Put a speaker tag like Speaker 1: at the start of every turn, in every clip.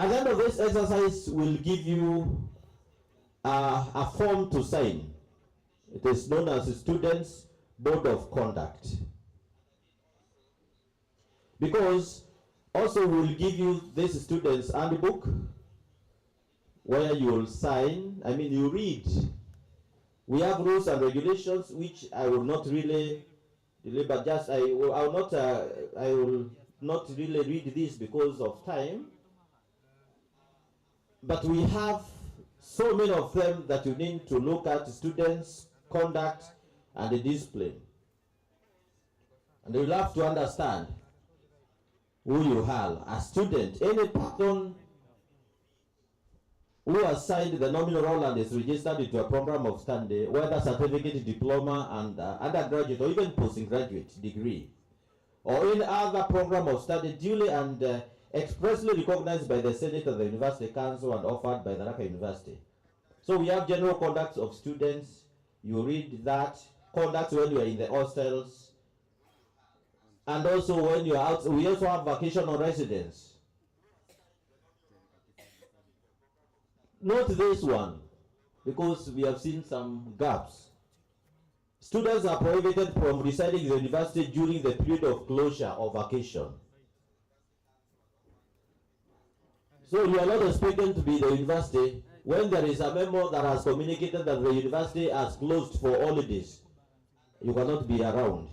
Speaker 1: At the end of this exercise, we'll give you a form to sign. It is known as the Students' Board of Conduct. Because also we'll give you this student's handbook where you'll sign, you read. We have rules and regulations which I will not really, but just I will not really read this because of time. But we have so many of them that you need to look at: students, conduct, and the discipline. And you'll have to understand who you are. A student, any person who has signed the nominal role and is registered into a program of study, whether certificate, diploma, and undergraduate or even postgraduate degree, or any other program of study duly and expressly recognized by the Senate of the University Council and offered by Tharaka University. So we have general conduct of students. You read that. Conduct when you are in the hostels. And also when you are out. We also have vacational residence. Note this one, because we have seen some gaps. Students are prohibited from residing in the university during the period of closure or vacation. So you are not expected to be in the university when there is a memo that has communicated that the university has closed for holidays. You cannot be around.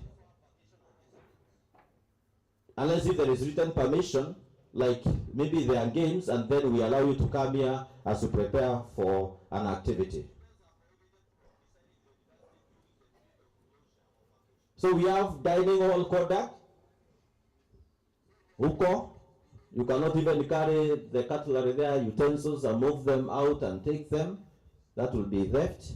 Speaker 1: Unless if there is written permission, like maybe there are games, and then we allow you to come here as you prepare for an activity. So we have dining hall conduct, huko. You cannot even carry the cutlery there, utensils, and move them out and take them. That will be theft.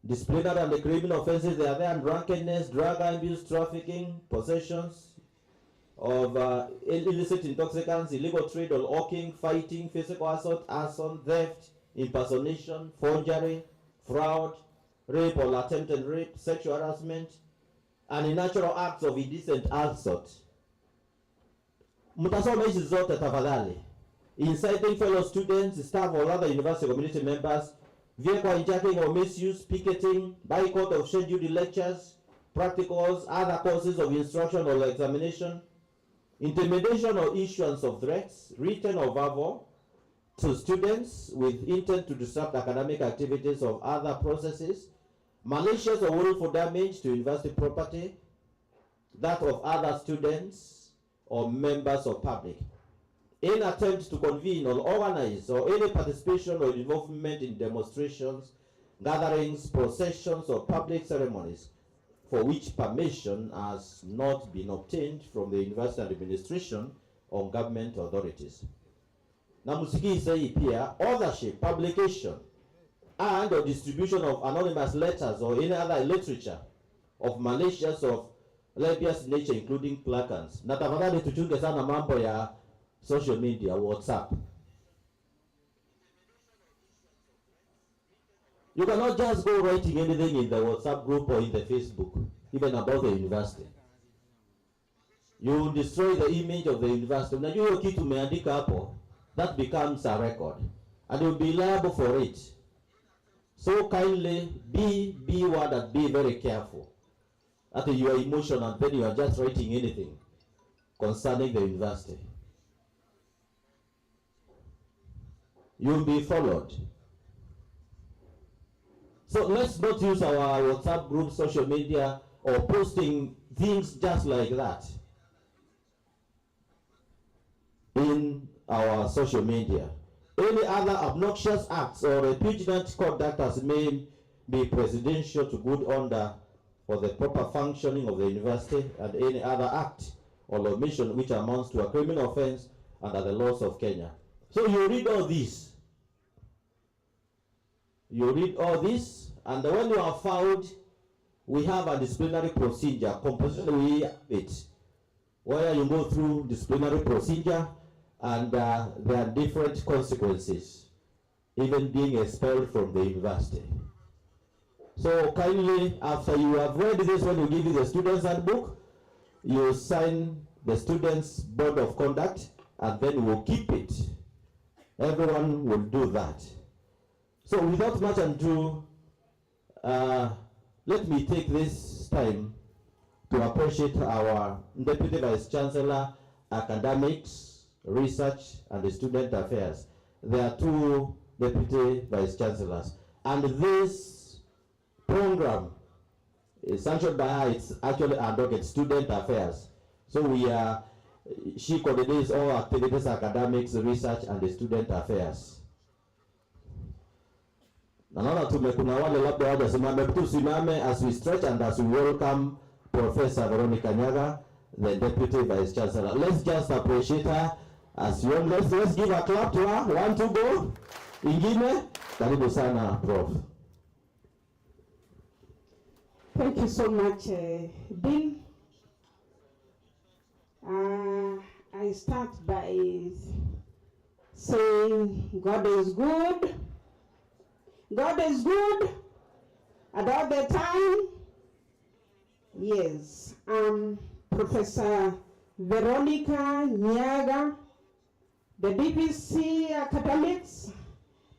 Speaker 1: Disciplinary and the criminal offenses, they are there, and drunkenness, drug abuse, trafficking, possessions of illicit intoxicants, illegal trade or hawking, fighting, physical assault, arson, theft, impersonation, forgery, fraud, rape or attempted rape, sexual harassment, and unnatural acts of indecent assault. Mtasoma hizi zote tafadhali. Inciting fellow students, staff or other university community members, vehicle hijacking or misuse, picketing, boycott of scheduled lectures, practicals, other courses of instruction or examination, intimidation or issuance of threats, written or verbal, to students with intent to disrupt academic activities or other processes, malicious or willful damage to university property, that of other students or members of public. Any attempt to convene or organize or any participation or involvement in demonstrations, gatherings, processions, or public ceremonies for which permission has not been obtained from the university administration or government authorities. Na msikize hii pia, authorship, publication, and or distribution of anonymous letters or any other literature of malicious of libelous nature, including placards. Na tafadhali tuchunge sana mambo ya social media, WhatsApp. You cannot just go writing anything in the WhatsApp group or in the Facebook, even about the university. You destroy the image of the university. Unajua hiyo kitu umeandika hapo, that becomes a record, and you'll be liable for it. So kindly be word and be very careful. That you are emotional and then you are just writing anything concerning the university. You'll be followed. So let's not use our WhatsApp group, social media, or posting things just like that in our social media. Any other obnoxious acts or repugnant conduct as may be prejudicial to good order for the proper functioning of the university, and any other act or omission which amounts to a criminal offense under the laws of Kenya. So you read all this. You read all this, and when you are found, we have a disciplinary procedure. Compulsory, we have it, where you go through disciplinary procedure, and there are different consequences, even being expelled from the university. So kindly, after you have read this, when you give you the students' handbook, you sign the students' board of conduct, and then we'll keep it everyone will do that. So without much ado, let me take this time to appreciate our Deputy Vice Chancellor, Academics, Research, and Student Affairs. There are two Deputy Vice Chancellors. And this program is sanctioned by her. It's actually under Student Affairs. So she coordinates all activities, academics, research, and student affairs. Naona kuna wale labda hawajasimama, tusimame as we stretch and as we welcome Professor Veronica Nyaga, the Deputy Vice Chancellor. Let's just appreciate her as you let's give a clap to her. 1, 2, go. Ingine, karibu sana, Prof.
Speaker 2: Thank you so much, Dean. I start by saying God is good. God is good and all the time. Yes, Professor Veronica Nyaga, the BBC Academics,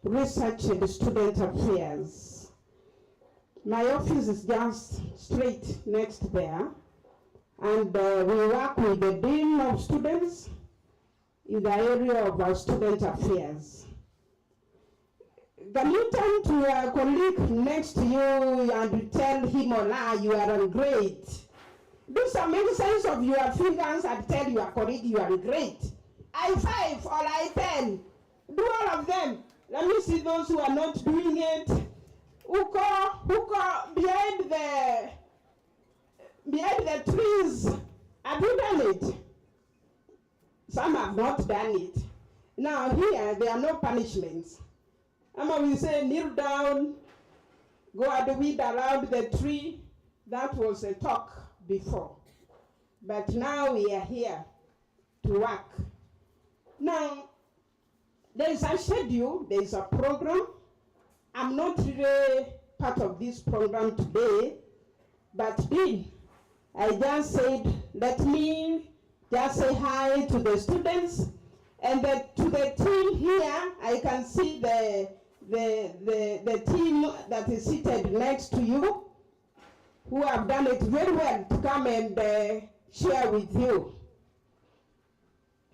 Speaker 2: Research and Student Affairs. My office is just straight next there, and we work with the Dean of Students in the area of our student affairs. Can you turn to a colleague next to you and tell him or her you are great? Do some exercise of your fingers and tell your colleague you are great. I5 or I10. Do all of them. Let me see those who are not doing it. Uko behind the trees. Have you done it? Some have not done it. Now here there are no punishments. We say kneel down, go and weed around the tree. That was a talk before. But now we are here to work. Now, there is a schedule, there is a program. I'm not really part of this program today, but Dean, I just said, let me just say hi to the students and to the team here. I can see the team that is seated next to you, who have done it very well to come and share with you.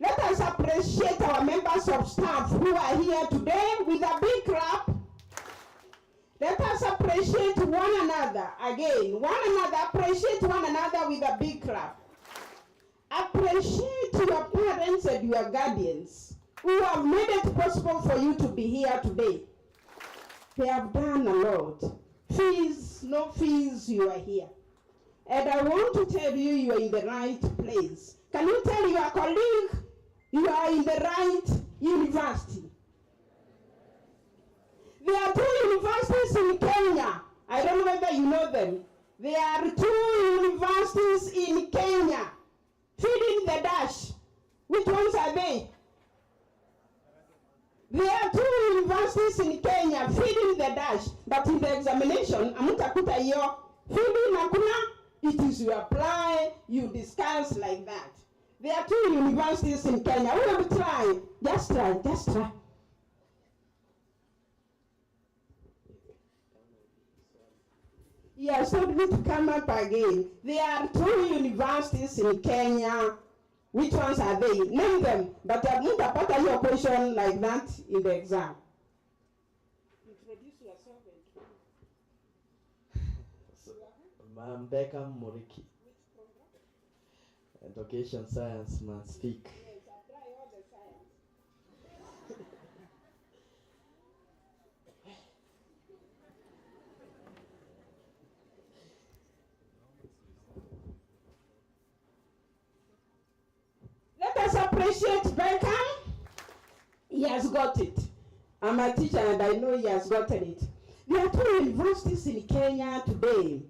Speaker 2: Let us appreciate our members of staff who are here today with a big clap. Let us appreciate one another again. Appreciate one another with a big clap. Appreciate your parents and your guardians who have made it possible for you to be here today. They have done a lot. Fees, no fees, you are here. And I want to tell you, you are in the right place. Can you tell your colleague you are in the right university? There are 2 universities in Kenya. I don't know whether you know them. There are 2 universities in Kenya. Feeding the dash. Which ones are they? There are 2 universities in Kenya feeding the dash, but in the examination, amutakuta hiyo feeding hakuna. It is you apply, you discuss like that. There are 2 universities in Kenya. We will try. Just try. Yes, so we need to come up again. There are 2 universities in Kenya. Which ones are they? Name them, but I won't put your question like that in the exam. Introduce yourself.
Speaker 3: I'm Beckham Moriki.
Speaker 2: Which program?
Speaker 3: Education Science Must Speak.
Speaker 2: Yes, apply all the science. Let us appreciate Beckham. He has got it. I'm a teacher and I know he has gotten it. There are 2 universities in Kenya today.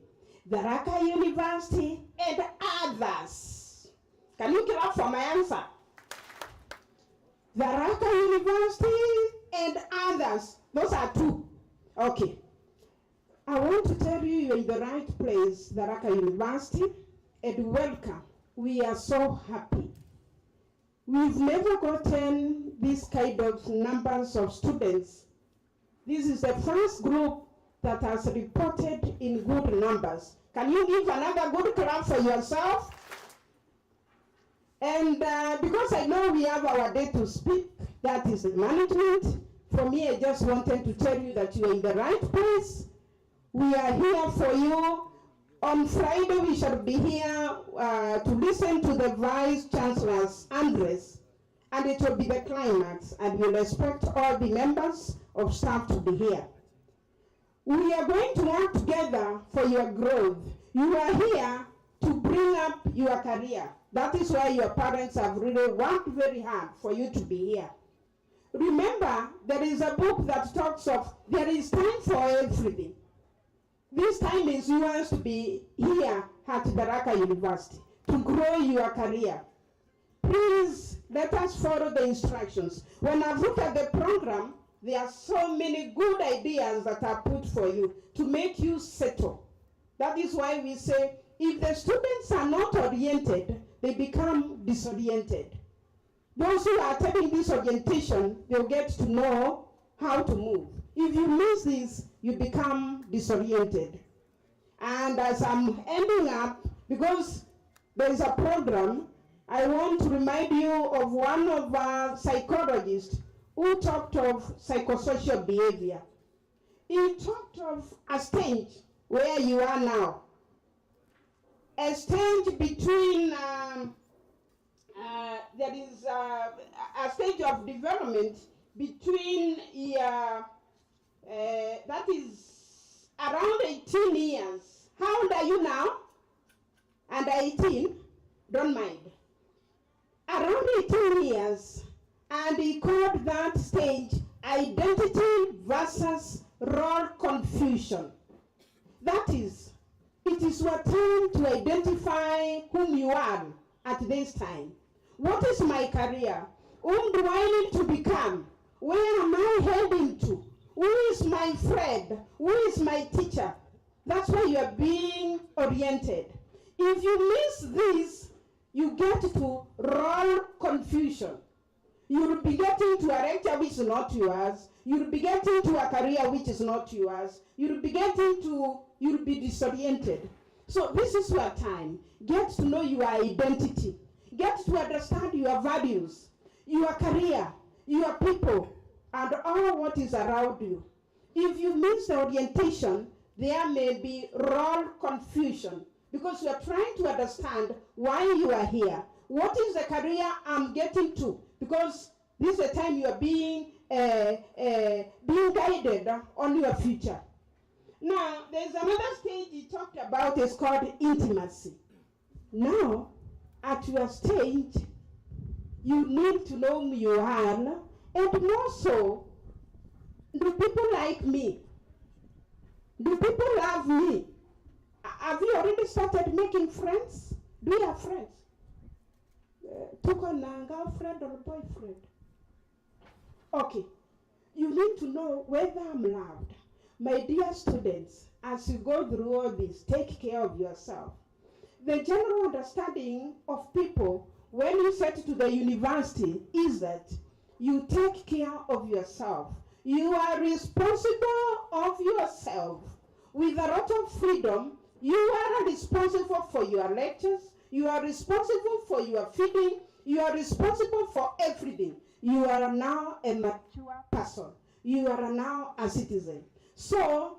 Speaker 2: Tharaka University and others. Can you clap for my answer? Tharaka University and others. Those are 2. Okay. I want to tell you you're in the right place, Tharaka University, and welcome. We are so happy We've never gotten this kind of numbers of students. This is the first group that has reported in good numbers. Can you give another good clap for yourself? And because I know we have our day to speak, that is management. For me, I just wanted to tell you that you are in the right place. We are here for you. On Friday, we shall be here to listen to the Vice Chancellor's address, and it will be the climax, and we'll expect all the members of staff to be here. We are going to work together for your growth. You are here to bring up your career. That is why your parents have really worked very hard for you to be here. Remember, there is a book that talks of there is time for everything. This time is yours to be here at Tharaka University to grow your career. Please let us follow the instructions. When I look at the program, there are so many good ideas that are put for you to make you settle. That is why we say if the students are not oriented, they become disoriented. Those who are taking this orientation, they'll get to know how to move. If you miss this, you become disoriented. And as I'm ending up, because there is a program, I want to remind you of one of our psychologists who talked of psychosocial behavior. He talked of a stage where you are now. A stage between, there is a stage of development between that is around 18 years. How old are you now? Under 18? Don't mind. Around 18 years. And he called that stage identity versus role confusion. That is, it is your time to identify whom you are at this time. What is my career? Whom do I need to become? Where am I heading to? Who is my friend? Who is my teacher? That's why you are being oriented. If you miss this, you get to role confusion. You'll be getting to a lecture which is not yours. You'll be getting to a career which is not yours. You'll be disoriented. So this is your time. Get to know your identity. Get to understand your values, your career, your people, and all what is around you. If you miss the orientation, there may be role confusion because you are trying to understand why you are here. What is the career I'm getting to? Because this is the time you are being guided on your future. Now, there's another stage he talked about, it's called intimacy. Now, at your stage, you need to know whom you are, and more so, do people like me? Do people love me? Have you already started making friends? Do you have friends? Tuko na girlfriend or boyfriend? Okay, you need to know whether I'm loved. My dear students, as you go through all this, take care of yourself. The general understanding of people when you set to the university is that you take care of yourself. You are responsible of yourself. With a lot of freedom, you are responsible for your lectures, you are responsible for your feeding, you are responsible for everything. You are now a mature person. You are now a citizen. So,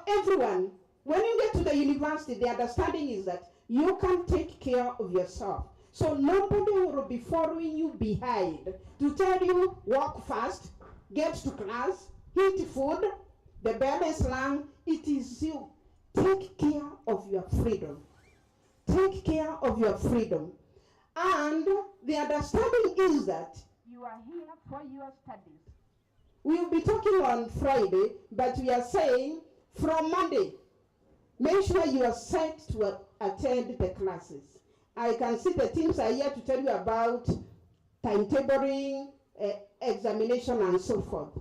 Speaker 2: everyone, when you get to the university, the understanding is that you can take care of yourself. So nobody will be following you behind to tell you walk fast, get to class, eat food, the bell is long. It is you. Take care of your freedom. Take care of your freedom. And the understanding is that you are here for your studies. We will be talking on Friday, but we are saying from Monday, make sure you are set to attend the classes. I can see the teams are here to tell you about timetabling, examination, and so forth.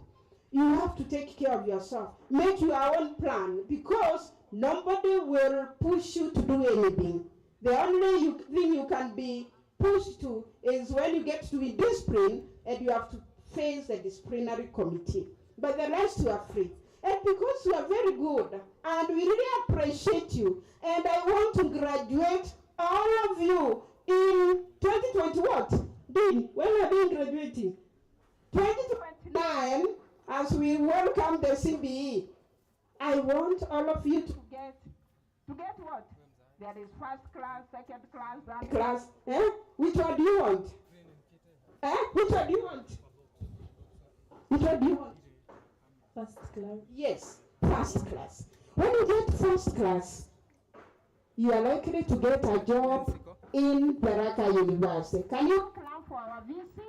Speaker 2: You have to take care of yourself. Make your own plan because nobody will push you to do anything. The only thing you can be pushed to is when you get to be disciplined and you have to face the disciplinary committee. But the rest you are free. And because you are very good and we really appreciate you, and I want to graduate all of you in 2020 what? Dean, when are we graduating? 2029, as we welcome the CBE. I want all of you to get what? There is first class, second class, third class. Which one do you want? Which one do you want? Which one do you want?
Speaker 4: First class.
Speaker 2: Yes, first class. When you get first class, you are likely to get a job in Tharaka University. Can you clap for our VC?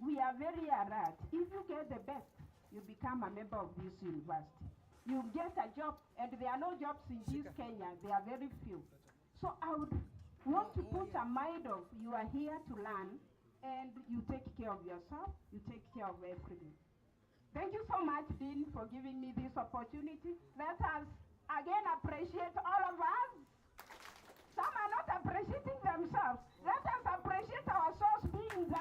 Speaker 2: We are very alert. If you get the best, you become a member of this university. You get a job, and there are no jobs in this Kenya. There are very few. So I would want to put a mind of you are here to learn, and you take care of yourself, you take care of everything. Thank you so much, Dean, for giving me this opportunity. Let us again appreciate all of us. Some are not appreciating themselves. Let us appreciate our source beings.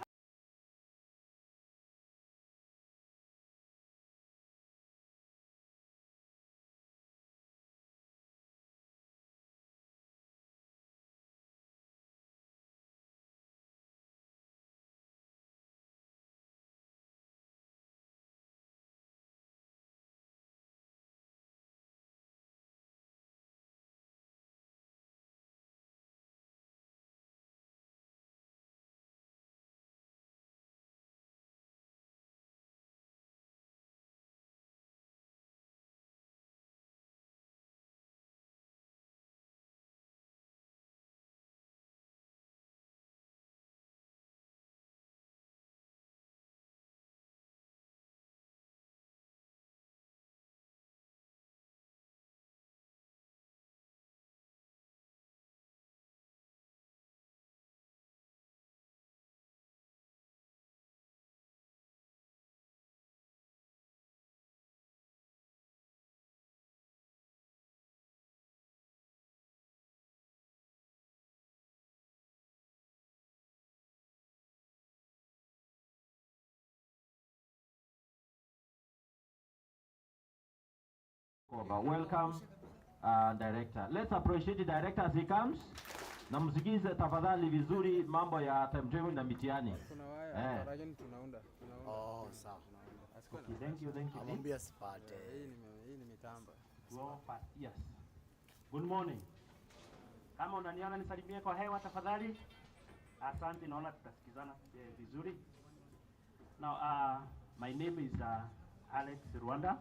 Speaker 1: Welcome, director. Let's appreciate the director as he comes. Na msikize tafadhali vizuri mambo ya timetable na mitihani.
Speaker 5: Oh, sawa.
Speaker 1: Okay, thank you.
Speaker 5: Amwambia sipate.
Speaker 6: Hii ni mitamba.
Speaker 1: Yes. Good morning. Kama unaniona nisalimie kwa hewa tafadhali. Asante, naona tutasikizana vizuri. Now, my name is Alex Rwanda.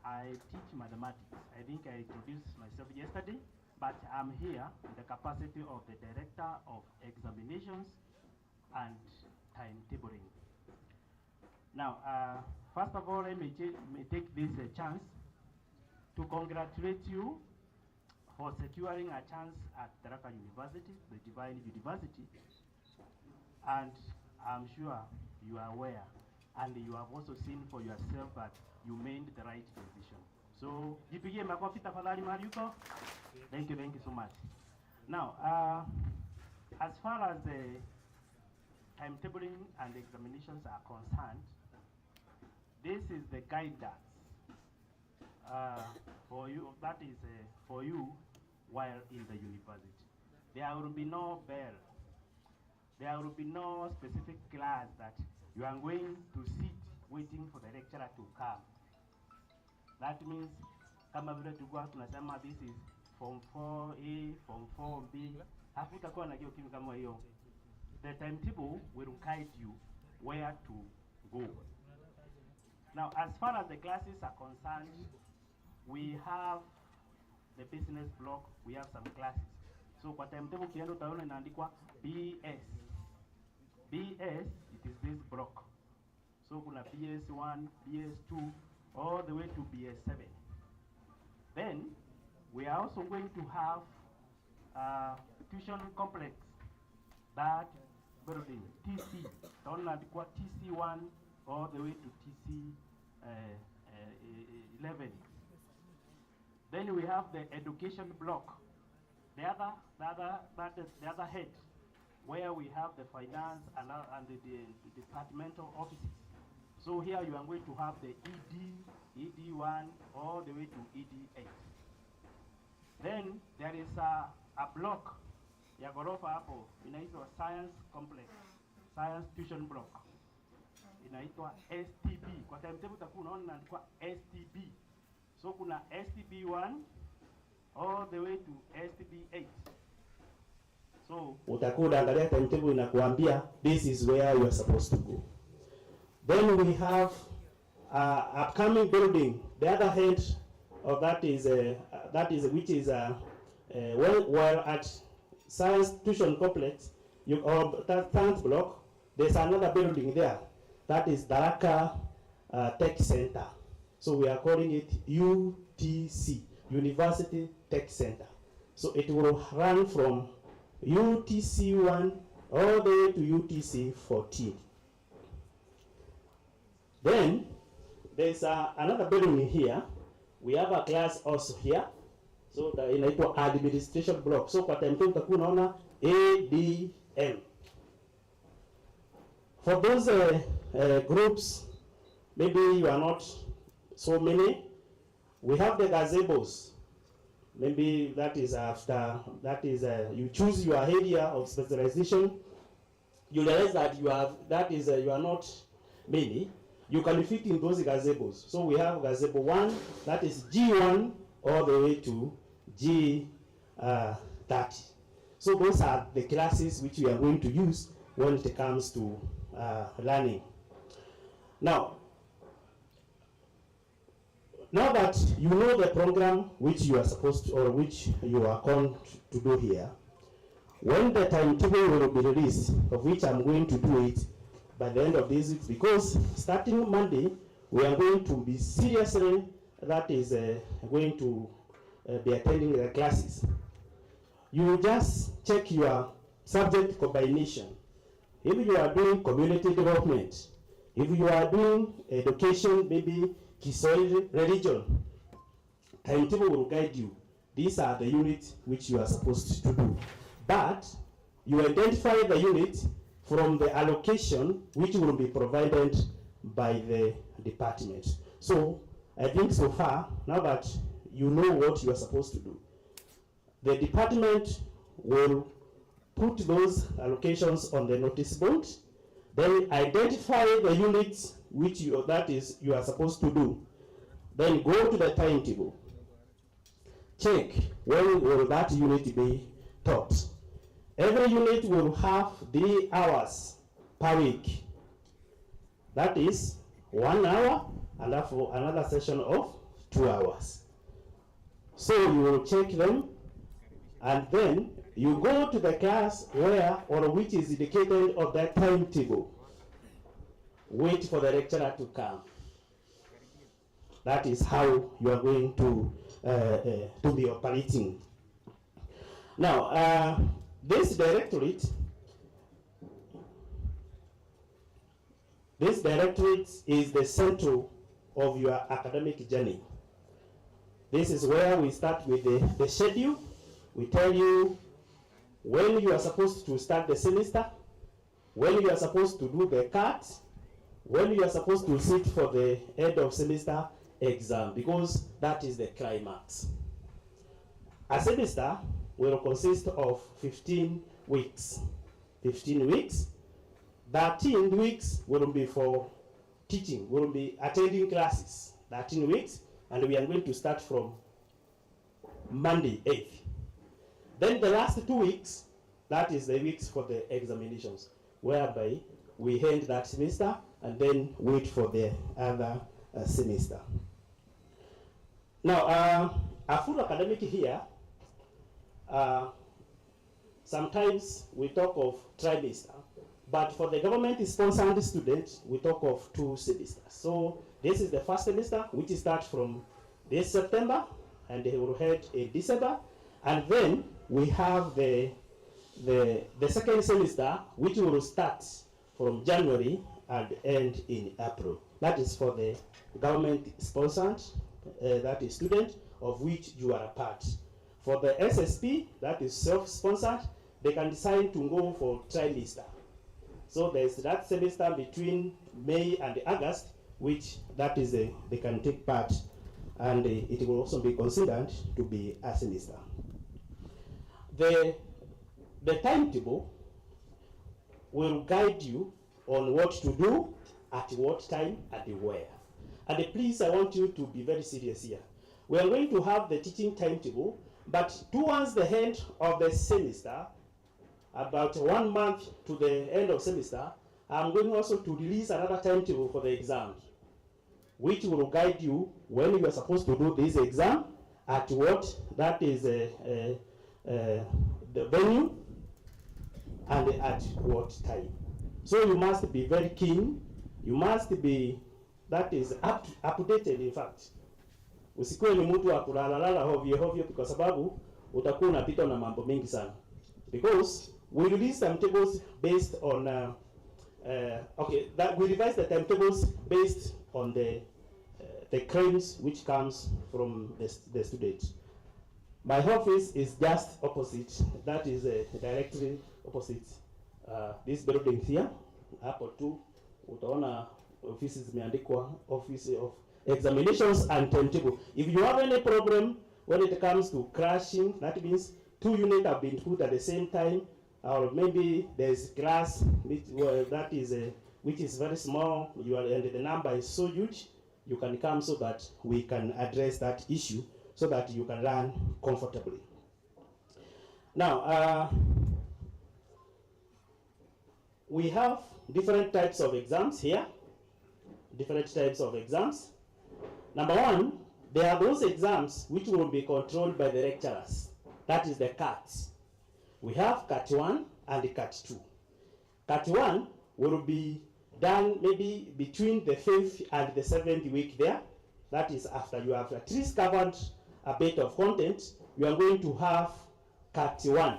Speaker 1: I teach mathematics. I think I introduced myself yesterday, but I'm here in the capacity of the Director of Examinations and Timetabling. Now, first of all, I may take this chance to congratulate you for securing a chance at Tharaka University, the Divine University, and I'm sure you are aware, and you have also seen for yourself that you made the right decision. So, jipigie makofi tafadhali mahali yuko. Thank you so much. Now, as far as the timetabling and examinations are concerned, this is the guidance for you. That is for you while in the university. There will be no bell. There will be no specific class that you are going to sit waiting for the lecturer to come. That means, kama vile tulikuwa tunasema this is form 4A, form 4B, hakutakuwa na hiyo kitu kama hiyo. The timetable will guide you where to go. Now, as far as the classes are concerned, we have the business block, we have some classes. So kwa timetable kiendo utaona inaandikwa BS. BS, it is this block. So kuna BS1, BS2, all the way to BS7. Then, we are also going to have tuition complex, that building, TC. Utaona inaandikwa TC1 all the way to TC11. Then we have the education block.
Speaker 5: the other head, where we have the finance and the departmental offices. So here you are going to have the ED1 all the way to ED8. Then there is a block ya ghorofa hapo inaitwa science complex, science tuition block, inaitwa STB. Kwa timetable utakuwa unaona inaandikwa STB. So kuna STB1 all the way to STB8. So
Speaker 1: utakuwa unaangalia timetable inakuambia this is where you are supposed to go. Then we have upcoming building. The other hand of that is which is well at science tuition complex, or that science block. There's another building there. That is Tharaka Tech Center. So we are calling it UTC, University Tech Center. So it will run from UTC1 all the way to UTC14. Then there's another building here. We have a class also here. So the inaitwa administration block. So kwa timetable utakuwa unaona ADM. For those groups, maybe you are not so many. We have the gazebos. Maybe that is after, that is you choose your area of specialization. You realize that you have, that is you are not many. You can fit in those gazebos. So we have gazebo 1, that is G1 all the way to G30. So those are the classes which we are going to use when it comes to learning. Now that you know the program which you are supposed to, or which you are called to do here, when the timetable will be released, of which I'm going to do it by the end of this week, because starting Monday, we are going to be seriously, that is going to be attending the classes. You will just check your subject combination. If you are doing community development, if you are doing education, maybe Kiswahili religion, timetable will guide you. These are the units which you are supposed to do. But you identify the unit from the allocation which will be provided by the department. So I think so far, now that you know what you are supposed to do, the department will put those allocations on the notice board, then identify the units which you are supposed to do, then go to the timetable, check when will that unit be taught. Every unit will have 3 hours per week. That is 1 hour and therefore another session of 2 hours. So you will check them, and then you go to the class where or which is indicated on that timetable. Wait for the lecturer to come. That is how you are going to be operating. Now, this directorate is the central of your academic journey. This is where we start with the schedule. We tell you when you are supposed to start the semester, when you are supposed to do the CAT, when you are supposed to sit for the end of semester exam, because that is the climax. A semester will consist of 15 weeks. 15 weeks. 13 weeks will be for teaching, will be attending classes. 13 weeks, and we are going to start from Monday 8th. Then the last 2 weeks, that is the weeks for the examinations, whereby we end that semester and then wait for the other semester. Now, a full academic here, sometimes we talk of trimester, but for the government-sponsored students, we talk of 2 semesters. So this is the first semester, which starts from this September, and they will head in December, and then we have the second semester, which will start from January and end in April. That is for the government-sponsored, that is student, of which you are a part.
Speaker 5: For the SSP, that is self-sponsored, they can decide to go for trimester. So there's that semester between May and August, which that is they can take part, and it will also be considered to be a semester. The timetable will guide you on what to do, at what time, and where. And please, I want you to be very serious here. We are going to have the teaching timetable, but towards the end of the semester, about 1 month to the end of semester, I'm going also to release another timetable for the exams, which will guide you when you are supposed to do this exam, at what, that is the venue, and at what time. So you must be very keen, you must be, that is updated in fact. Usikuwe ni mtu wa kulalala hovyo hovyo kwa sababu utakuwa unapita na mambo mengi sana. Because we release timetables based on we revise the timetables based on the claims which comes from the students. My office is just opposite, that is directly opposite this building here. Hapo tu utaona offices zimeandikwa Office of Examinations and Timetable. If you have any problem when it comes to crashing, that means 2 units have been put at the same time, or maybe there's glass which is very small, and the number is so huge, you can come so that we can address that issue so that you can learn comfortably. Now, we have different types of exams here. Different types of exams. Number one, there are those exams which will be controlled by the lecturers. That is the CATs. We have CAT 1 and CAT 2. CAT 1 will be done maybe between the 5th and the 7th week there. That is after you have at least covered a bit of content, you are going to have CAT 1.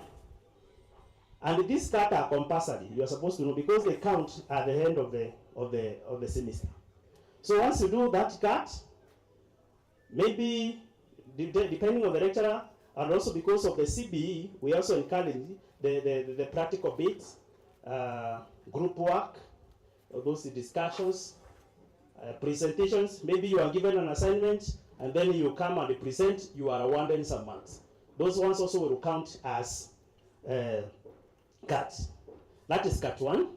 Speaker 5: And these CAT are compulsory. You are supposed to know because they count at the end of the semester. So once you do that CAT, maybe depending on the lecturer, and also because of the CBE, we also encourage the practical bits, group work, those discussions, presentations. Maybe you are given an assignment and then you come and present, you are awarded some marks. Those ones also will count as CAT. That is CAT 1.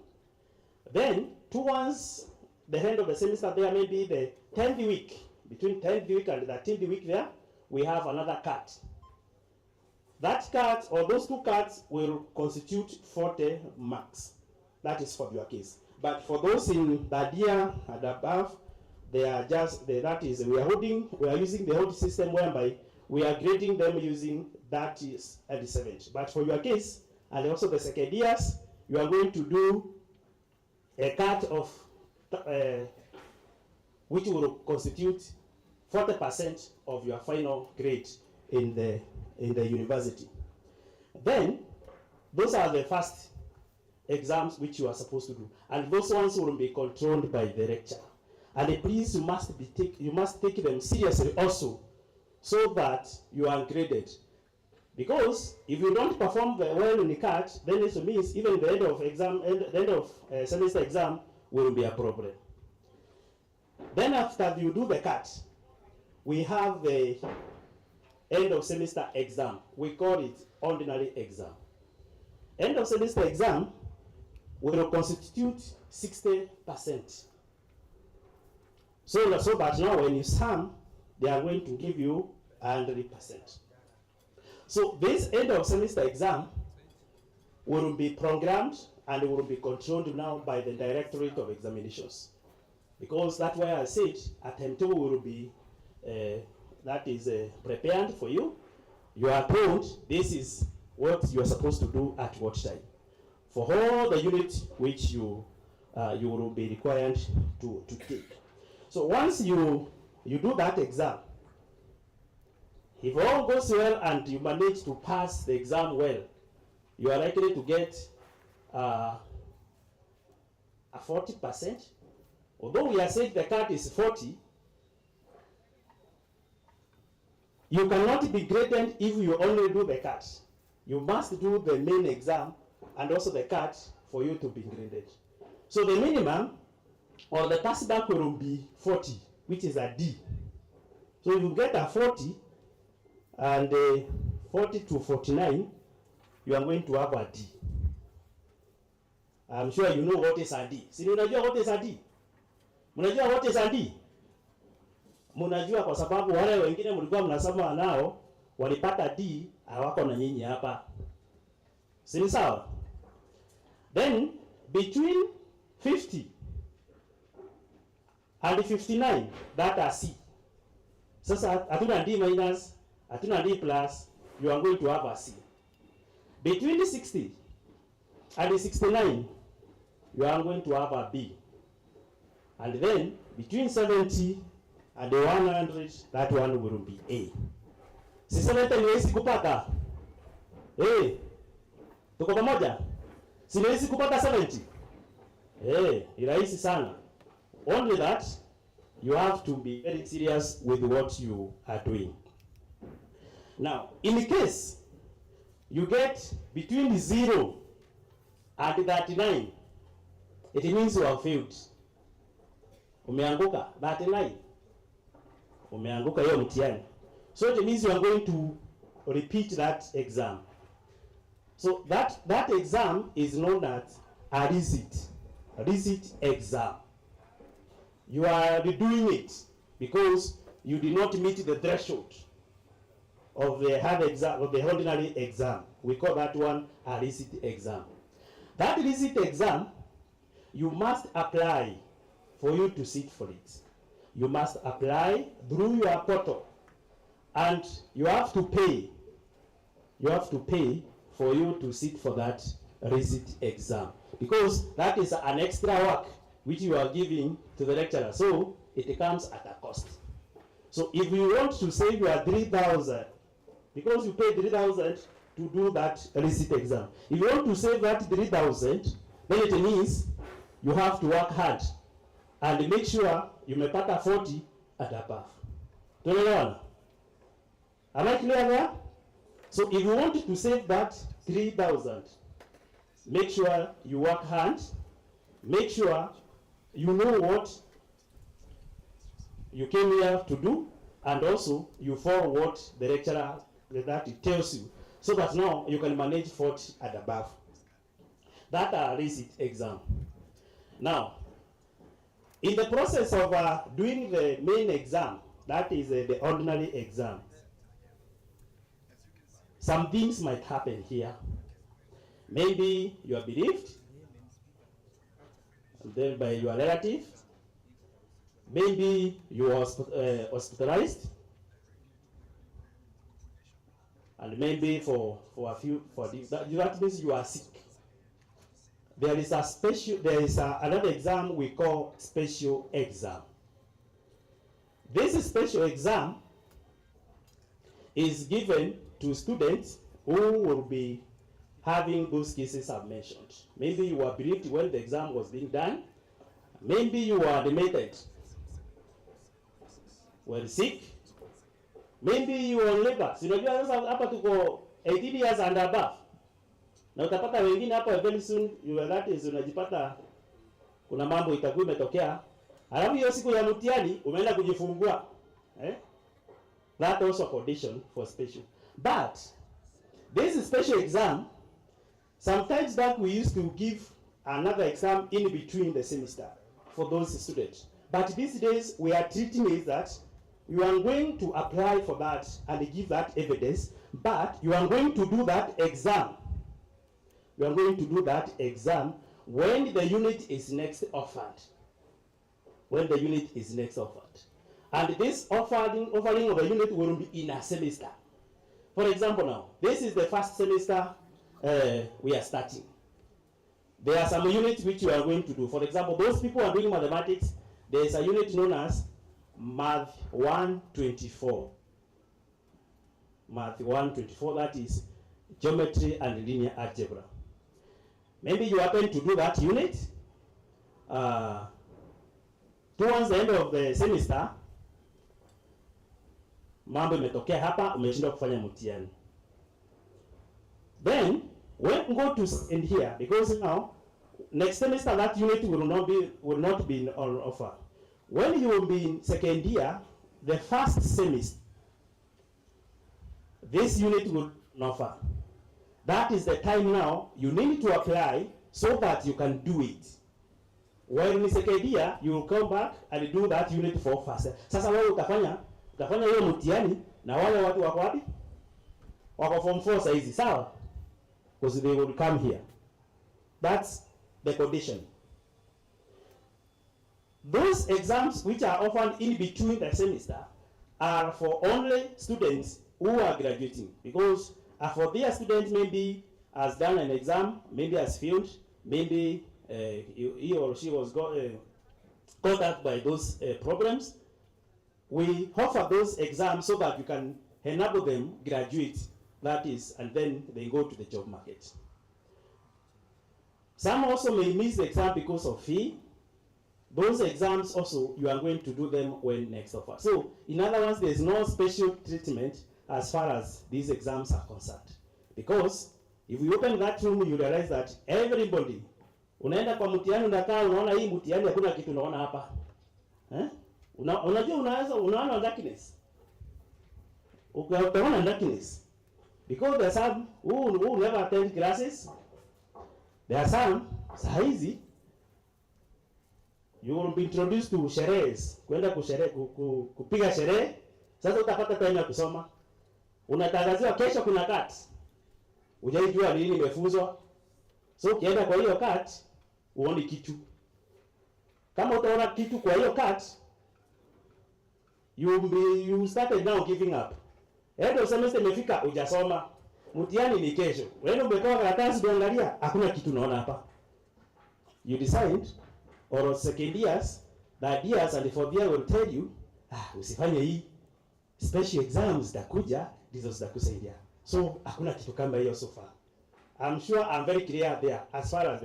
Speaker 5: Then towards the end of the semester, there may be the 10th week. Between 10th week and the 13th week there, we have another CAT. That CAT, or those two CATs, will constitute 40 marks. That is for your case. But for those in the year and above, they are just, we are using the old system whereby we are grading them using 30s and 70s. But for your case, and also the second years, you are going to do a CAT of which will constitute 40% of your final grade in the university. Then those are the first exams which you are supposed to do, and those ones will be controlled by the lecturer. And please, you must take them seriously also, so that you are graded. Because if you don't perform well in the CAT, then it means even the end of semester exam will be a problem. Then after you do the CAT, we have the end of semester exam. We call it ordinary exam. End of semester exam will constitute 60%. So that now when you sum, they are going to give you 100%. So this end of semester exam will be programmed and will be controlled now by the Directorate of Examinations. Because that's why I said a timetable will be prepared for you. You are told this is what you are supposed to do at what time for all the units which you will be required to take. So once you do that exam, if all goes well and you manage to pass the exam well, you are likely to get a 40%. Although we are saying the CAT is 40,
Speaker 6: You cannot be graded if you only do the CAT. You must do the main exam and also the CAT for you to be graded. So the minimum or the passback will be 40, which is a D. So if you get a 40 and 40 to 49, you are going to have a D. I'm sure you know what is a D. Si unajua what is a D? Mnajua what is a D? Mnajua kwa sababu wale wengine mlikuwa mnasoma nao walipata D, hawako na nyinyi hapa. Si sawa? Then between 50 and 59, that are C. Sasa hatuna D minus, hatuna D plus, you are going to have a C. Between 60 and 69, you are going to have a B. And then between 70 and 100, that one will be A. Si 70 niwezi kupata? Tuko pamoja? Si niwezi kupata 70? Ni rahisi sana. Only that you have to be very serious with what you are doing. Now, in case you get between 0 and 39, it means you have failed. Umeanguka 39. Umeanguka hiyo mtihani. So it means you are going to repeat that exam. So that exam is known as a recit exam. You are redoing it because you did not meet the threshold of the hard exam, of the ordinary exam. We call that one a recit exam. That recit exam, you must apply for you to sit for it. You must apply through your portal, and you have to pay. You have to pay for you to sit for that recit exam, because that is an extra work which you are giving to the lecturer. So it comes at a cost. So if you want to save your 3,000, because you paid 3,000 to do that recit exam, if you want to save that 3,000, then it means you have to work hard and make sure you may pass a 40 and above. Tunaelewana? Am I clear there? So if you want to save that 3,000, make sure you work hard, make sure you know what you came here to do, and also you follow what the lecturer that it tells you, so that now you can manage 40 and above. That are recit exam. Now, in the process of doing the main exam, that is the ordinary exam, some things might happen here. Maybe you are bereaved, and then by your relative. Maybe you are hospitalized, and maybe for that means you are sick. There is another exam we call special exam. This special exam is given to students who will be having those cases I've mentioned. Maybe you were bereaved when the exam was being done. Maybe you were admitted, were sick. Maybe you were on labor. So unajua sasa hapa tuko 18 years and above. Na utapata wengine hapa very soon that is unajipata kuna mambo itakuwa imetokea. Alafu hiyo siku ya mtihani umeenda kujifungua. That also a condition for special. But this special exam, sometimes back we used to give another exam in between the semester for those students. But these days we are treating it that you are going to apply for that and give that evidence, but you are going to do that exam. You are going to do that exam when the unit is next offered. When the unit is next offered. And this offering of a unit will be in a semester. For example now, this is the first semester we are starting. There are some units which you are going to do. For example, those people who are doing mathematics, there is a unit known as Math 124. Math 124, that is geometry and linear algebra. Maybe you happen to do that unit. Towards the end of the semester, mambo imetokea hapa, umeshindwa kufanya mtihani. Then when go to end here, because now next semester that unit will not be on offer. When you will be in second year, the first semester, this unit will offer. That is the time now you need to apply so that you can do it. While in second year, you will come back and do that unit for first. Sasa wewe utafanya hiyo mtihani na wale watu wako wapi? Wako form 4 saizi, sawa? Because they will come here. That's the condition. Those exams which are offered in between the semester are for only students who are graduating, because for their students maybe has done an exam, maybe has failed, maybe he or she was caught up by those problems. We offer those exams so that you can enable them graduate, that is, and then they go to the job market. Some also may miss the exam because of fee. Those exams also, you are going to do them when next offer. So, in other words, there is no special treatment as far as these exams are concerned. Because if you open that room, you realize that everybody, unaenda kwa mtihani unakaa unaona hii mtihani hakuna kitu unaona hapa. Unajua unaona darkness. Utaona darkness. Because there are some who never attend classes. There are some, saa hizi, you will be introduced to sherehes, kwenda kupiga sherehe. Sasa utapata time ya kusoma. Unatangaziwa kesho kuna cut. Hujaijua nini imefunzwa. So ukienda kwa hiyo cut, uone kitu. Kama utaona kitu kwa hiyo cut, you started now giving up. Ndio semester imefika hujasoma. Mtihani ni kesho. Wewe umepewa karatasi unaangalia, hakuna kitu unaona hapa. You decide or second years, third years and fourth year will tell you, usifanye hii. Special exams zitakuja, ndizo zitakusaidia. So hakuna kitu kama hiyo so far. I'm sure I'm very clear there as far as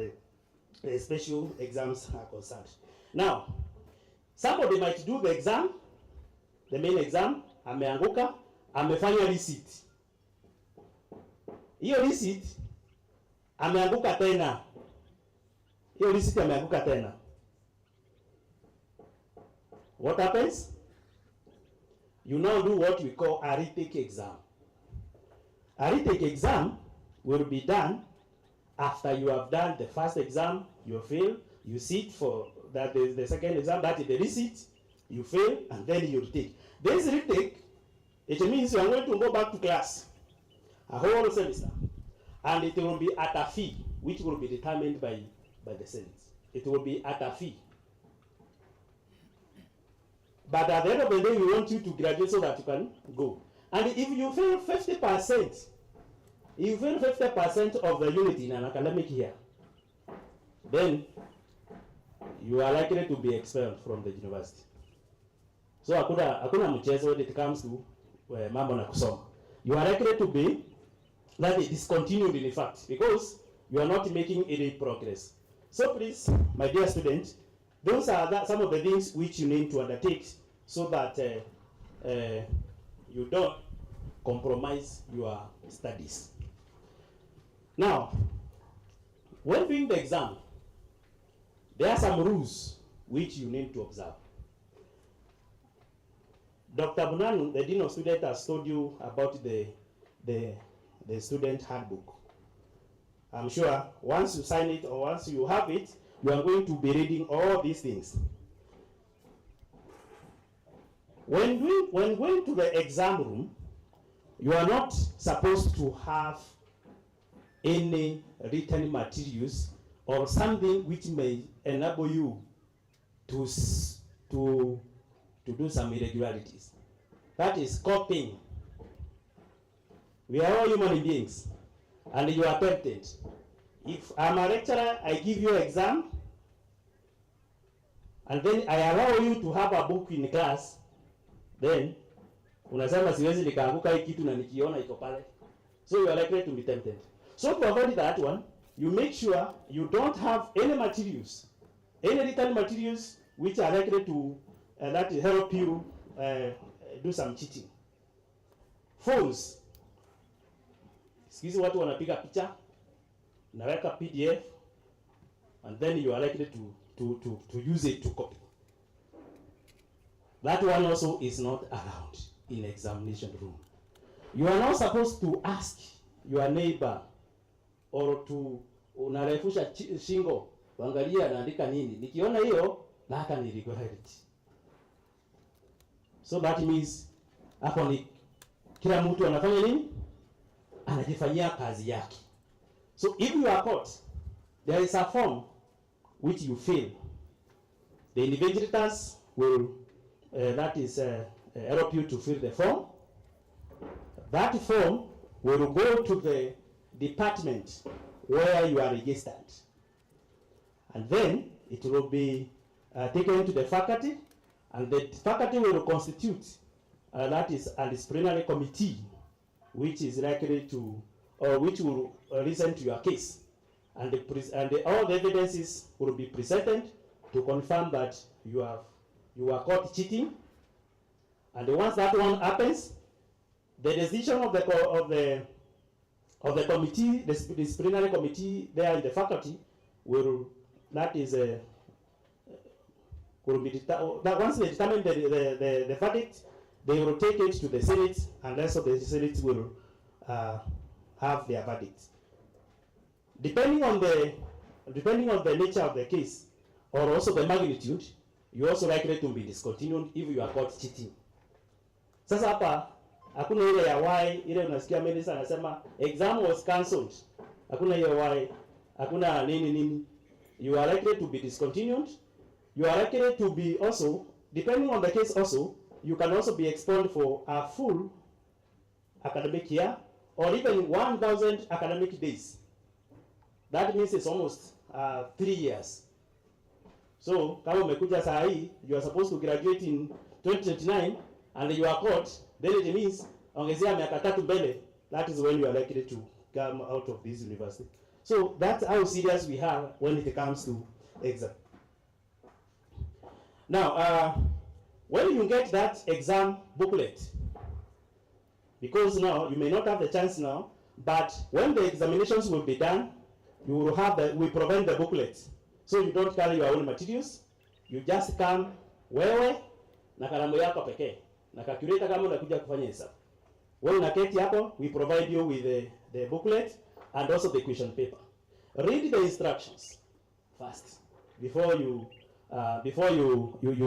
Speaker 6: the special exams are concerned. Now, somebody might do the exam, the main exam, ameanguka, amefanya receipt. Hiyo receipt ameanguka tena. Hiyo receipt ameanguka tena. What happens? You now do what we call a retake exam. A retake exam will be done after you have done the first exam, you fail, you sit for that the second exam, that is the receipt, you fail, and then you retake. This retake, it means you are going to go back to class a whole semester, and it will be at a fee, which will be determined by the Senate. It will be at a fee. But at the end of the day, we want you to graduate so that you can go. And if you fail 50%, you fail 50% of the unit in an academic year, then you are likely to be expelled from the university. So hakuna mchezo when it comes to mambo na kusoma. You are likely to be that is discontinued in fact, because you are not making any progress. So please, my dear students, those are some of the things which you need to undertake so that you don't compromise your studies. Now, when doing the exam, there are some rules which you need to observe. Dr. Bunanu, the Dean of Students, has told you about the student handbook. I'm sure once you sign it or once you have it, you are going to be reading all these things. When going to the exam room, you are not supposed to have any written materials or something which may enable you to do some irregularities. That is copying. We are all human beings, and you are tempted. If I'm a lecturer, I give you an exam, and then I allow you to have a book in class, then unasema siwezi nikaanguka hii kitu na nikiona iko pale. So you are likely to be tempted. So to avoid that one, you make sure you don't have any materials, any written materials which are likely to that help you do some cheating. Phones. Siku hizi watu wanapiga picha, naweka PDF, and then you are likely to use it to copy. That one also is not allowed in examination room. You are not supposed to ask your neighbor or to unarefusha shingo, angalia anaandika nini. Nikiona hiyo, laka ni regularity. So that means hapo ni kila mtu anafanya nini? Anajifanyia kazi yake. So if you are caught, there is a form which you fill. The invigilators will help you to fill the form. That form will go to the department where you are registered, and then it will be taken to the faculty, and the faculty will constitute that is a disciplinary committee, which is likely to, or which will listen to your case, and all the evidences will be presented to confirm that you are caught cheating. And once that one happens, the decision of the committee, the disciplinary committee there in the faculty, will once they determine the verdict, they will take it to the Senate, and also the Senate will have their verdict. Depending on the nature of the case, or also the magnitude, you also likely to be discontinued if you are caught cheating. Sasa hapa hakuna ile ya why, ile unasikia minister anasema exam was cancelled. Hakuna hiyo why, hakuna nini. You are likely to be discontinued. You are likely to be also, depending on the case also, you can also be expelled for a full academic year, or even 1,000 academic days. That means it's almost 3 years. So kama umekuja saa hii, you are supposed to graduate in 2029, and you are caught, then it means ongezea miaka 3 mbele. That is when you are likely to come out of this university. So that's how serious we are when it comes to exam. Now, when you get that exam booklet, because now you may not have the chance now, but when the examinations will be done, you will have we provide the booklet. So you don't carry your own materials, you just come wewe na kalamu yako pekee na calculator kama unakuja kufanya hesabu. Wewe unaketi hapo, we provide you with the booklet and also the question paper. Read the instructions first before you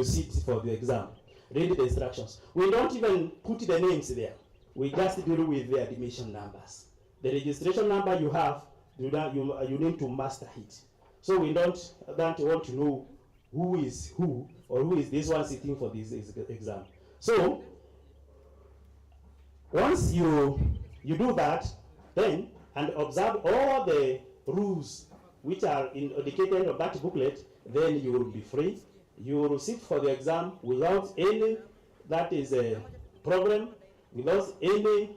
Speaker 6: sit for the exam. Read the instructions. We don't even put the names there. We just deal with the admission numbers. The registration number you have, you need to master it. So we don't want to know who is who, or who is this one sitting for this exam. So once you do that, then and observe all the rules which are indicated on that booklet, then you will be free. You will sit for the exam without any problem, without any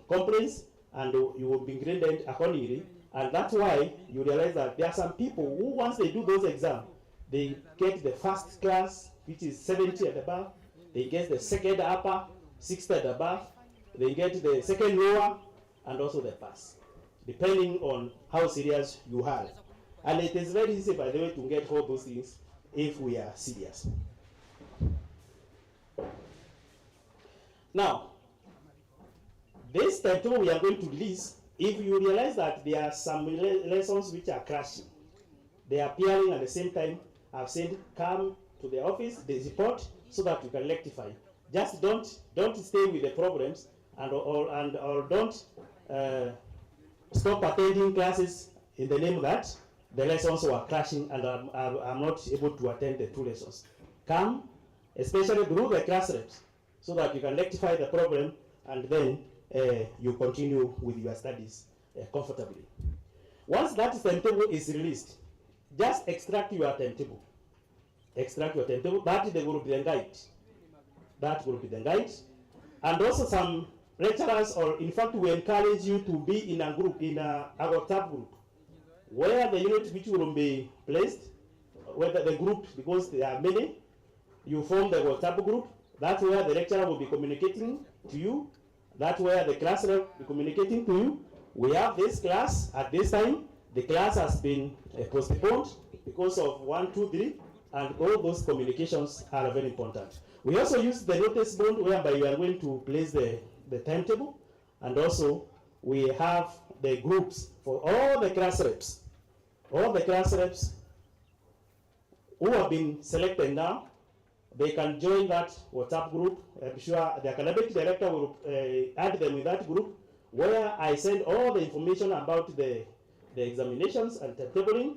Speaker 6: complaints, and you will be graded accordingly. And that's why you realize that there are some people who, once they do those exams, they get the first class, which is 70 and above. They get the second upper, 60 and above. They get the second lower, and also the pass, depending on how serious you are. And it is very easy, by the way, to get all those things if we are serious. Now, this timetable we are going to release, if you realize that there are some lessons which are crashing, they are appearing at the same time, I've said come to the office, the report, so that you can rectify. Just don't stay with the problems, or don't stop attending classes in the name that the lessons were crashing and I'm not able to attend the 2 lessons. Come, especially through the class reps, so that you can rectify the problem, and then you continue with your studies comfortably. Once that timetable is released, just extract your timetable. Extract your timetable. That will be the guide. That will be the guide. And also some lecturers, or in fact we encourage you to be in a group, in a WhatsApp group, where the unit which will be placed, whether the group, because there are many, you form the WhatsApp group. That's where the lecturer will be communicating to you. That's where the class rep will be communicating to you. We have this class at this time. The class has been postponed because of 1, 2, 3, and all those communications are very important. We also use the notice board whereby you are going to place the timetable, and also we have the groups for all the class reps. All the class reps who have been selected now, they can join that WhatsApp group. I'm sure the academic director will add them in that group, where I send all the information about the examinations and tabling,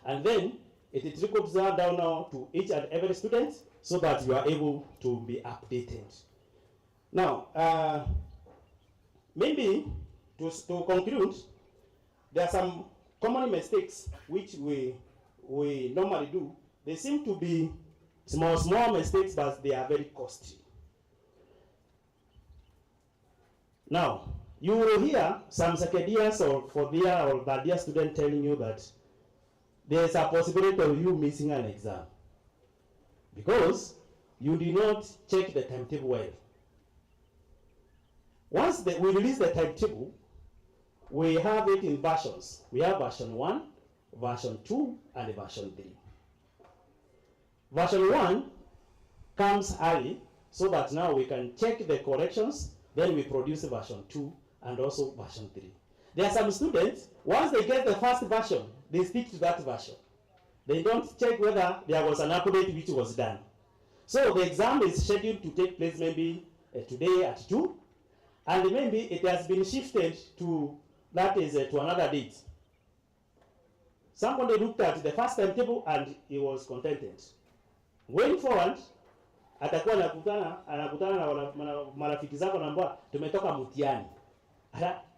Speaker 6: and then it trickles down now to each and every student so that you are able to be updated. Now, maybe to conclude, there are some common mistakes which we normally do. They seem to be small mistakes, but they are very costly. Now, you will hear some second years or third year student telling you that there is a possibility of you missing an exam because you did not check the timetable well. Once we release the timetable, we have it in versions. We have version 1, version 2, and version 3. Version 1 comes early so that now we can check the corrections, then we produce version 2 and also version 3. There are some students, once they get the first version, they stick to that version. They don't check whether there was an update which was done. So the exam is scheduled to take place maybe today at 2, and maybe it has been shifted to, that is to another date. Somebody looked at the first timetable and he was contented. Going forward, atakuwa anakutana na marafiki zako naambia tumetoka mtihani.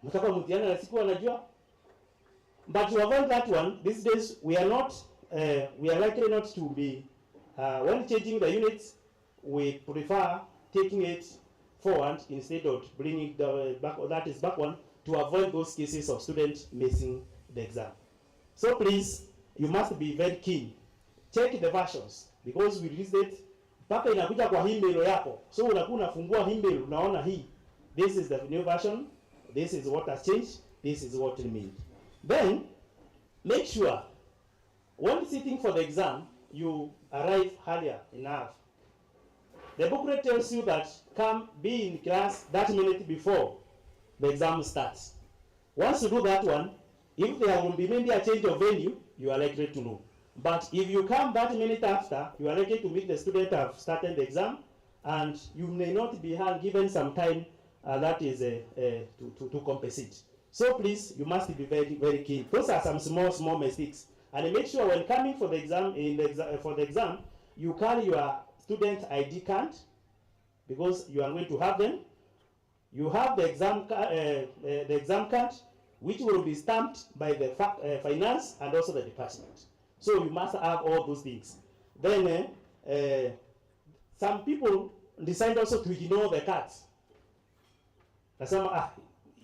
Speaker 6: Mtoka mtihani na siku anajua. But to avoid that one, these days we are likely not to be when changing the units, we prefer taking it forward instead of bringing the back one, to avoid those cases of students missing the exam. So please, you must be very keen. Check the versions because we released it mpaka inakuja kwa email yako. So unakuwa unafungua email unaona hii. This is the new version. This is what has changed. This is what remained. Then make sure when sitting for the exam you arrive earlier enough. The booklet tells you that be in class that minute before the exam starts. Once you do that one, if there will be maybe a change of venue, you are likely to know. But if you come that minute after, you are likely to meet the student have started the exam, and you may not be given some time that is to compensate. So please, you must be very, very keen. Those are some small mistakes. And make sure when coming for the exam, you carry your student ID card because you are going to have them. You have the exam card, which will be stamped by the finance and also the department. So you must have all those things. Then some people decide also to ignore the cards.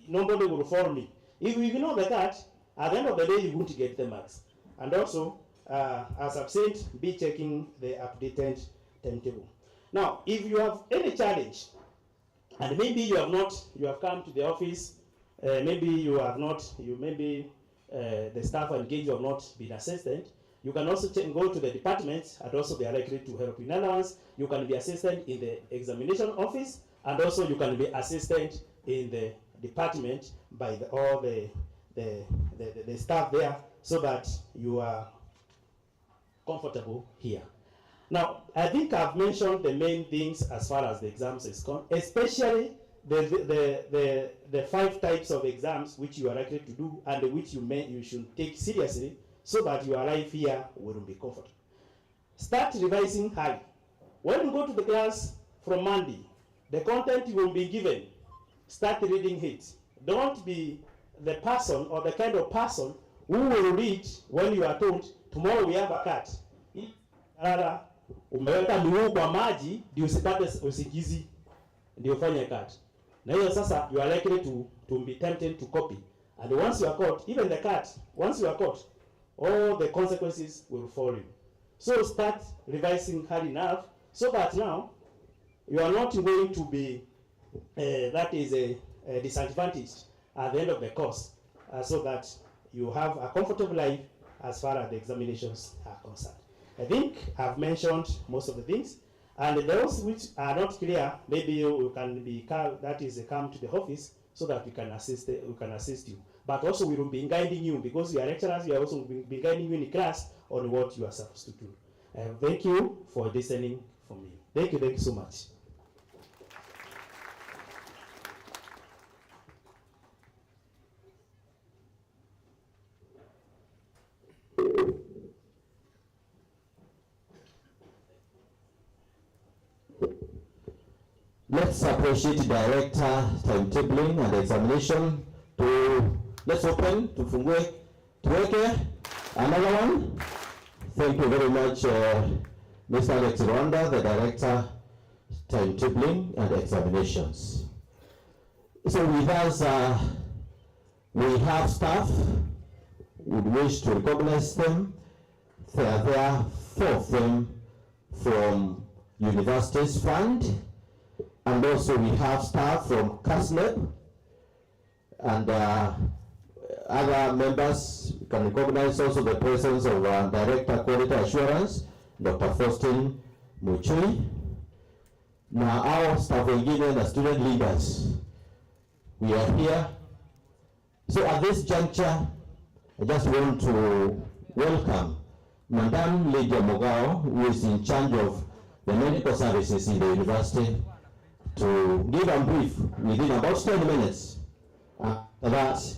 Speaker 6: Nobody will follow me. If you ignore the card, at the end of the day, you won't get the marks. And also, as I've said, be checking the updated timetable. Now, if you have any challenge, and maybe you have come to the office, maybe you have not, the staff engaged, you have not been assisted, you can also go to the department, and also they are likely to help you. In other words, you can be assisted in the examination office, and also you can be assisted in the department by all the staff there, so that you are comfortable here. Now, I think I've mentioned the main things as far as the exams is concerned, especially the 5 types of exams which you are likely to do and which you should take seriously, so that your life here will be comfortable. Start revising early. When you go to the class from Monday, the content you will be given, start reading it. Don't be the person or the kind of person who will read when you are told tomorrow we have a cut. Umeweka miguu kwa maji ndio usipate usingizi ndio ufanye cut. Na hiyo sasa you are likely to be tempted to copy. And once you are caught, even the cut, once you are caught, all the consequences will follow you. So start revising hard enough so that now you are not going to be that is disadvantaged at the end of the course, so that you have a comfortable life as far as the examinations are concerned. I think I've mentioned most of the things, and those which are not clear, maybe you can be come to the office so that we can assist you. But also we will be guiding you, because you are lecturers. We are also be guiding you in class on what you are supposed to do. Thank you for listening for me. Thank you so much.
Speaker 1: Let's appreciate director timetabling and examination. Let's open to Fungwe Tuweke. Another one. Thank you very much, Mr. Alex Rwanda, the director timetabling and examinations. So with us, we have staff. We wish to recognize them. There are 4 of them from Universities Fund. And also we have staff from CASNEP and other members. You can recognize also the presence of Director Quality Assurance, Dr. Faustin Muchui. Now our staff engineers and student leaders, we are here. So at this juncture, I just want to welcome Madam Lydia Mogao, who is in charge of the medical services in the university, to give a brief within about 10 minutes. After that,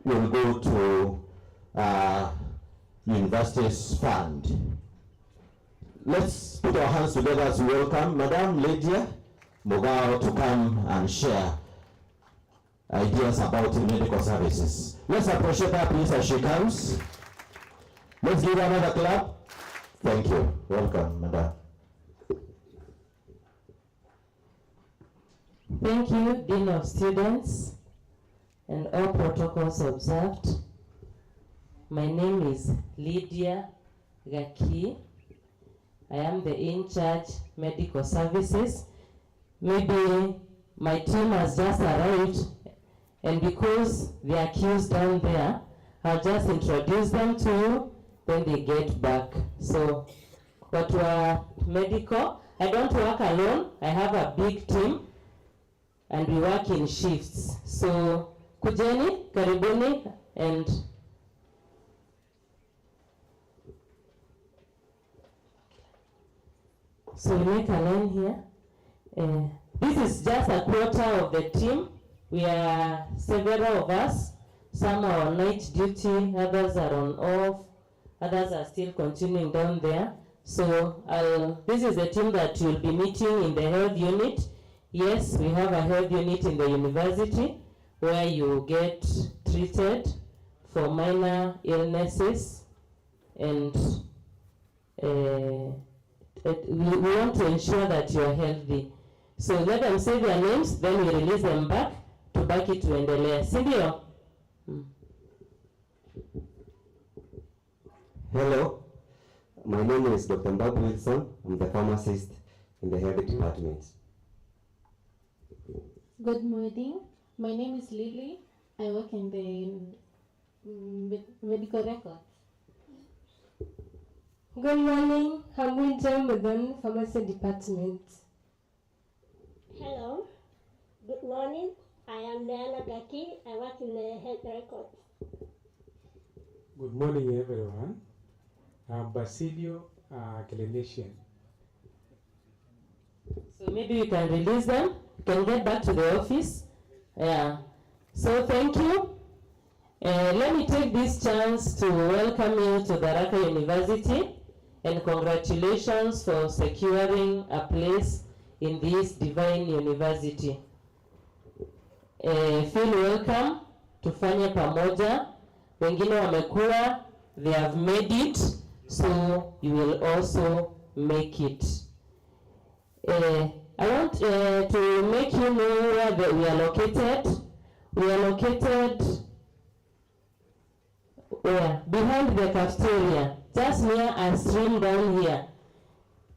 Speaker 1: we'll go to Universities Fund. Let's put our hands together as we welcome Madam Lydia Mogao to come and share ideas about the medical services. Let's appreciate her, please, as she comes. Let's give her another clap. Thank you. Welcome, Madam.
Speaker 7: Thank you, Dean of Students, and all protocols observed. My name is Lydia Gaki. I am the in-charge medical services. Maybe my team has just arrived, and because they are queues down there, I'll just introduce them to you when they get back. So, but we are medical. I don't work alone. I have a big team, and we work in shifts. So, kujeni, karibuni, and so we make a line here. This is just a quarter of the team. We are several of us. Some are on night duty, others are on off, others are still continuing down there. So this is the team that you'll be meeting in the health unit. Yes, we have a health unit in the university where you get treated for minor illnesses, and we want to ensure that you are healthy. So let them say their names, then we release them back to baki tuendelea. Sindio?
Speaker 8: Hello, my name is Dr. Mbabu Wilson. I'm the pharmacist in the health department.
Speaker 4: Good morning. My name is Lily. I work in the medical records.
Speaker 9: Good morning. I'm Winjam within pharmacy department.
Speaker 10: Hello. Good morning. I am Diana Gaki. I work in the health records.
Speaker 11: Good morning, everyone. I'm Basilio, clinician.
Speaker 7: So maybe you can release them. You can get back to the office. Yeah. So thank you. Let me take this chance to welcome you to Tharaka University, and congratulations for securing a place in this divine university. Feel welcome, tufanye pamoja. Wengine wamekuwa, they have made it, so you will also make it. I want to make you know where we are located. We are located behind the cafeteria, just near a stream down here.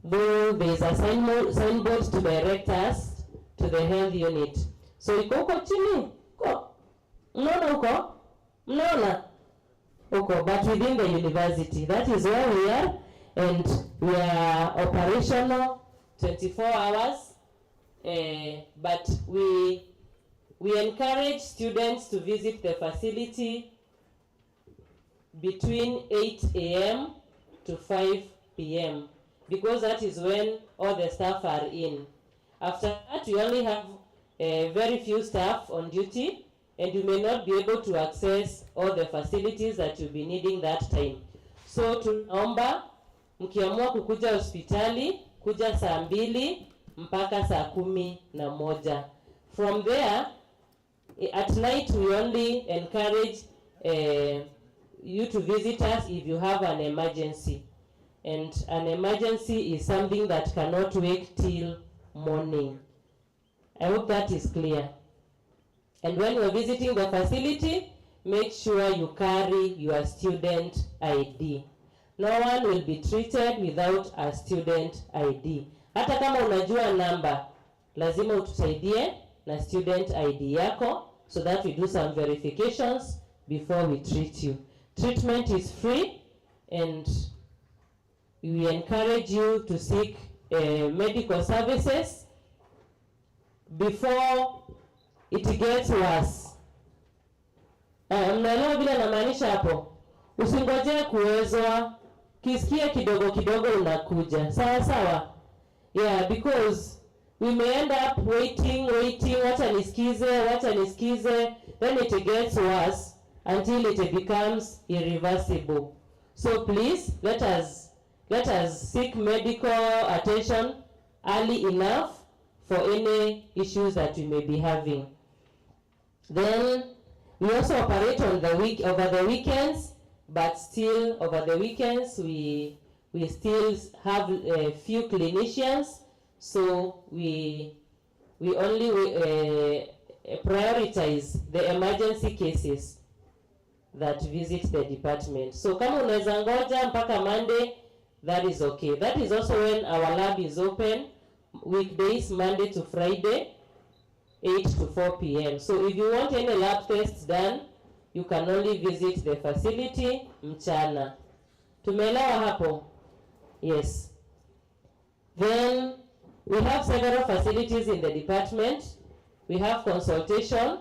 Speaker 7: Though there is a signboard to direct us to the health unit. So iko huko chini, mnaona huko, mnaona huko, but within the university. That is where we are, and we are operational 24 hours. But we encourage students to visit the facility between 8 a.m. to 5 p.m. because that is when all the staff are in. After that, we only have very few staff on duty, and you may not be able to access all the facilities that you'll be needing that time. So tunaomba mkiamua kukuja hospitali, kuja saa 2 mpaka saa 11. From there, at night we only encourage you to visit us if you have an emergency. And an emergency is something that cannot wait till morning. I hope that is clear. And when you are visiting the facility, make sure you carry your student ID. No one will be treated without a student ID. Hata kama unajua namba, lazima utusaidie na student ID yako so that we do some verifications before we treat you. Treatment is free, and we encourage you to seek medical services before it gets worse. Mnaelewa bila namaanisha hapo? Usingojee kuwezwa, kisikia kidogo kidogo unakuja. Sawa sawa? Yeah, because we may end up waiting, wacha nisikize, then it gets worse until it becomes irreversible. So please, let us seek medical attention early enough for any issues that we may be having. Then we also operate on over the weekends, but still over the weekends we still have a few clinicians, so we only prioritize the emergency cases that visit the department. So kama unaweza ngoja mpaka Monday, that is okay. That is also when our lab is open, weekdays Monday to Friday, 8 to 4 p.m. So if you want any lab tests done, you can only visit the facility mchana. Tumeelewa hapo? Yes. Then we have several facilities in the department. We have consultation,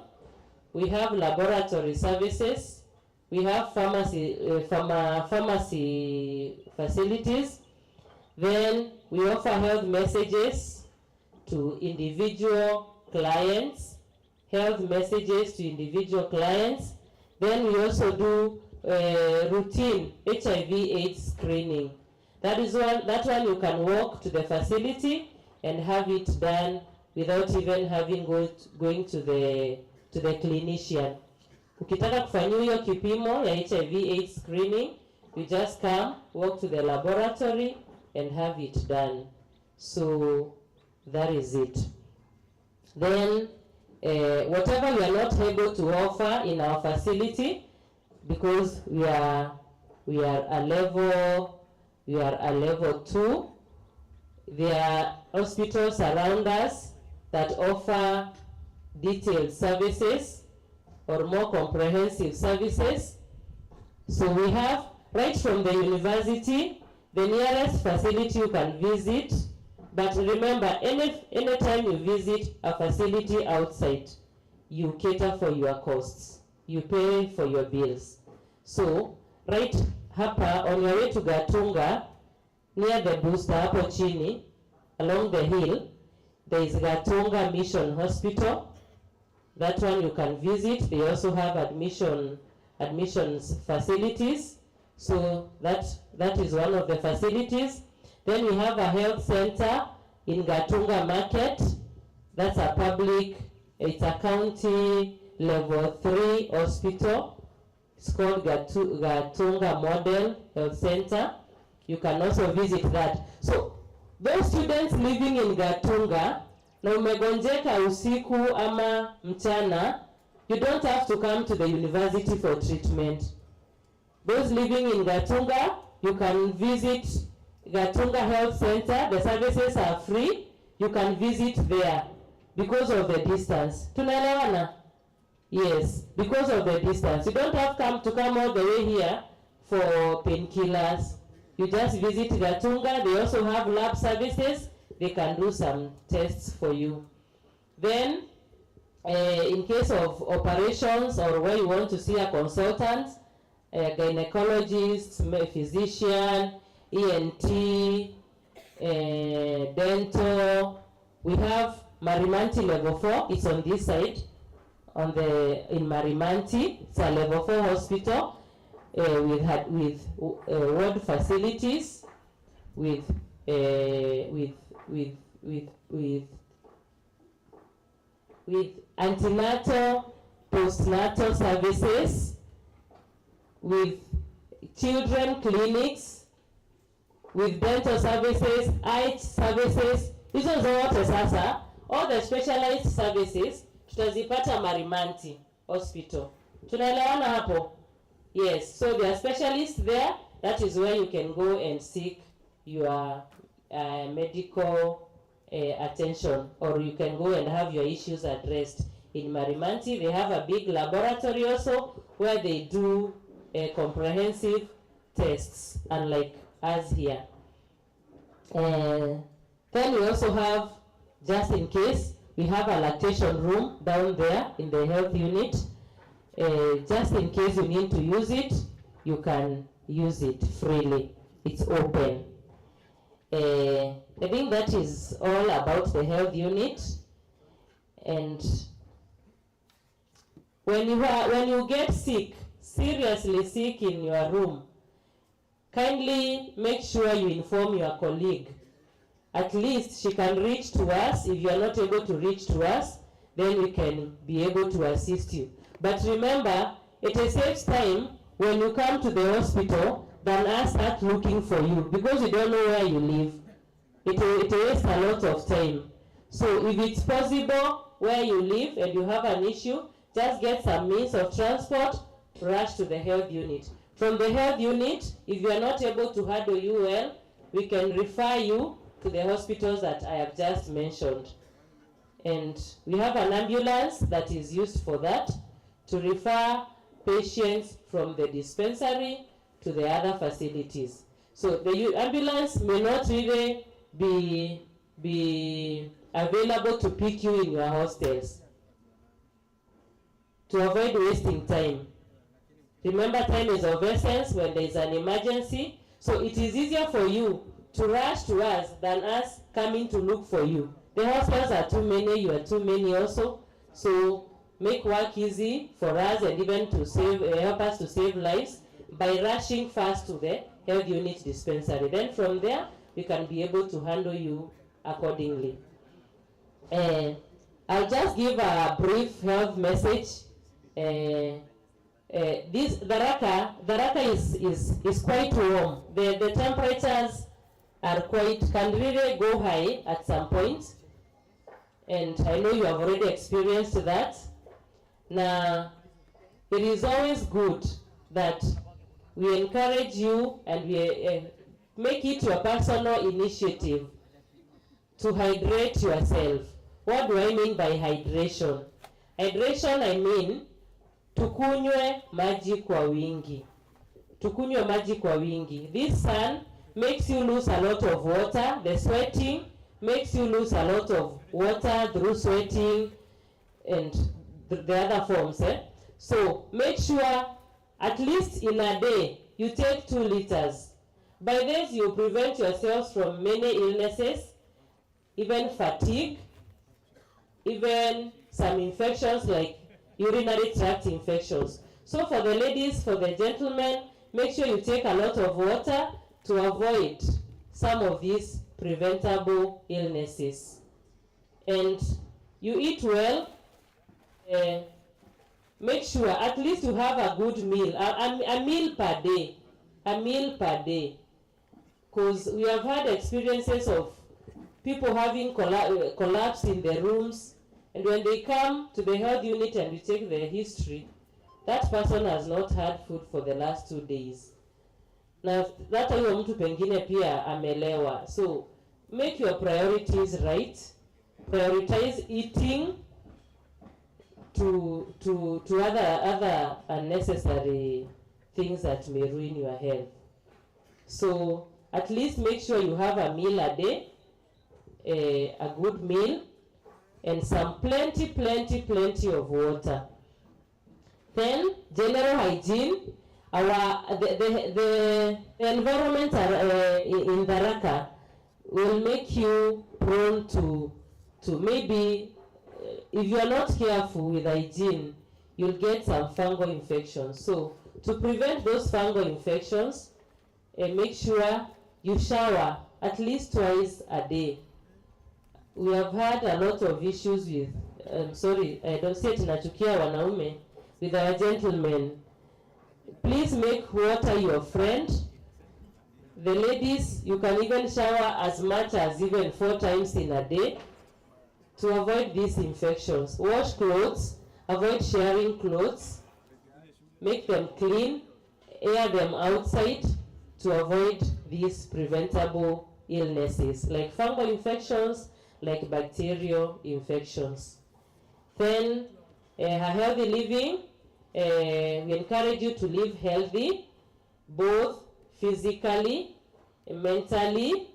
Speaker 7: we have laboratory services, we have pharmacy facilities. Then we offer health messages to individual clients, Then we also do routine HIV/AIDS screening. That one you can walk to the facility and have it done without even having going to the clinician. Ukitaka kufanyia hiyo kipimo ya HIV/AIDS screening, you just come, walk to the laboratory and have it done. So that is it. Then whatever we are not able to offer in our facility, because we are a level 2, there are hospitals around us that offer detailed services or more comprehensive services. So we have, right from the university, the nearest facility you can visit. But remember, anytime you visit a facility outside, you cater for your costs. You pay for your bills. So, right hapa, on your way to Gatunga, near the booster hapo chini, along the hill, there is Gatunga Mission Hospital. That one you can visit. They also have admissions facilities. So that is one of the facilities. Then we have a health center in Gatunga Market. That's it's a county level 3 hospital. It's called Gatunga Model Health Center. You can also visit that. So those students living in Gatunga, na umegonjeka usiku ama mchana, you don't have to come to the university for treatment. Those living in Gatunga, you can visit Gatunga Health Center. The services are free. You can visit there because of the distance. Tunaelewana? Yes, because of the distance. You don't have to come all the way here for painkillers. You just visit Gatunga. They also have lab services. They can do some tests for you. Then, in case of operations or where you want to see a consultant, a gynecologist, physician, ENT, dental, we have Marimanti level 4. It's on this side. In Marimanti, it's a level 4 hospital with ward facilities, with antenatal, postnatal services, with children clinics, with dental services, eye services. Hizo zote sasa, all the specialized services tutazipata Marimanti Hospital. Tunaelewana hapo? Yes, so there are specialists there. That is where you can go and seek your medical attention, or you can go and have your issues addressed. In Marimanti, they have a big laboratory also where they do comprehensive tests, unlike us here. Then we also have, just in case, we have a lactation room down there in the health unit. Just in case you need to use it, you can use it freely. It's open. I think that is all about the health unit. And when you get sick, seriously sick in your room, kindly make sure you inform your colleague. At least she can reach to us. If you are not able to reach to us, then we can be able to assist you. But remember, it saves time when you come to the hospital than us start looking for you, because we don't know where you live. It wastes a lot of time. So if it's possible where you live and you have an issue, just get some means of transport, rush to the health unit. From the health unit, if you are not able to handle you well, we can refer you to the hospitals that I have just mentioned. And we have an ambulance that is used for that, to refer patients from the dispensary to the other facilities. So the ambulance may not really be available to pick you in your hostels, to avoid wasting time. Remember, time is of essence when there is an emergency, so it is easier for you to rush to us than us coming to look for you. The hospitals are too many, you are too many also, so make work easy for us and even to help us to save lives by rushing first to the health unit dispensary. Then from there, we can be able to handle you accordingly. I'll just give a brief health message. This Tharaka is quite warm. The temperatures are can really go high at some point, and I know you have already experienced that. Now, it is always good that we encourage you and we make it your personal initiative to hydrate yourself. What do I mean by hydration? Hydration, I mean tukunywe maji kwa wingi. Tukunywe maji kwa wingi. This sun makes you lose a lot of water. The sweating makes you lose a lot of water through sweating and the other forms. So make sure at least in a day you take 2 liters. By this you prevent yourselves from many illnesses, even fatigue, even some infections like urinary tract infections. So for the ladies, for the gentlemen, make sure you take a lot of water to avoid some of these preventable illnesses. And you eat well. Make sure at least you have a good meal, a meal per day, because we have had experiences of people having collapse in their rooms, and when they come to the health unit and we check their history, that person has not had food for the last 2 days. Na that huyo mtu pengine pia amelewa. So make your priorities right prioritize eating to other unnecessary things that may ruin your health. So at least make sure you have a meal a day, a good meal, and some plenty of water. Then general hygiene. The environment in Tharaka will make you prone to maybe if you are not careful with hygiene, you'll get some fungal infections. So to prevent those fungal infections, make sure you shower at least twice a day. We have had a lot of issues with, sorry, I don't say it nachukia wanaume, with our gentlemen. Please make water your friend. The ladies, you can even shower as much as even 4 times in a day to avoid these infections. Wash clothes, avoid sharing clothes, make them clean, air them outside to avoid these preventable illnesses like fungal infections, like bacterial infections. Then a healthy living, we encourage you to live healthy, both physically, mentally.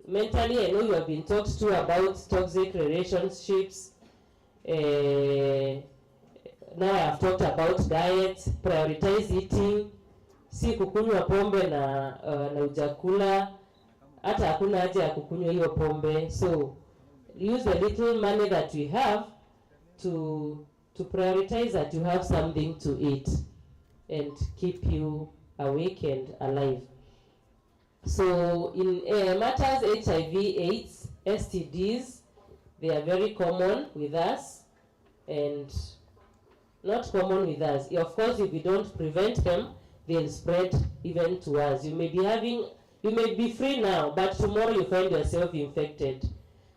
Speaker 7: Mentally, I know you have been talked to about toxic relationships. Now I have talked about diet, prioritize eating, si kukunywa pombe na ujakula, hata hakuna haja ya kukunywa hiyo pombe. So use the little money that we have to prioritize that you have something to eat and keep you awake and alive. So in matters HIV/AIDS, STDs, they are very common with us and not common with us. Of course, if we don't prevent them, they'll spread even to us. You may be free now, but tomorrow you find yourself infected.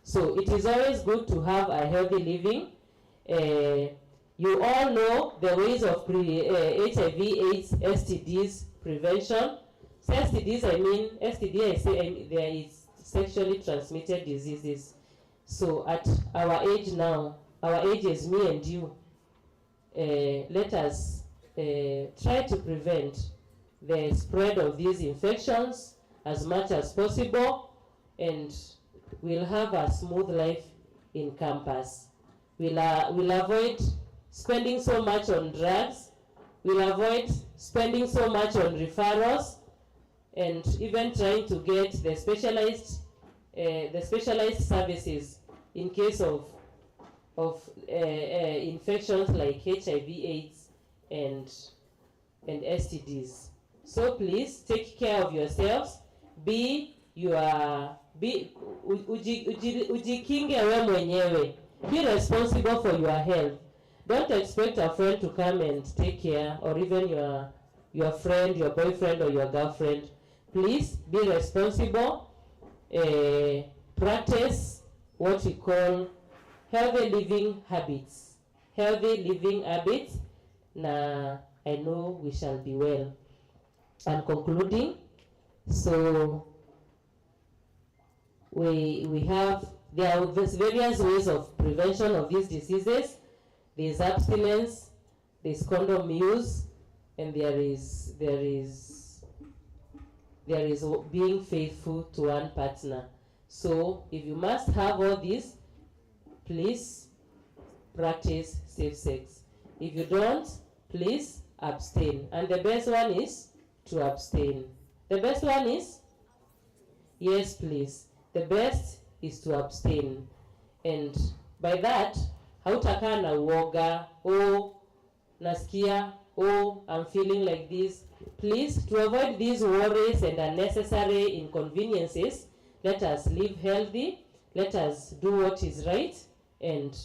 Speaker 7: So it is always good to have a healthy living. You all know the ways of HIV/AIDS, STDs prevention. So STDs, I mean, STD, I say there is sexually transmitted diseases. So at our age now, our age is me and you, let us try to prevent the spread of these infections as much as possible, and we'll have a smooth life in campus. We'll avoid spending so much on drugs. We'll avoid spending so much on referrals, and even trying to get the specialized services in case of infections like HIV/AIDS and STDs. So please take care of yourselves. Ujikinge we mwenyewe. Be responsible for your health. Don't expect a friend to come and take care, or even your friend, your boyfriend, or your girlfriend. Please be responsible. Practice what we call healthy living habits. Healthy living habits. Na I know we shall be well. I'm concluding. So there are various ways of prevention of these diseases. There's abstinence, there's condom use, and there is being faithful to one partner. So if you must have all this, please practice safe sex. If you don't, please abstain. And the best one is to abstain. The best one is? Yes, please. The best is to abstain. And by that, hautakaa na uoga, nasikia, I'm feeling like this. Please, to avoid these worries and unnecessary inconveniences, let us live healthy, let us do what is right, and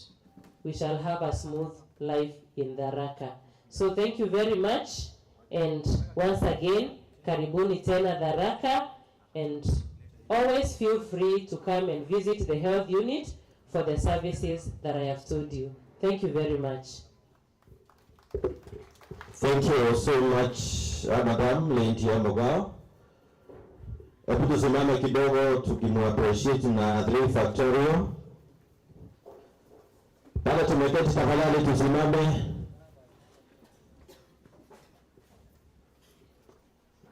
Speaker 7: we shall have a smooth life in Tharaka. So thank you very much, and once again, karibuni tena Tharaka, and always feel free to come and visit the health unit for the services that I have told you. Thank you very much.
Speaker 1: Thank you so much, Madam Lentia Mogao. Hebu tusimame kidogo tukimu appreciate na 3 Factorial. Pale tumeketi, tafadhali tusimame.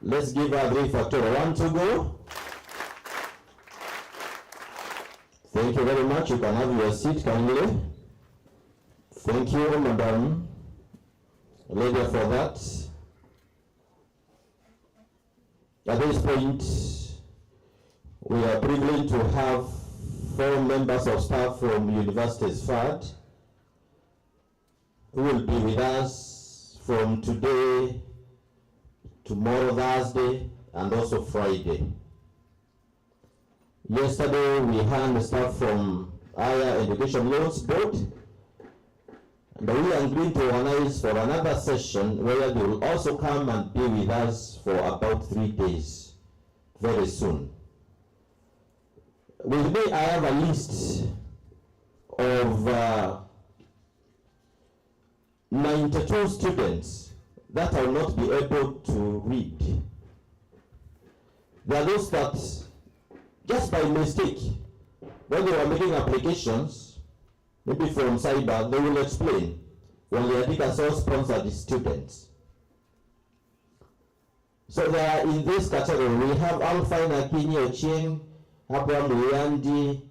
Speaker 1: Let's give her 3 factorial. 1 to go. Thank you very much. You can have your seat kindly. Thank you, Madam Lydia, for that. At this point, we are privileged to have 4 members of staff from University's FAD who will be with us from today, tomorrow, Thursday, and also Friday. Yesterday, we had staff from Higher Education Loans Board, and we agreed to organize for another session where they will also come and be with us for about 3 days, very soon. With me, I have a list of 92 students that will not be able to read. There are those that, just by mistake, when they were making applications, maybe from cyber, they will explain when they are self-sponsored students. So they are in this category. We have Alfine Akinyi Ochieng, Abraham Uyandi,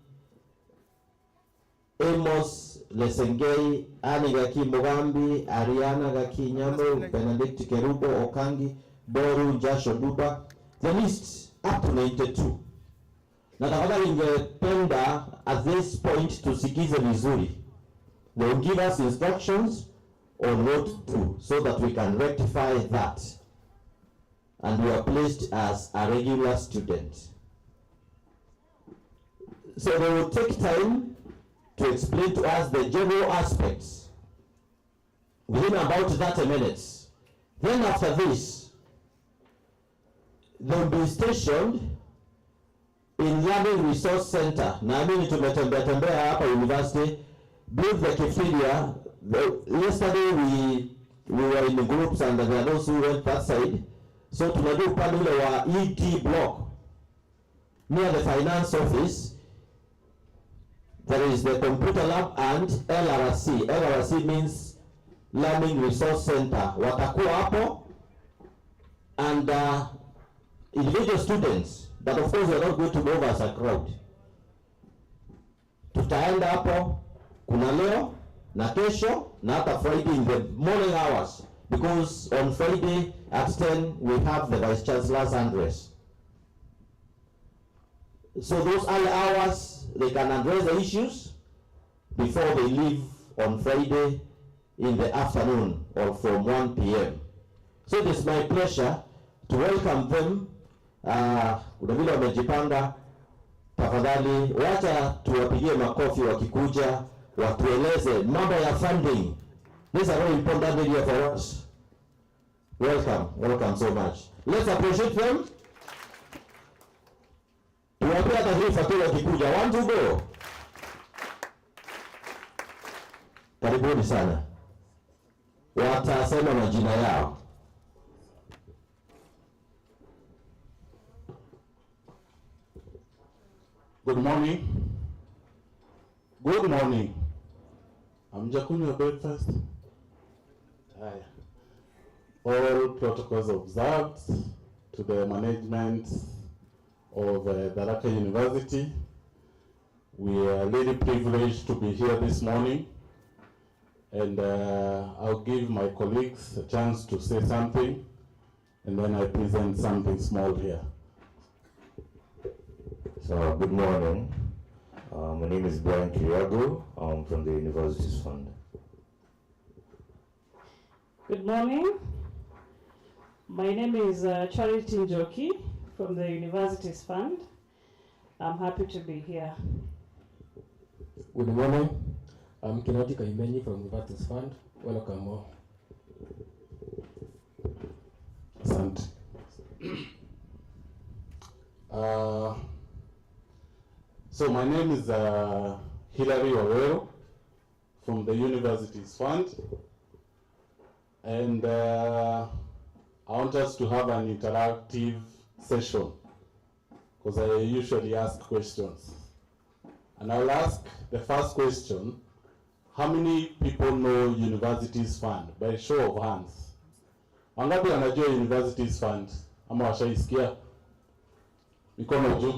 Speaker 1: Amos Lesengei, Annie Gaki Mogambi, Ariana Gaki Nyamo, Benedict Kerubo, Okangi, Boru, Jasho Duba. The list up to 92. Na tafadhali ningependa at this point tusikize vizuri. They will give us instructions on what to do so that we can rectify that. And we are placed as a regular student. So they will take time to explain to us the general aspects within about 30 minutes. Then after this, they will be stationed in Learning Resource Center. Naamini tumetembea hapa university, build the cafeteria. Yesterday we were in the groups and there are those who went that side. So tunajua upande ule wa ED block near the finance office. There is the computer lab and LRC. LRC means Learning Resource Center. Watakuwa hapo and individual students, but of course we are not going to move as a crowd. Tutaenda hapo, kuna leo na kesho na hata Friday in the morning hours, because on Friday at 10 we have the Vice Chancellor's address. So those early hours, they can address the issues before they leave on Friday in the afternoon or from 1 p.m. So it is my pleasure to welcome them. Kuna vile wamejipanga, tafadhali wacha tuwapigie makofi wakikuja, watueleze mambo ya funding. This is a very important area for us. Welcome so much. Let's appreciate them. Tuwapea hata hii faktura wakikuja. 1 to go. Karibuni sana. Watasema majina yao.
Speaker 12: Good morning. Good morning. Hamjakunywa breakfast? Haya. All protocols observed to the management of Tharaka University. We are really privileged to be here this morning, and I'll give my colleagues a chance to say something, and then I present something small here.
Speaker 13: So, good morning. My name is Brian Kiriago. I'm from the University's Fund.
Speaker 14: Good morning. My name is Charity Njoki from the University's Fund. I'm happy to be here.
Speaker 15: Good morning. I'm Kinati Kaimenyi from University's Fund. Welcome all.
Speaker 12: Asante. So my name is Hilary Owero from the University's Fund, and I want us to have an interactive session because I usually ask questions. And I'll ask the first question how many people know Universities Fund? By show of hands. Wangapi wanajua Universities Fund? Ama washaisikia? Mikono juu.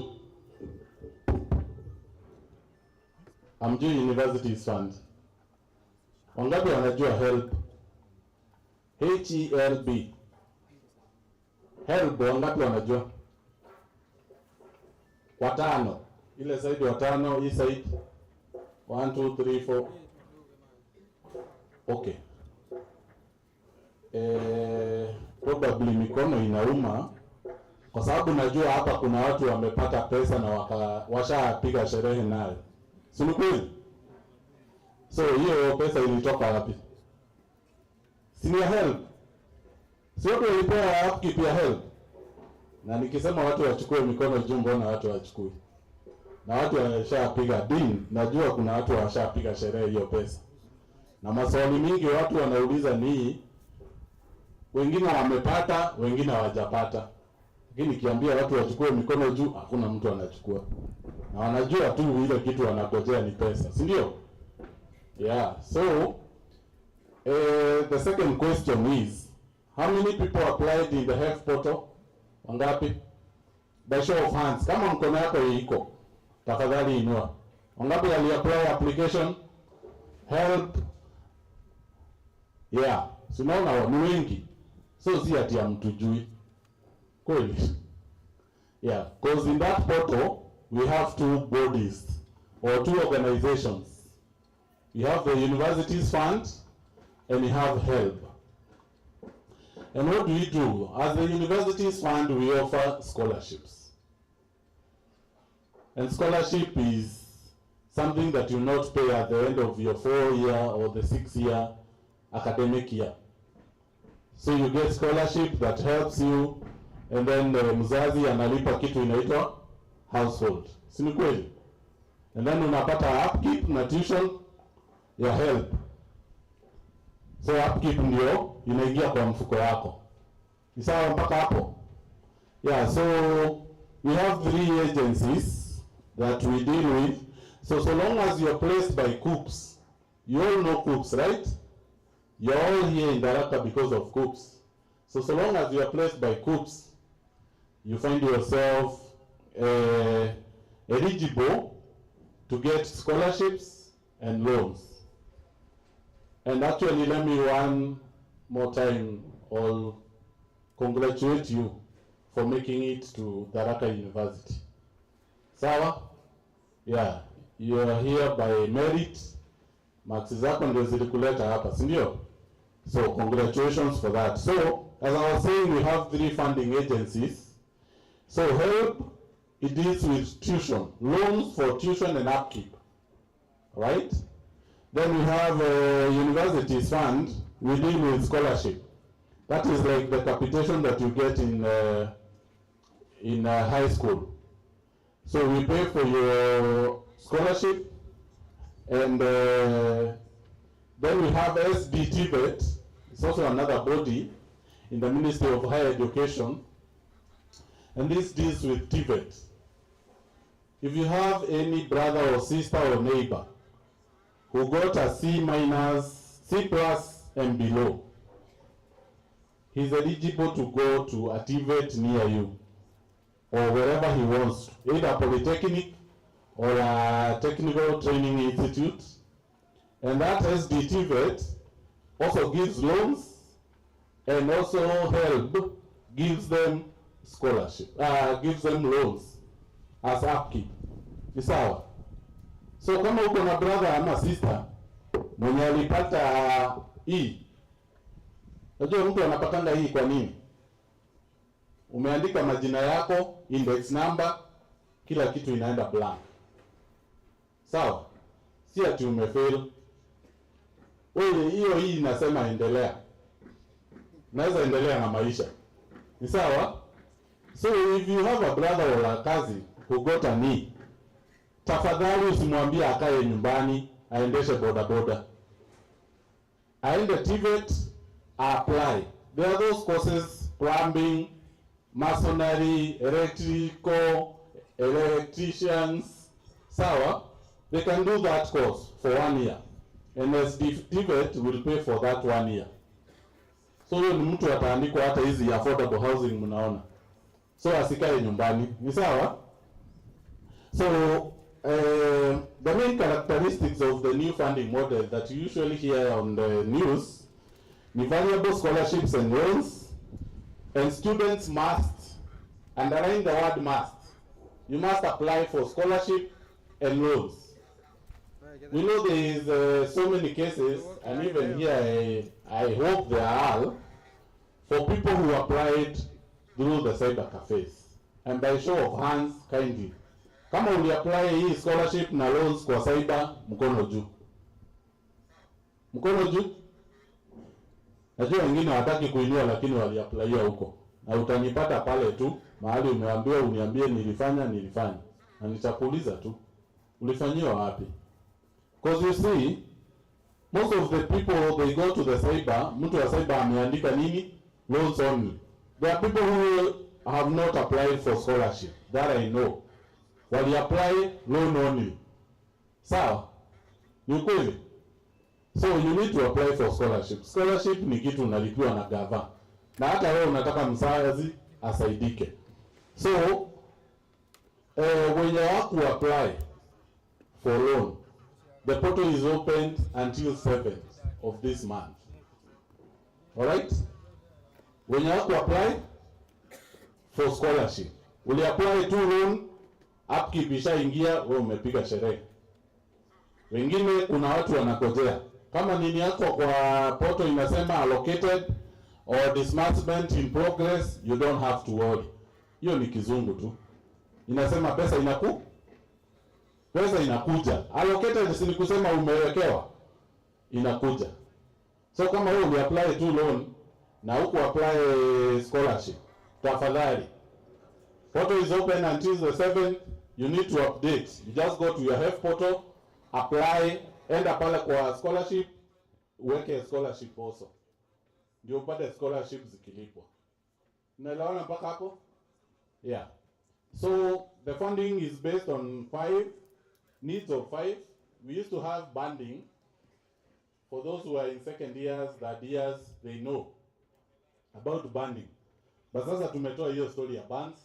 Speaker 12: Hamjui Universities Fund? Wangapi wanajua HELB? HELB. HELB wangapi wanajua? Watano. Ile side watano, hii side 1 2 3 4. Okay. Probably mikono inauma kwa sababu najua hapa kuna watu wamepata pesa na washapiga sherehe nayo. Si ni kweli? So hiyo pesa ilitoka wapi? Si ni ya HELB? Si watu walipewa upkeep ya HELB? Na nikisema watu wachukue mikono juu, mbona watu wachukue? Na watu washapiga din, najua kuna watu washapiga sherehe hiyo pesa. Na maswali mingi watu wanauliza ni wengine wamepata, wengine hawajapata. Lakini nikiambia watu wachukue mikono juu, hakuna mtu anachukua. Na wanajua tu ile kitu wanagojea ni pesa, si ndio? Yeah, so the second question is, how many people applied in the health portal? Wangapi? By show of hands. Kama mkono yako iko, tafadhali inua. Wangapi wali-apply application? Help. Yeah, tunaona ni wengi. So si ati ya mtu jui. Kweli. Yeah, because in that portal we have two bodies or two organizations. You have the Universities Fund and you have HELB. And what do we do? As the Universities Fund, we offer scholarships. And scholarship is something that you not pay at the end of your 4-year or the 6-year academic year. So you get scholarship that helps you, and then mzazi analipa kitu inaitwa household. Si ni kweli? And then unapata upkeep na tuition ya HELB. So upkeep ndio inaingia kwa mfuko wako. Ni sawa mpaka hapo? Yeah, so we have 3 agencies that we deal with. So long as you are placed by COOPS, you all know COOPS, right? You're all here in Tharaka because of COOPS. So long as you are placed by COOPS, you find yourself eligible to get scholarships and loans. And actually, let me one more time all congratulate you for making it to Tharaka University. Sawa? Yeah, you are here by merit. Marks zako ndio zilikuleta hapa, si ndio? So congratulations for that. So as I was saying, we have 3 funding agencies. So HELB, it deals with tuition, loans for tuition and upkeep, right? Then we have Universities Fund, we deal with scholarship. That is like the capitation that you get in high school. So we pay for your scholarship, and then we have SDTVET. It's also another body in the Ministry of Higher Education, and this deals with TVET. If you have any brother or sister or neighbor who got a C-, C+ and below, he's eligible to go to a TVET near you, or wherever he wants, either a polytechnic or a technical training institute. And that SDTVET also gives loans, and also HELB gives them scholarship, gives them loans as upkeep. Ni sawa? So kama uko na brother ama sister mwenye alipata hii, unajua mtu anapatanga hii kwa nini? Umeandika majina yako, index number, kila kitu inaenda blank. Sawa? Si ati umefail. Wewe hiyo hii inasema endelea. Naweza endelea na maisha. Ni sawa? So if you have a brother or a cousin who got a knee, tafadhali usimwambie akae nyumbani aendeshe bodaboda. Aende TVET, apply. There are those courses, plumbing, masonry, electricians. Sawa? They can do that course for 1 year. and as TVET will pay for that 1 year. So huyo ni mtu ataandikwa hata hizi affordable housing mnaona. So asikae nyumbani. Ni sawa? So the main characteristics of the new funding model that you usually hear on the news ni variable scholarships and loans, and students must, underline the word must, you must apply for scholarship and loans. We know there is so many cases, and even here I hope there are, for people who applied through the cyber cafes. And by show of hands, kindly, kama uli apply hii scholarship na loans kwa cyber, mkono juu. Mkono juu. Najua wengine hawataki kuinua lakini wali apply huko. Na utanipata pale tu, mahali umeambiwa uniambie nilifanya. Na nitakuuliza tu, ulifanyia wapi? Because you see, most of the people they go to the cyber, mtu wa cyber ameandika nini? Loans only. There are people who have not applied for scholarship, that I know. Wali apply loan only. Sawa? Ni kweli? So you need to apply for scholarship. Scholarship ni kitu unalipiwa na gava. Na hata wewe unataka mzazi asaidike. So when you have to apply for loan, the portal is opened until 7th of this month. All right? When you have to apply for scholarship, will you apply to loan, upkeep ishaingia, wewe umepiga sherehe. Wengine kuna watu wanakojea. Kama nini yako kwa portal inasema allocated or disbursement in progress, you don't have to worry. Hiyo ni kizungu tu. Inasema pesa inakuja. Allocated si ni kusema umewekewa. Inakuja. So kama wewe uli apply to loan na huko apply scholarship, tafadhali. Portal is open until the 7th. You need to update. You just go to your health portal, apply, enda pale kwa scholarship, uweke scholarship also. Ndio upate scholarship zikilipwa. Unaelewana mpaka hapo? Yeah. So the funding is based on 5 needs of 5. We used to have banding for those who are in second years, third years, they know about banding. But sasa tumetoa hiyo story ya bands.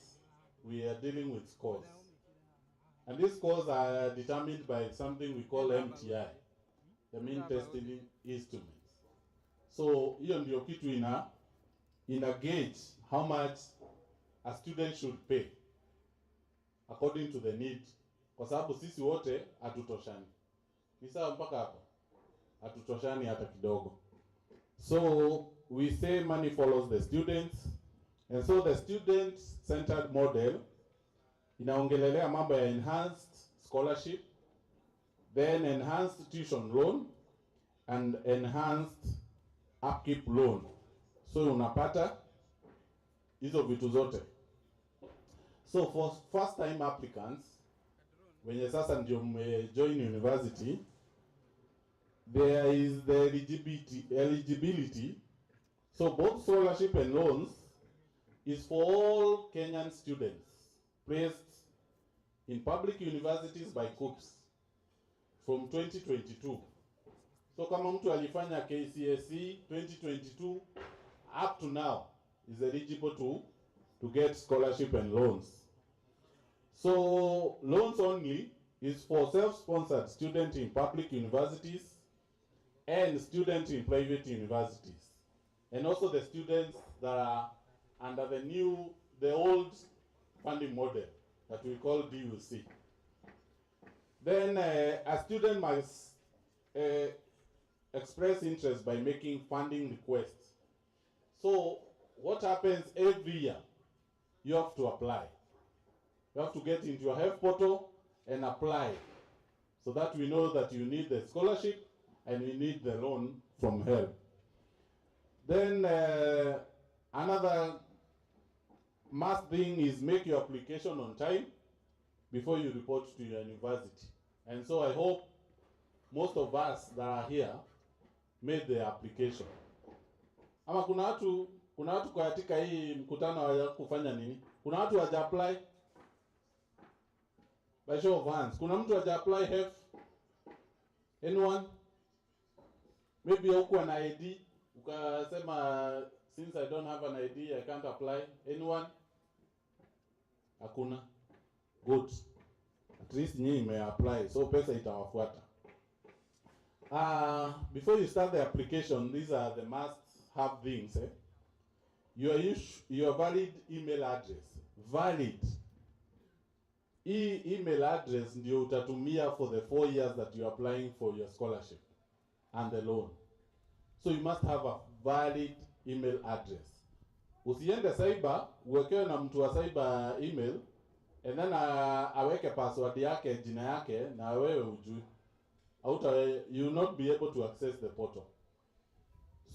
Speaker 12: We are dealing with scores. And these scores are determined by something we call MTI, the mean testing instruments. So hiyo ndio kitu ina gauge how much a student should pay according to the need. Kwa sababu sisi wote hatutoshani. Ni sawa mpaka hapo? Hatutoshani hata kidogo. So we say money follows the students. And so the student-centered model inaongelelea mambo ya enhanced scholarship, then enhanced tuition loan, and enhanced upkeep loan. So unapata hizo vitu zote. So for first time applicants, wenye sasa ndio join university, there is the eligibility. So both scholarship and loans is for all Kenyan students placed in public universities by COOPS from 2022. So kama mtu alifanya KCSE 2022 up to now is eligible to get scholarship and loans. So loans only is for self-sponsored students in public universities and students in private universities, and also the students that are under the old funding model that we call DUC. Then a student must express interest by making funding requests. So what happens every year? You have to apply. You have to get into your health portal and apply, so that we know that you need the scholarship and you need the loan from HELP. Then another must thing is make your application on time before you report to your university. And so I hope most of us that are here made the application. Ama kuna watu katika hii mkutano wa kufanya nini? Kuna watu waja apply? By show of hands. Kuna mtu waja apply HEF? Anyone? Maybe hukuwa na ID, ukasema since I don't have an ID, I can't apply. Anyone? Hakuna. Good. At least nyinyi may apply, so pesa itawafuata. Before you start the application, these are the must-have things. Your valid email address. Valid. Email address ndio utatumia for the 4 years that you are applying for your scholarship and the loan. So you must have a valid email address. Usiende cyber, uwekewe na mtu wa cyber email, and then aweke password yake, jina yake, na wewe ujui. You will not be able to access the portal.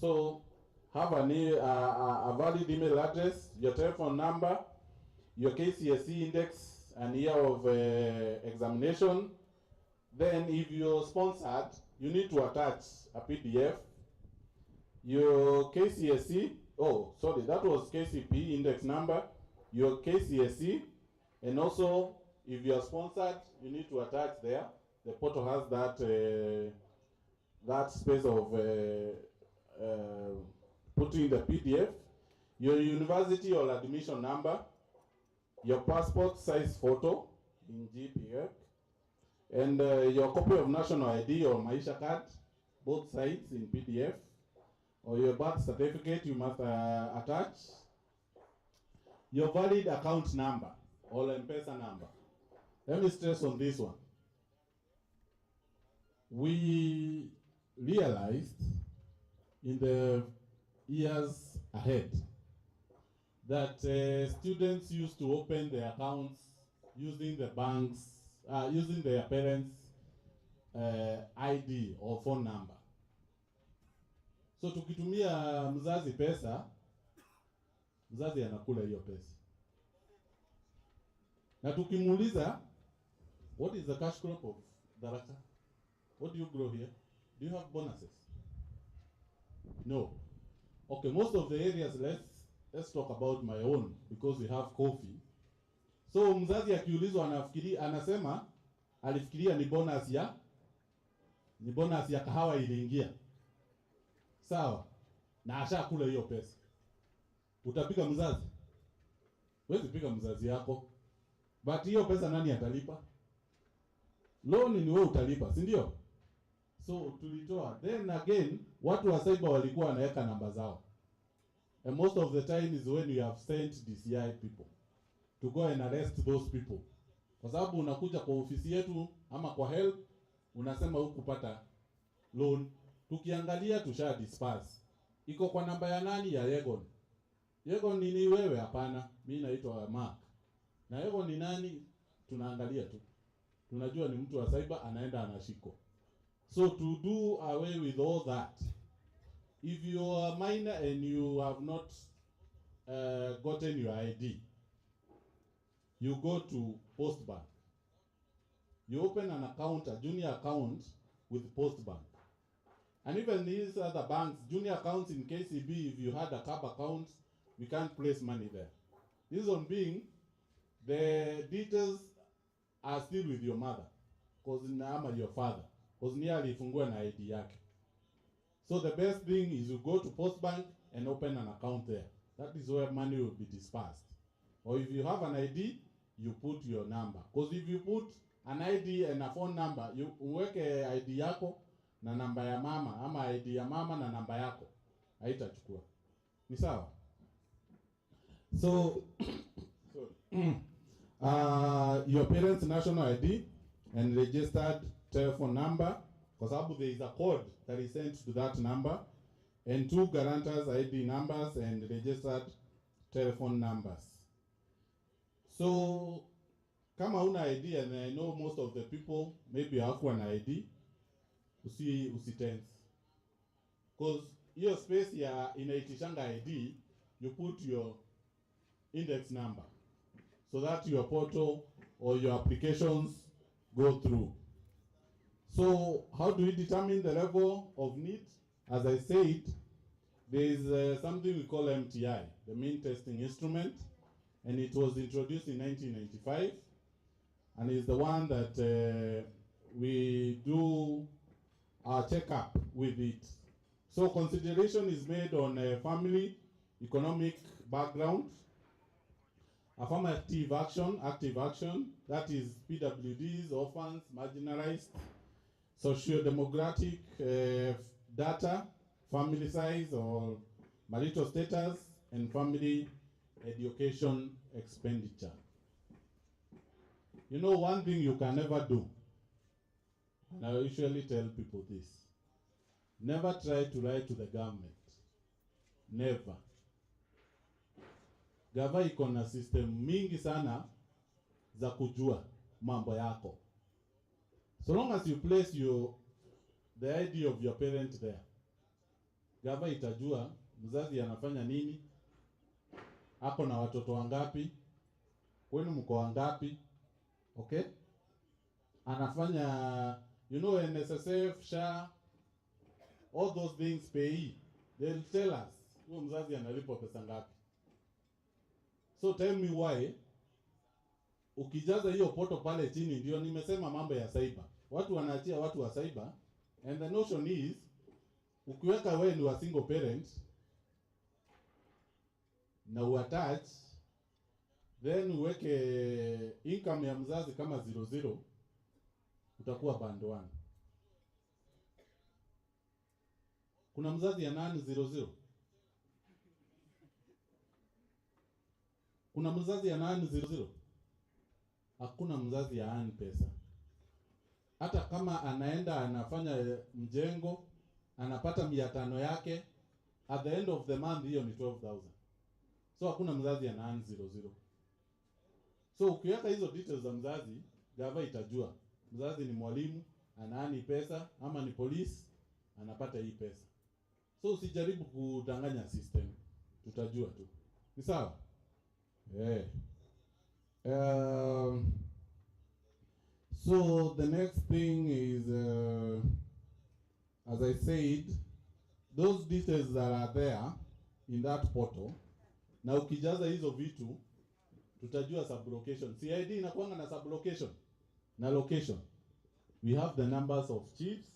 Speaker 12: So have a valid email address, your telephone number, your KCSE index, and year of examination. Then if you're sponsored, you need to attach a PDF, your KCSE, that was KCP index number, your KCSE, and also if you are sponsored, you need to attach there. The portal has that space of putting the PDF, your university or admission number, your passport size photo in GPF, and your copy of national ID or Maisha card, both sides in PDF, or your birth certificate you must attach, your valid account number or M-Pesa number. Let me stress on this one. We realized in the years ahead that students used to open their accounts using the banks, using their parents' ID or phone number. So tukitumia mzazi pesa, mzazi anakula hiyo pesa. Na tukimuuliza, what is the cash crop of Tharaka? What do you grow here? Do you have bonuses? No. Okay, most of the areas, let's talk about my own, because we have coffee. So mzazi akiulizwa anasema alifikiria ni bonus ya kahawa iliingia. Sawa. Na ashakula hiyo pesa. Utapiga mzazi? Huwezi piga mzazi yako. But hiyo pesa nani atalipa? Loan ni wewe utalipa, si ndio? So tulitoa. Then again, watu wa cyber walikuwa wanaweka namba zao. And most of the time is when you have sent DCI people to go and arrest those people. Kwa sababu unakuja kwa ofisi yetu ama kwa help, unasema hukupata loan. Tukiangalia tusha disperse. Iko kwa namba ya nani? Ya Yegon. Yegon ni wewe? Hapana. Mimi naitwa Mark. Na Yegon ni nani? Tunaangalia tu. Tunajua ni mtu wa cyber, anaenda anashiko. So to do away with all that, if you are a minor and you have not gotten your ID, you go to Postbank. You open an account, a junior account with Postbank. And even these other banks, junior accounts in KCB, if you had a CAB account, we can't place money there. Reason being, the details are still with your mother, because your father, because niye alifungua na ID yake. So the best thing is you go to Postbank and open an account there. That is where money will be dispersed. Or if you have an ID, you put your number. Because if you put an ID and a phone number, you uweke ID yako na namba ya mama, ama ID ya mama na namba yako, haitachukua. Ni sawa? So your parents' national ID and registered telephone number, kwa sababu there is a code that is sent to that number, and 2 guarantors' ID numbers and registered telephone numbers. So kama una ID, and I know most of the people maybe hawakuwa na ID, usitense. Because hiyo space ya inaitishanga ID, you put your index number so that your portal or your applications go through. So how do we determine the level of need? As I said, there is something we call MTI, the mean testing instrument, and it was introduced in 1995, and is the one that we do our checkup with it So consideration is made on family, economic background, affirmative action, active action, that is PWDs, orphans, marginalized, socio-demographic data, family size or marital status, and family education expenditure. You know, one thing you can never do, and I usually tell people this, never try to lie to the government. Never. Gava iko na system mingi sana za kujua mambo yako. So long as you place the ID of your parent there, Gava itajua mzazi anafanya nini, ako na watoto wangapi, kwenu mko wangapi, okay? Anafanya, you know, NSSF, SHA, all those things pay. They'll tell us, huyo mzazi analipwa pesa ngapi. So tell me why, ukijaza hiyo poto pale chini, ndio nimesema mambo ya cyber. Watu wanaachia watu wa cyber, and the notion is, ukiweka wewe ni wa single parent, na uattach, then uweke income ya mzazi kama 00, utakuwa band 1. Kuna mzazi ya nani 00? Kuna mzazi ya nani 00? Hakuna mzazi ya ani pesa. Hata kama anaenda anafanya mjengo, anapata 500 yake, at the end of the month hiyo ni 12,000. So hakuna mzazi ya nani 00. So ukiweka hizo details za mzazi, gava itajua mzazi ni mwalimu, anaani pesa, ama ni polisi, anapata hii pesa. So usijaribu kudanganya system, tutajua tu. Ni sawa? So the next thing is, as I said, those details that are there in that portal, na ukijaza hizo vitu, tutajua sublocation. CID inakuanga na sublocation na location. We have the numbers of chiefs,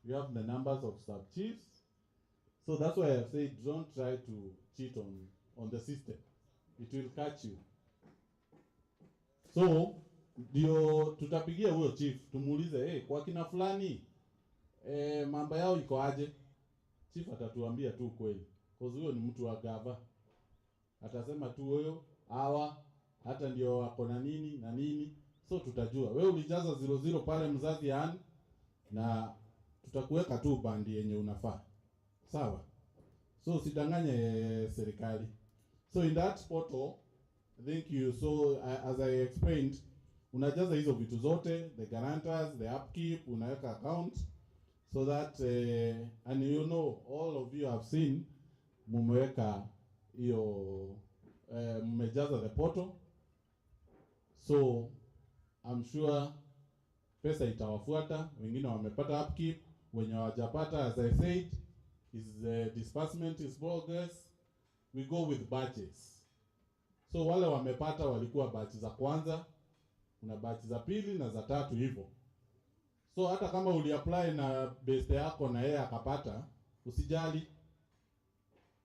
Speaker 12: we have the numbers of sub-chiefs. So that's why I said don't try to cheat on the system. It will catch you. So ndio tutapigia huyo chief tumuulize, kwa kina fulani mambo yao iko aje? Chief atatuambia tu kweli, cause huyo ni mtu wa gava. Atasema tu huyo hawa hata ndio wako na nini na nini. So tutajua wewe ulijaza 00 pale mzazi yani, na tutakuweka tu bandi yenye unafaa. Sawa? So usidanganye serikali. So in that portal, thank you. So as I explained, unajaza hizo vitu zote, the guarantors, the upkeep, unaweka account, so that and you know, all of you have seen, mumeweka hiyo mmejaza the portal. So I'm sure pesa itawafuata, wengine wamepata upkeep, wenye hawajapata, as I said, is disbursement is progress. We go with batches. So wale wamepata walikuwa batch za kwanza, kuna batch za pili na za tatu hivyo. So hata kama uliapply na base yako na yeye akapata, usijali.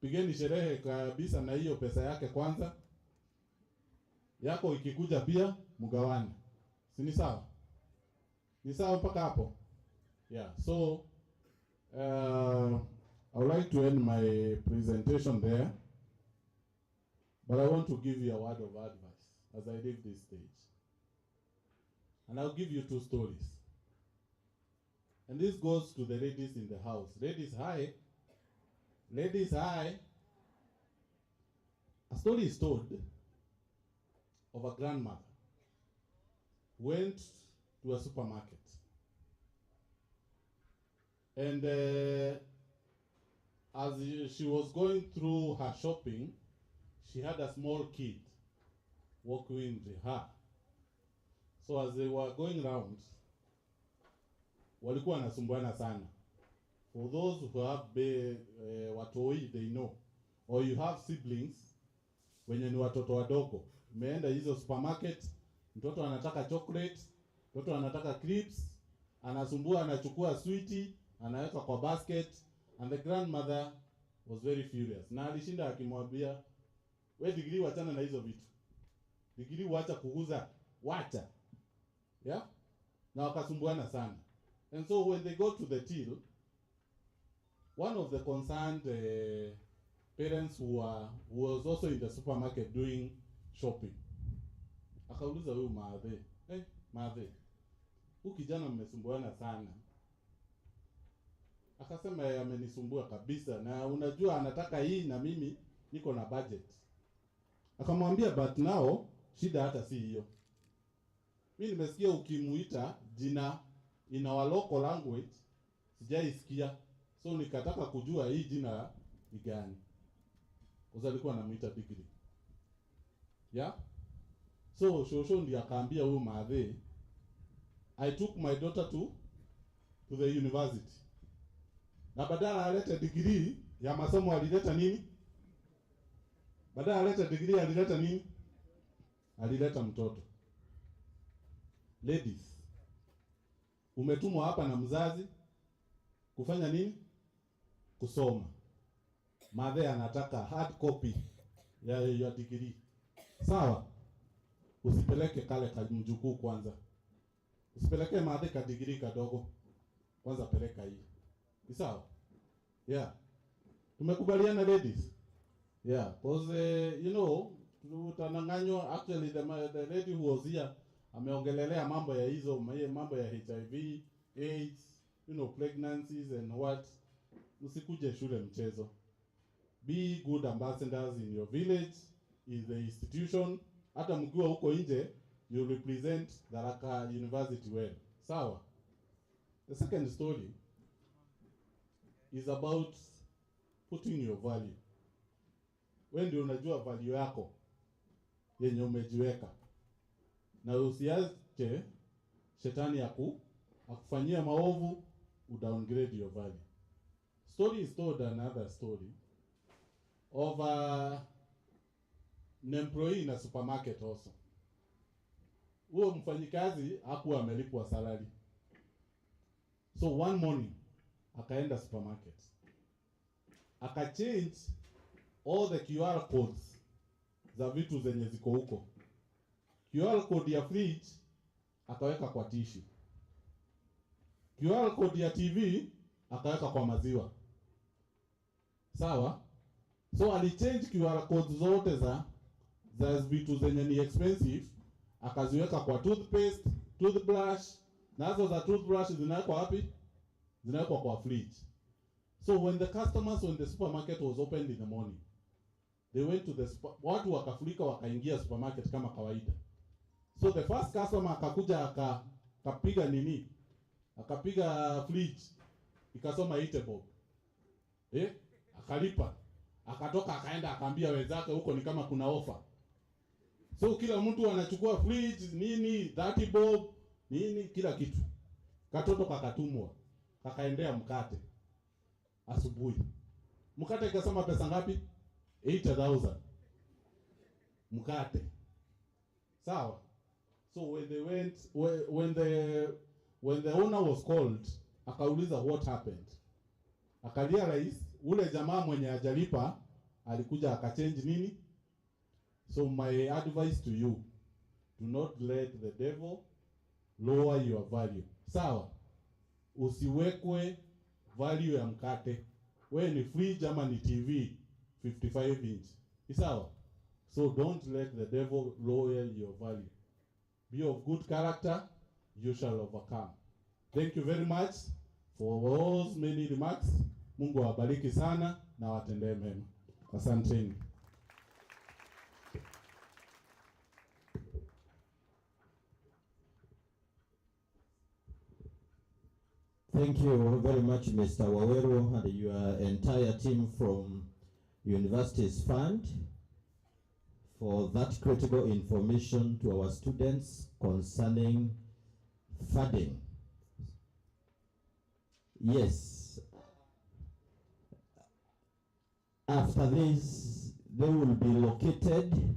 Speaker 12: Pigeni sherehe kabisa na hiyo pesa yake kwanza. Yako ikikuja pia mgawane. Si ni sawa? Ni sawa mpaka hapo? Yeah. So I would like to end my presentation there. But I want to give you a word of advice as I leave this stage. And I'll give you 2 stories. And this goes to the ladies in the house. Ladies, hi. Ladies, hi. A story is told of a grandmother who went to a supermarket. And as she was going through her shopping, she had a small kid walking with her. So as they were going around, walikuwa wanasumbuana sana. For those who have watoi, they know. Or you have siblings, wenye ni watoto wadogo. Umeenda hizo supermarket, mtoto anataka chocolate, mtoto anataka crisps, anasumbua, anachukua sweetie, anaweka kwa basket, And the grandmother was very furious. Na alishinda akimwambia, we degree wachana na hizo vitu. Degree wacha kuuza, wacha. Yeah? Na wakasumbuana sana. And so when they got to the till, one of the concerned parents who was also in the supermarket doing shopping, akauliza huyu maadhe, maadhe, huyu kijana mmesumbuana sana. Akasema amenisumbua kabisa, na unajua anataka hii na mimi niko na budget. Akamwambia but now shida hata si hiyo. Mimi nimesikia ukimuita jina in our local language, sijaisikia. So nikataka kujua hii jina ni gani. Kwa alikuwa anamuita degree. Yeah? So shosho ndiye akaambia huyu maadhe, I took my daughter to the university. Na badala alete degree ya masomo alileta nini? Badala alete degree alileta nini? Alileta mtoto. Ladies, umetumwa hapa na mzazi kufanya nini? Kusoma. Madhe anataka hard copy ya degree. Sawa? Usipeleke kale mjukuu kwanza. Usipeleke madhe ka degree kadogo. Kwanza peleka hii. Ni sawa? Yeah. Tumekubaliana ladies? Yeah, because you know, tutananganywa. Actually the lady who was here ameongelelea mambo ya hizo, mambo ya HIV, AIDS, you know, pregnancies and what. Usikuje shule mchezo. Be good ambassadors in your village, in the institution. Hata mkiwa huko nje, you represent Tharaka University well. Sawa? The second story is about putting your value. Wewe ndio unajua value yako yenye umejiweka. Na usiache shetani akufanyia maovu, downgrade your value. Story is told, another story of an employee in a supermarket also. Huyo mfanyikazi hakuwa amelipwa salary. So one morning akaenda supermarket, akachange all the QR codes za vitu zenye ziko huko. QR code ya fridge akaweka kwa tissue. QR code ya TV akaweka kwa maziwa. Sawa? So alichange QR codes zote za vitu zenye ni expensive, akaziweka kwa toothpaste, toothbrush, nazo za toothbrush zinawekwa wapi? Zinawekwa kwa fridge. So when the customers when the supermarket was opened in the morning, they went to watu wakafurika wakaingia supermarket kama kawaida. So the first customer akakuja akapiga nini? Akapiga fridge. Ikasoma eatable. Akalipa. Akatoka akaenda akaambia wenzake huko ni kama kuna offer. So kila mtu anachukua fridge nini, 30 bob, nini kila kitu. Katoto kakatumwa. Kakaendea mkate. Asubuhi. Mkate ikasoma pesa ngapi? 8,000. Mkate. Sawa? So when they went, when the owner was called, akauliza what happened. Akarealize ule jamaa mwenye hajalipa alikuja akachange nini? So my advice to you, do not let the devil lower your value. Sawa? Usiwekwe value ya mkate. Wewe ni fridge ama ni TV 55 inch. Sawa? So don't let the devil lower your value. Be of good character, you shall overcome. Thank you very much for those many remarks. Mungu awabariki sana na watendee mema. Asanteni.
Speaker 1: Thank you very much, Mr. Waweru, and your entire team from Universities Fund for that critical information to our students concerning funding. Yes. After this, they will be located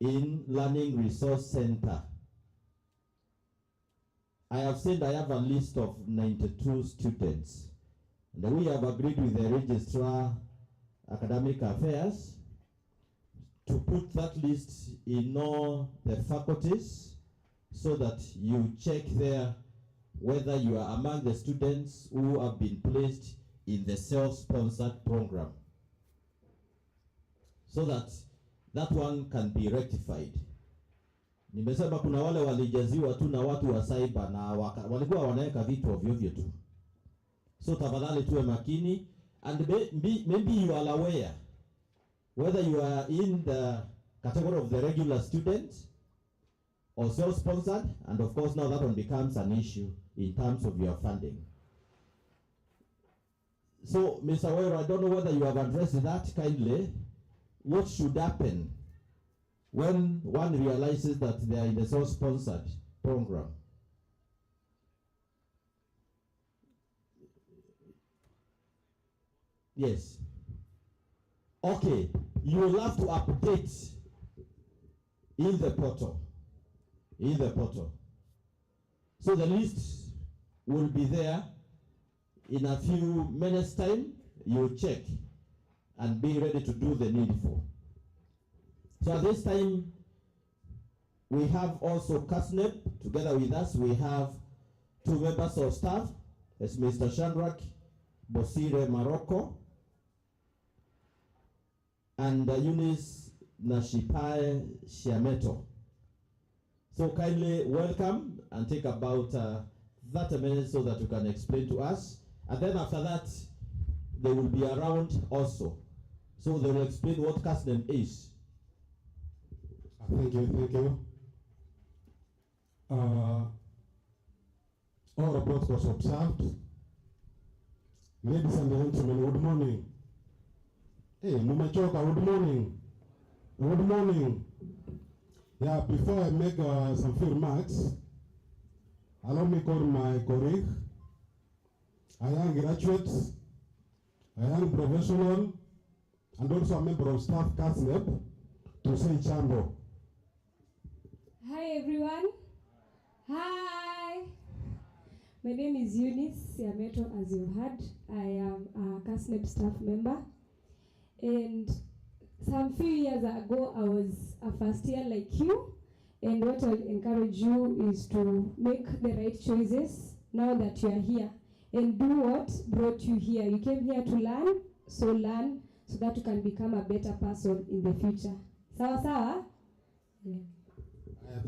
Speaker 1: in Learning Resource Center. I have said I have a list of 92 students. And we have agreed with the Registrar Academic Affairs to put that list in all the faculties so that you check there whether you are among the students who have been placed in the self-sponsored program, so that that one can be rectified. Nimesema kuna wale walijaziwa tu na watu wa cyber na walikuwa wanaweka vitu ovyo tu. So tafadhali tuwe makini, and maybe you are aware whether you are in the category of the regular student or self-sponsored, and of course now that one becomes an issue in terms of your funding. So Mr. Wero, I don't know whether you have addressed that kindly. What should happen when one realizes that they are in the self-sponsored program? Yes. Okay, you will have to update in the portal. In the portal. So the list will be there in a few minutes' time. You check and be ready to do the needful. So at this time, we have also CASNEP together with us. We have 2 members of staff. It's Mr. Shandrak Bosire Maroko and Eunice Nashipae Shiameto. So kindly welcome and take about 30 minutes so that you can explain to us. And then after that, they will be around also. So they will explain what CASNEP is.
Speaker 16: Thank you. All reports was observed. Ladies and gentlemen, good morning. Hey, Mumechoka, good morning. Good morning. Yeah, before I make some few remarks, allow me to call my colleague, a young graduate, a young professional, and also a member of staff CASNEP to say chambo.
Speaker 9: Hi everyone. Hi. My name is Eunice Siameto, as you've heard. I am a CASNEP staff member. And some few years ago, I was a first year like you. And what I'll encourage you is to make the right choices now that you are here. And do what brought you here. You came here to learn so that you can become a better person in the future. Sawa sawa? Yeah.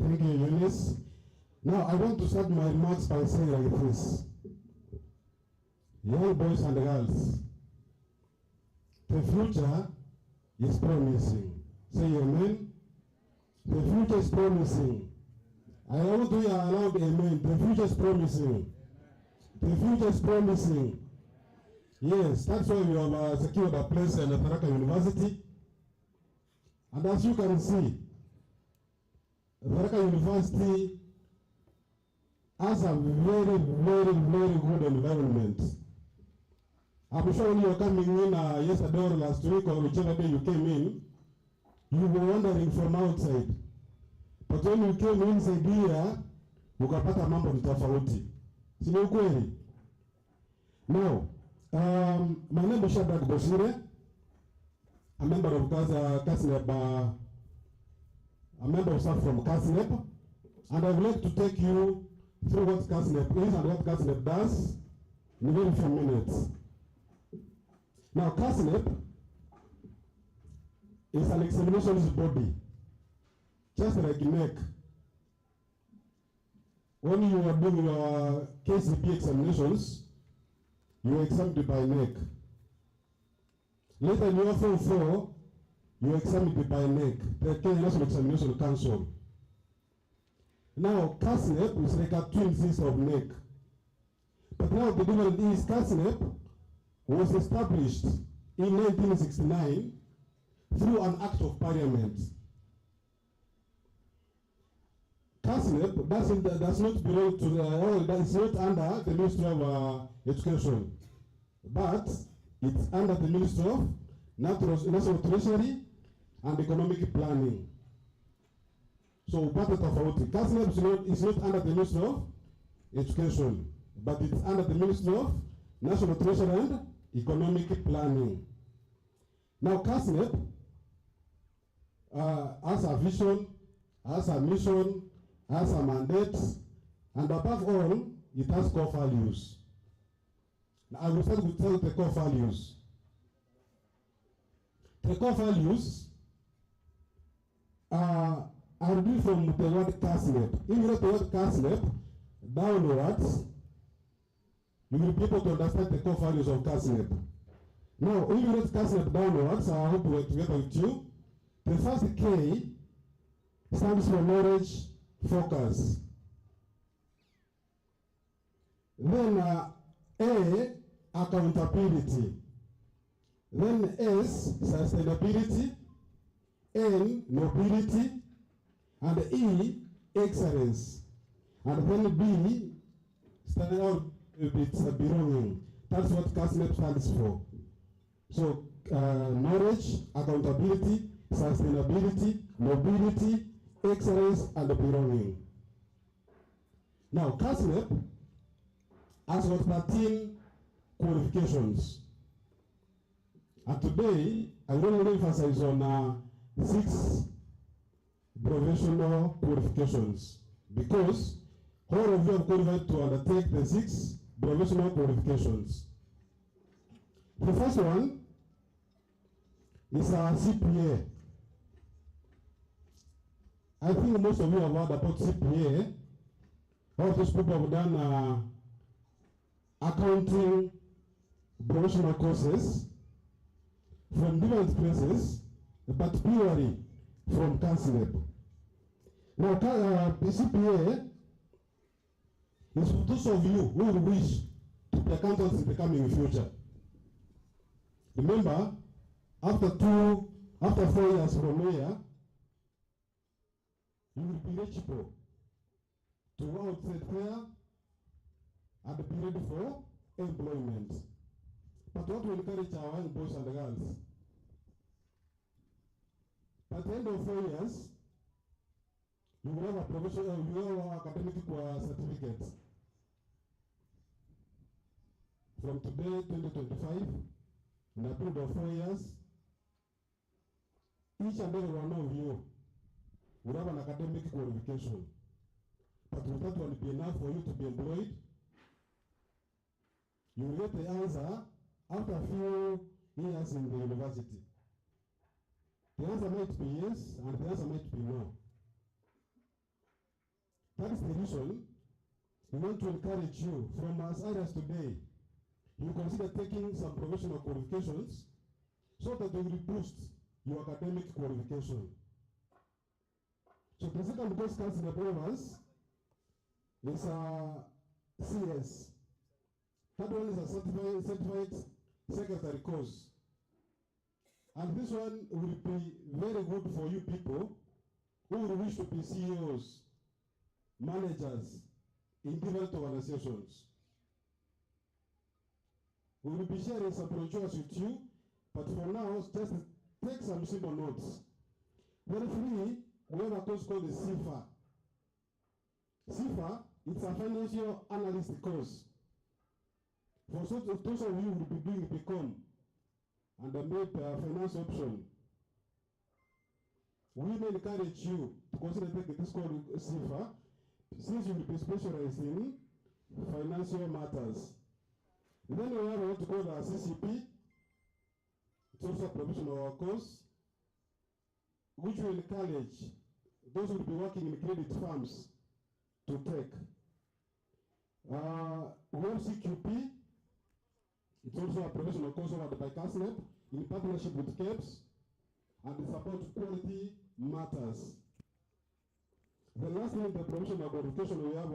Speaker 16: Thank you, Eunice. Now, I want to start my remarks by saying like this. Young boys and girls, the future is promising. Say amen. The future is promising. I want to hear aloud amen. The future is promising. The future is promising. Yes, that's why we have secured a place in Tharaka University. And as you can see, Tharaka University has a very, very, very good environment. I'm sure when you were coming in yesterday or last week or whichever day you came in, you were wandering from outside. But when you came inside here, ukapata mambo ni tofauti. Si ni ukweli? Now, my name is Shadrack Bosire, a member of CASNEP, a member of staff from CASNEP, and I would like to take you through what CASNEP is and what CASNEP does in a very few minutes. Now, CASNEP is an examinations body, just like NEC. When you are doing your KCP examinations, you are examined by NEC. Later in your Form 4, you are examined by NEC, the Kenya National Examination Council. Now, CASNEP is like a twin sister of NEC. But now the difference is CASNEP was established in 1969 through an act of parliament. CASNEP does not belong to the, it's not under the Ministry of Education, but it's under the Ministry of National Treasury and Economic Planning. So part of it, CASNEP is not under the Ministry of Education, but it's under the Ministry of National Treasury and Economic Planning. Now, CASNEP has a vision, has a mission, has a mandate, and above all, it has core values. Now, I will start with the core values. The core values are derived from the word CASNEP. If you write the word CASNEP downwards, you will be able to understand the core values of CASNEP. Now, if you write CASNEP downwards, I hope we are together with you. The first K stands for knowledge focus. Then A, accountability. Then S, sustainability. N, nobility. And E, excellence. And then B, standing out with belonging. That's what CASNEP stands for. So, knowledge, accountability, sustainability, mobility, excellence, and belonging. Now, CASNEP has got 13 qualifications. And today, I want to emphasize on 6 professional qualifications, because all of you are qualified to undertake the 6 professional qualifications. The first one is a CPA. I think most of you have heard about CPA. All those people have done accounting professional courses from different places, but purely from CASNEP. Now, the CPA is for those of you who wish to be accountants in the coming future. Remember, after 4 years from here, you will be eligible to go outside there and be ready for employment. But what will encourage our young boys and girls? At the end of 4 years, you will have a professional, you will have an academic certificate. From today, 2025, in a period of 4 years, each and every one of you will have an academic qualification. But will that one be enough for you to be employed? You will get the answer after a few years in the university. The answer might be yes, and the answer might be no. That is the reason we want to encourage you from as early as today. You consider taking some professional qualifications so that they will boost your academic qualification. So the second course comes in the programs is CS. That one is a certified secretary course. And this one will be very good for you people who will wish to be CEOs, managers in different organizations. We will be sharing some brochures with you, but for now, just take some simple notes. Very free, we have a course called the CIFA. CIFA, it's a financial analyst course. For those of you who will be doing BCom and make a finance option, we may encourage you to consider taking this course CIFA, since you will be specialized in financial matters. Then we have what we call the CCP. It's also a professional course, which will encourage those who will be working in credit firms to take. We have CQP. It's also a professional course offered by CASNEP in partnership with KEPS, and it's about quality matters. The last one, the professional qualification, we have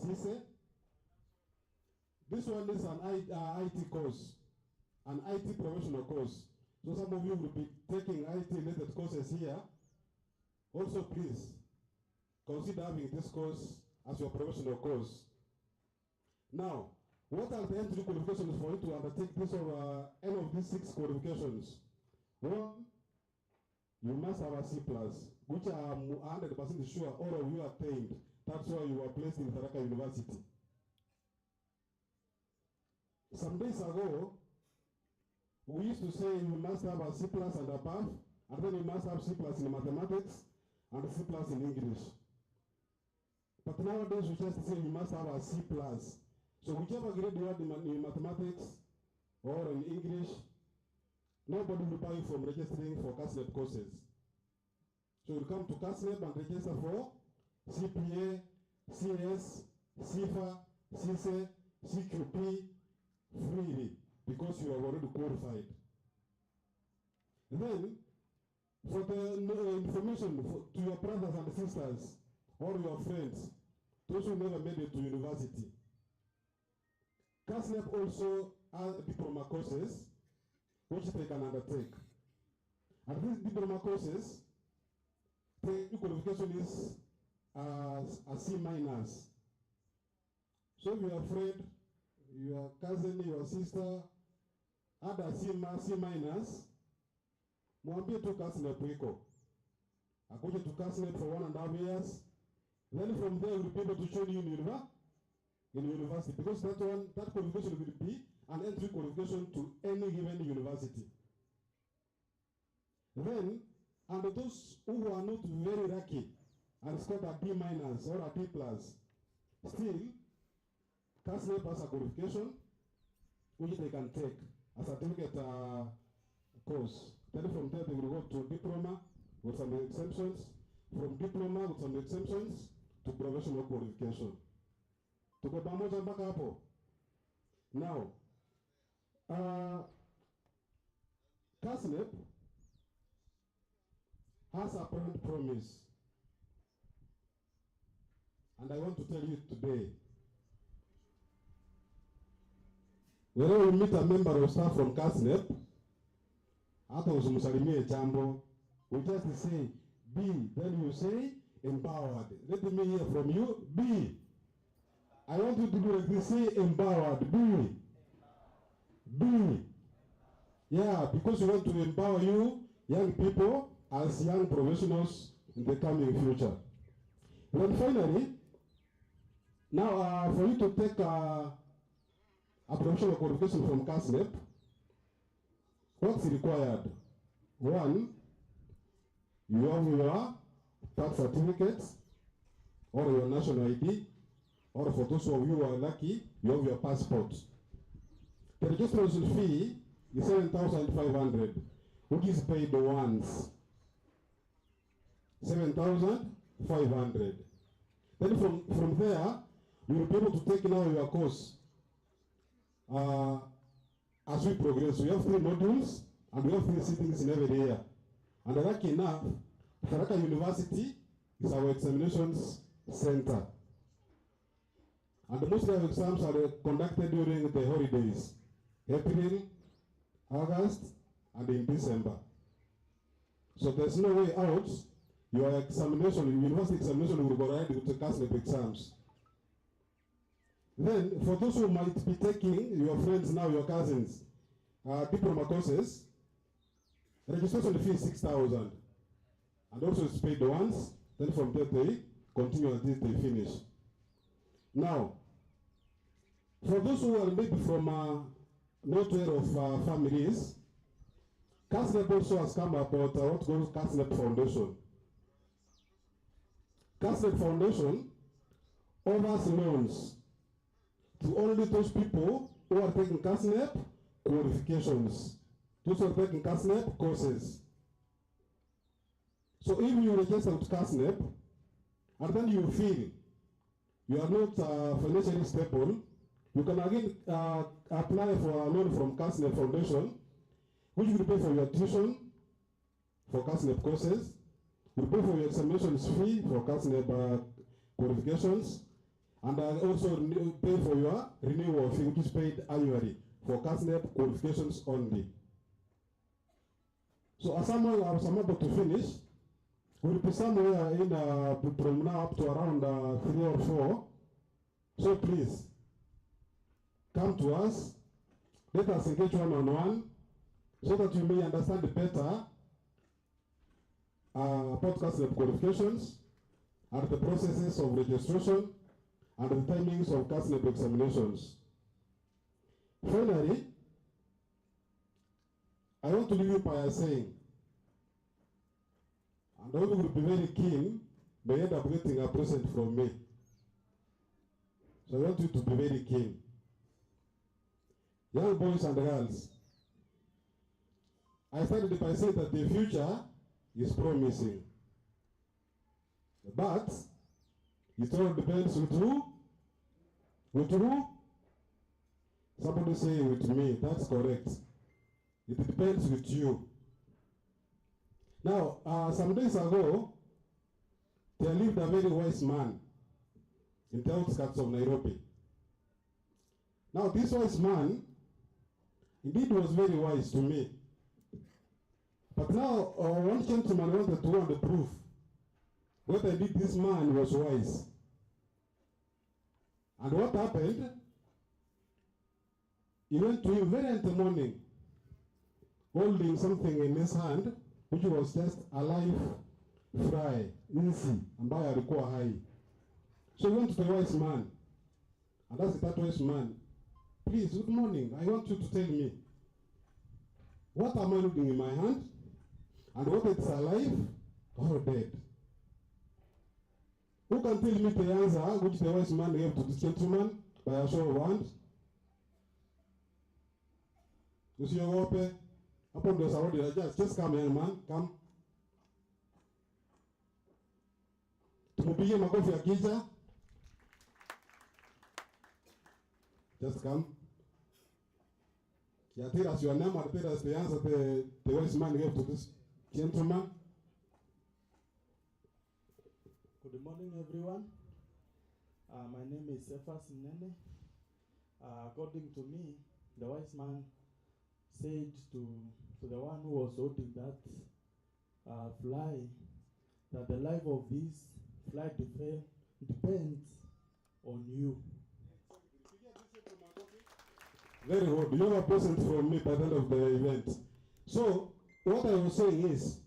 Speaker 16: CISE. This one is an IT course, an IT professional course. So some of you will be taking IT-related courses here. Also, please consider having this course as your professional course. Now, what are the entry qualifications for you to undertake this or any of these 6 qualifications? One, you must have a C+, which I am 100% sure all of you attained. That's why you were placed in Tharaka University. some days ago, we used to say you must have a C plus and above, and then you must have C plus in mathematics and C plus in English. But nowadays we just say you must have a C plus. So whichever grade you have in mathematics or in English, nobody will buy you from registering for CASNEP courses. So you come to CASNEP and register for CPA, CS, CIFA, CISE, CQP freely because you are already qualified. Then, for the information to your brothers and sisters or your friends, those who never made it to university, CASNEP also has diploma courses which they can undertake. And these diploma courses, the qualification is a C minus. So if your friend, your cousin, your sister had a C minus, mwambie tu CASNEP iko. Akuje to CASNEP for 1.5 years. Then from there we'll be able to show you in university, because that qualification will be an entry qualification to any given university. Then, and those who are not very lucky and scored a B minus or a B plus, still, CASNEP has a qualification which they can take a certificate course. Then from there they will go to diploma with some exemptions, from diploma with some exemptions to professional qualification. Tuko pamoja mpaka hapo? Now, CASNEP has a brand promise, and I want to tell you today, whenever you meet a member of staff from CASNEP, hata usimsalimie jambo, you just say B, then you say empowered. Let me hear from you, B. I want you to do like this, say empowered, B. B. Yeah, because we want to empower you, young people, as young professionals in the coming future. Then finally, now for you to take a professional qualification from CASNEP, what's required? One, you have your tax certificates or your national ID, or for those of you who are lucky, you have your passport. The registration fee is 7,500, which is paid once. 7,500. Then from there, you will be able to take now your course. As we progress, we have 3 modules and we have 3 sittings in every year. And lucky enough, Tharaka University is our examinations center. And most of the exams are conducted during the holidays, April, August, and in December. So there's no way out. Your examination, university examination will go right with the CASNEP exams. Then, for those who might be taking, your friends now, your cousins, diploma courses, registration fee is 6,000. And also it's paid once, then from there they continue until they finish. Now, for those who are maybe from not aware of families, CASNEP also has come about what goes CASNEP Foundation. CASNEP Foundation offers loans to only those people who are taking CASNEP qualifications, those who are taking CASNEP courses. So if you register with CASNEP, and then you feel you are not financially stable, you can again apply for a loan from CASNEP Foundation, which will pay for your tuition for CASNEP courses, will pay for your examinations fee for CASNEP qualifications, and also pay for your renewal fee, which is paid annually for CASNEP qualifications only. So as I'm about to finish, we'll be somewhere in from now up to around 3 or 4. So please, come to us, let us engage one-on-one, so that you may understand better about CASNEP qualifications and the processes of registration and the timings of CASNEP examinations. Finally, I want to leave you by a saying, and all will be very keen, may end up getting a present from me. So I want you to be very keen. Young boys and girls, I started by saying that the future is promising. But it all depends with who? With who? Somebody say with me. That's correct. It depends with you. Now, some days ago, there lived a very wise man in the outskirts of Nairobi. Now, this wise man indeed was very wise to me. But now, one gentleman wanted to want the proof whether indeed this man was wise. And what happened? He went to him very in the morning, holding something in his hand, which was just a live fry, nzi, ambaye alikuwa hai. So he went to the wise man, and asked that wise man, please, good morning, I want you to tell me, what am I holding in my hand, and whether it's alive or dead? Who can tell me the answer which the wise man gave to this gentleman by a show of hands? Usiogope. Hapo ndio Saudi na just come young man, come. Tumupigie makofi akija. Just come. Yeah, tell us your name and tell us the answer the wise man gave to this gentleman.
Speaker 17: Good morning, everyone. My name is Cephas Nene. According to me, the wise man said to the one who was holding that fly that the life of this fly depends on you.
Speaker 16: Very good. You have a present from me by the end of the event. So, what I was saying is,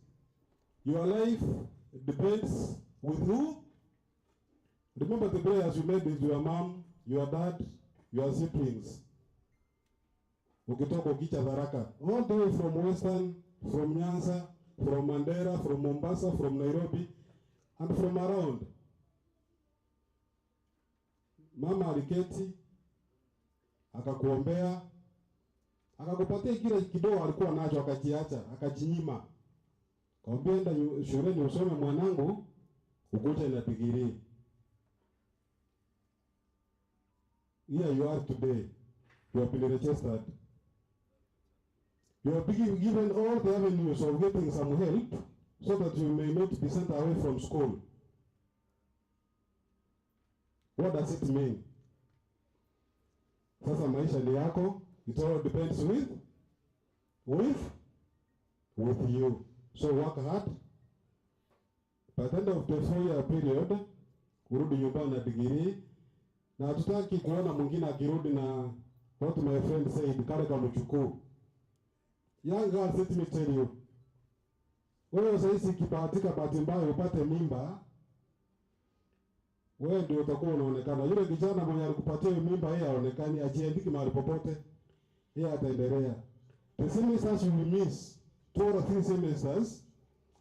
Speaker 16: your life depends with who? Remember the prayers you made with your mom, your dad, your siblings. Ukitoka ukicha Tharaka. All the way from Western, from Nyanza, from Mandera, from Mombasa, from Nairobi, and from around. Mama aliketi, akakuombea, akakupatia kile kidogo alikuwa nacho, akajiacha, akajinyima. Kaambia enda shuleni usome mwanangu, ukuje na degree. Here you are today. You have been registered. You are being given all the avenues of getting some help so that you may not be sent away from school. What does it mean? Sasa maisha ni yako. It all depends with you. So work hard. By the end of the 4-year period, urudi nyumbani na degree. Na hatutaki kuona mwingine akirudi na what my friend said, kale kama mchukuu. Young girls, let me tell you. Wewe sasa kipatika bahati mbaya upate mimba, wewe ndio utakuwa unaonekana. Yule kijana mwenye alikupatia mimba yeye haonekani, ajiandiki mahali popote. Yeye ataendelea. The semesters you will miss, 2 or 3 semesters,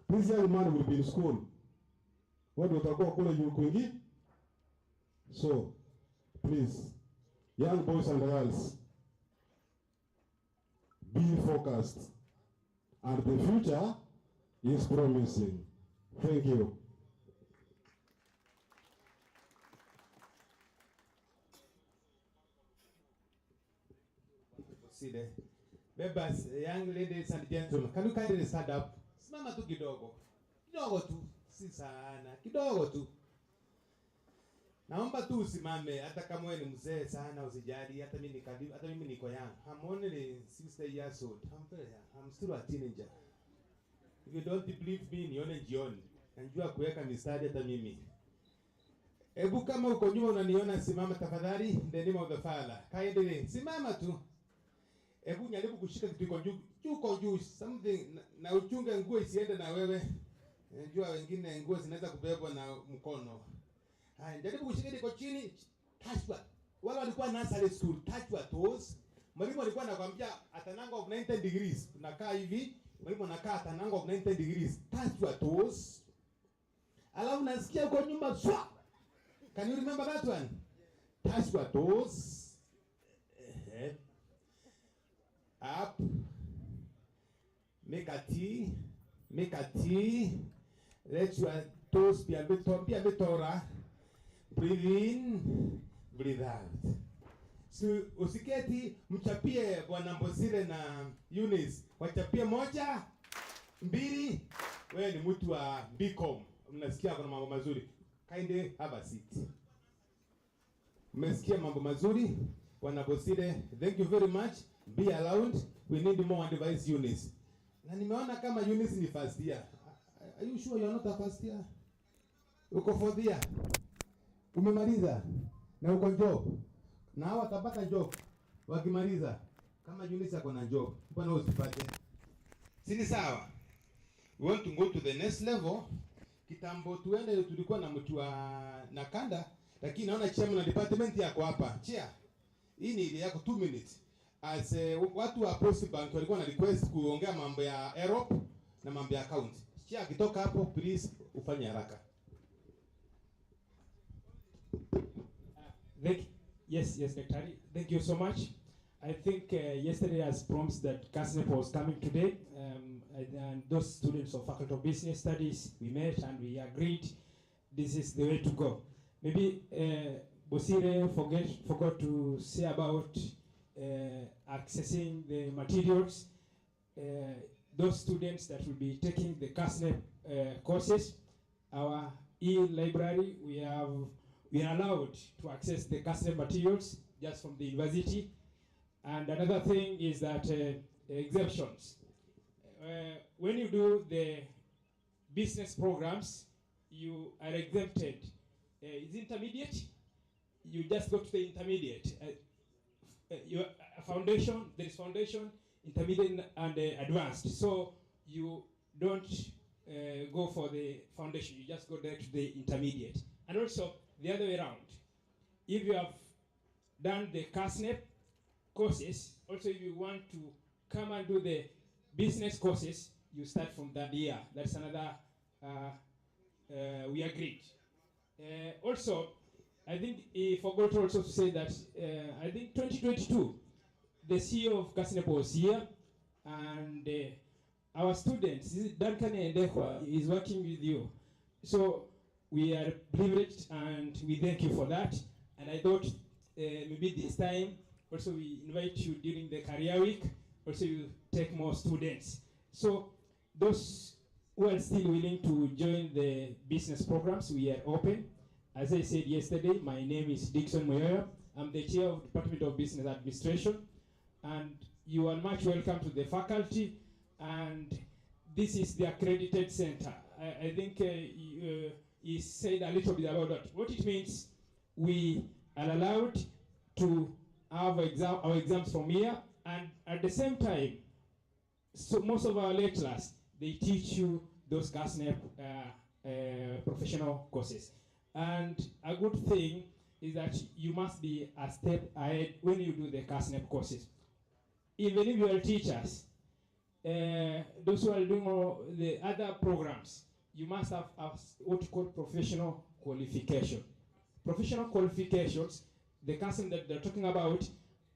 Speaker 16: this young man will be in school. Wewe ndio utakuwa kule juu kwingi. So, please, young boys and girls, be focused, and the future is promising. Thank you.
Speaker 18: Members, young ladies and gentlemen, can you kindly stand up? Simama tu kidogo. Kidogo tu, si sana, kidogo tu. Naomba tu usimame, hata kama wewe ni mzee sana usijali, hata mimi niko young. I'm only 60 years old. I'm very young. I'm still a teenager. If you don't believe me, nione jioni. Najua kuweka mistari hata mimi. Hebu kama uko nyuma unaniona, simama tafadhali, in the name of the Father. Kaendelee, simama tu. Hebu jaribu kushika kitu iko juu, something na uchunge nguo isiende na wewe. Najua wengine nguo zinaweza kubebwa na mkono. Jaribu kushika iko chini, touch what. Wale walikuwa nursery school, touch your toes. Mwalimu alikuwa anakuambia at an angle of 90 degrees. Unakaa hivi, mwalimu anakaa at an angle of 90 degrees. Touch your toes. Alafu nasikia kwa nyuma swa. Can you remember that one? Touch your toes. Up. Make a T. Make a T. Let your toes be a bit taller. Breathe in. Breathe out. So, usiketi mchapie Bwana Mbosire na Eunice. Wachapie moja, mbili. Wewe ni mtu wa BCom. Mnasikia kuna mambo mazuri. Kindly have a seat. Mmesikia mambo mazuri. Bwana Mbosire, thank you very much. Be allowed. We need more advice, Eunice. Na nimeona kama Eunice ni first year. Are you sure you are not a first year? Uko fourth year? Umemaliza? Na uko job? Na hao watapata job wakimaliza. Kama Eunice ako na job, mbona usipate? Si sawa? We want to go to the next level. Kitambo tuende tulikuwa na mtu wa Nakanda, lakini naona chairman na department yako hapa. Chair. Hii ni ile yako 2 minutes. As watu wa Post Bank walikuwa na request kuongea mambo ya Europe na mambo ya account. Chair akitoka hapo please ufanye haraka.
Speaker 19: Yes, Daktari. Thank you so much. I think yesterday as promised that CASNEP was coming today, and those students of Faculty of Business Studies, we met and we agreed this is the way to go. Maybe Bosire forgot to say about accessing the materials. Those students that will be taking the CASNEP courses, our e-library, we are allowed to access the CASNEP materials just from the university. And another thing is that exemptions. When you do the business programs, you are exempted. Is intermediate? You just go to the intermediate. Your foundation, there is foundation, intermediate, and advanced. So you don't go for the foundation. You just go direct to the intermediate. And also the other way around. If you have done the CASNEP courses, also if you want to come and do the business courses, you start from that year. That's another, we agreed. Also, I think he forgot also to say that, I think 2022, the CEO of CASNEP was here, and our students, Duncan and Dekwa, is working with you. So we are privileged and we thank you for that. And I thought maybe this time also we invite you during the career week, also you take more students. So those who are still willing to join the business programs, we are open. As I said yesterday, my name is Dixon Moyoyo. I'm the chair of Department of Business Administration, and you are much welcome to the faculty. And this is the accredited center. I think he said a little bit about that. What it means, we are allowed to have our exams from here, and at the same time, so most of our lecturers, they teach you those CASNEP professional courses. And a good thing is that you must be a step ahead when you do the CASNEP courses. Even if you are teachers, those who are doing all the other programs, you must have what you call professional qualification. Professional qualifications, the council that they're talking about,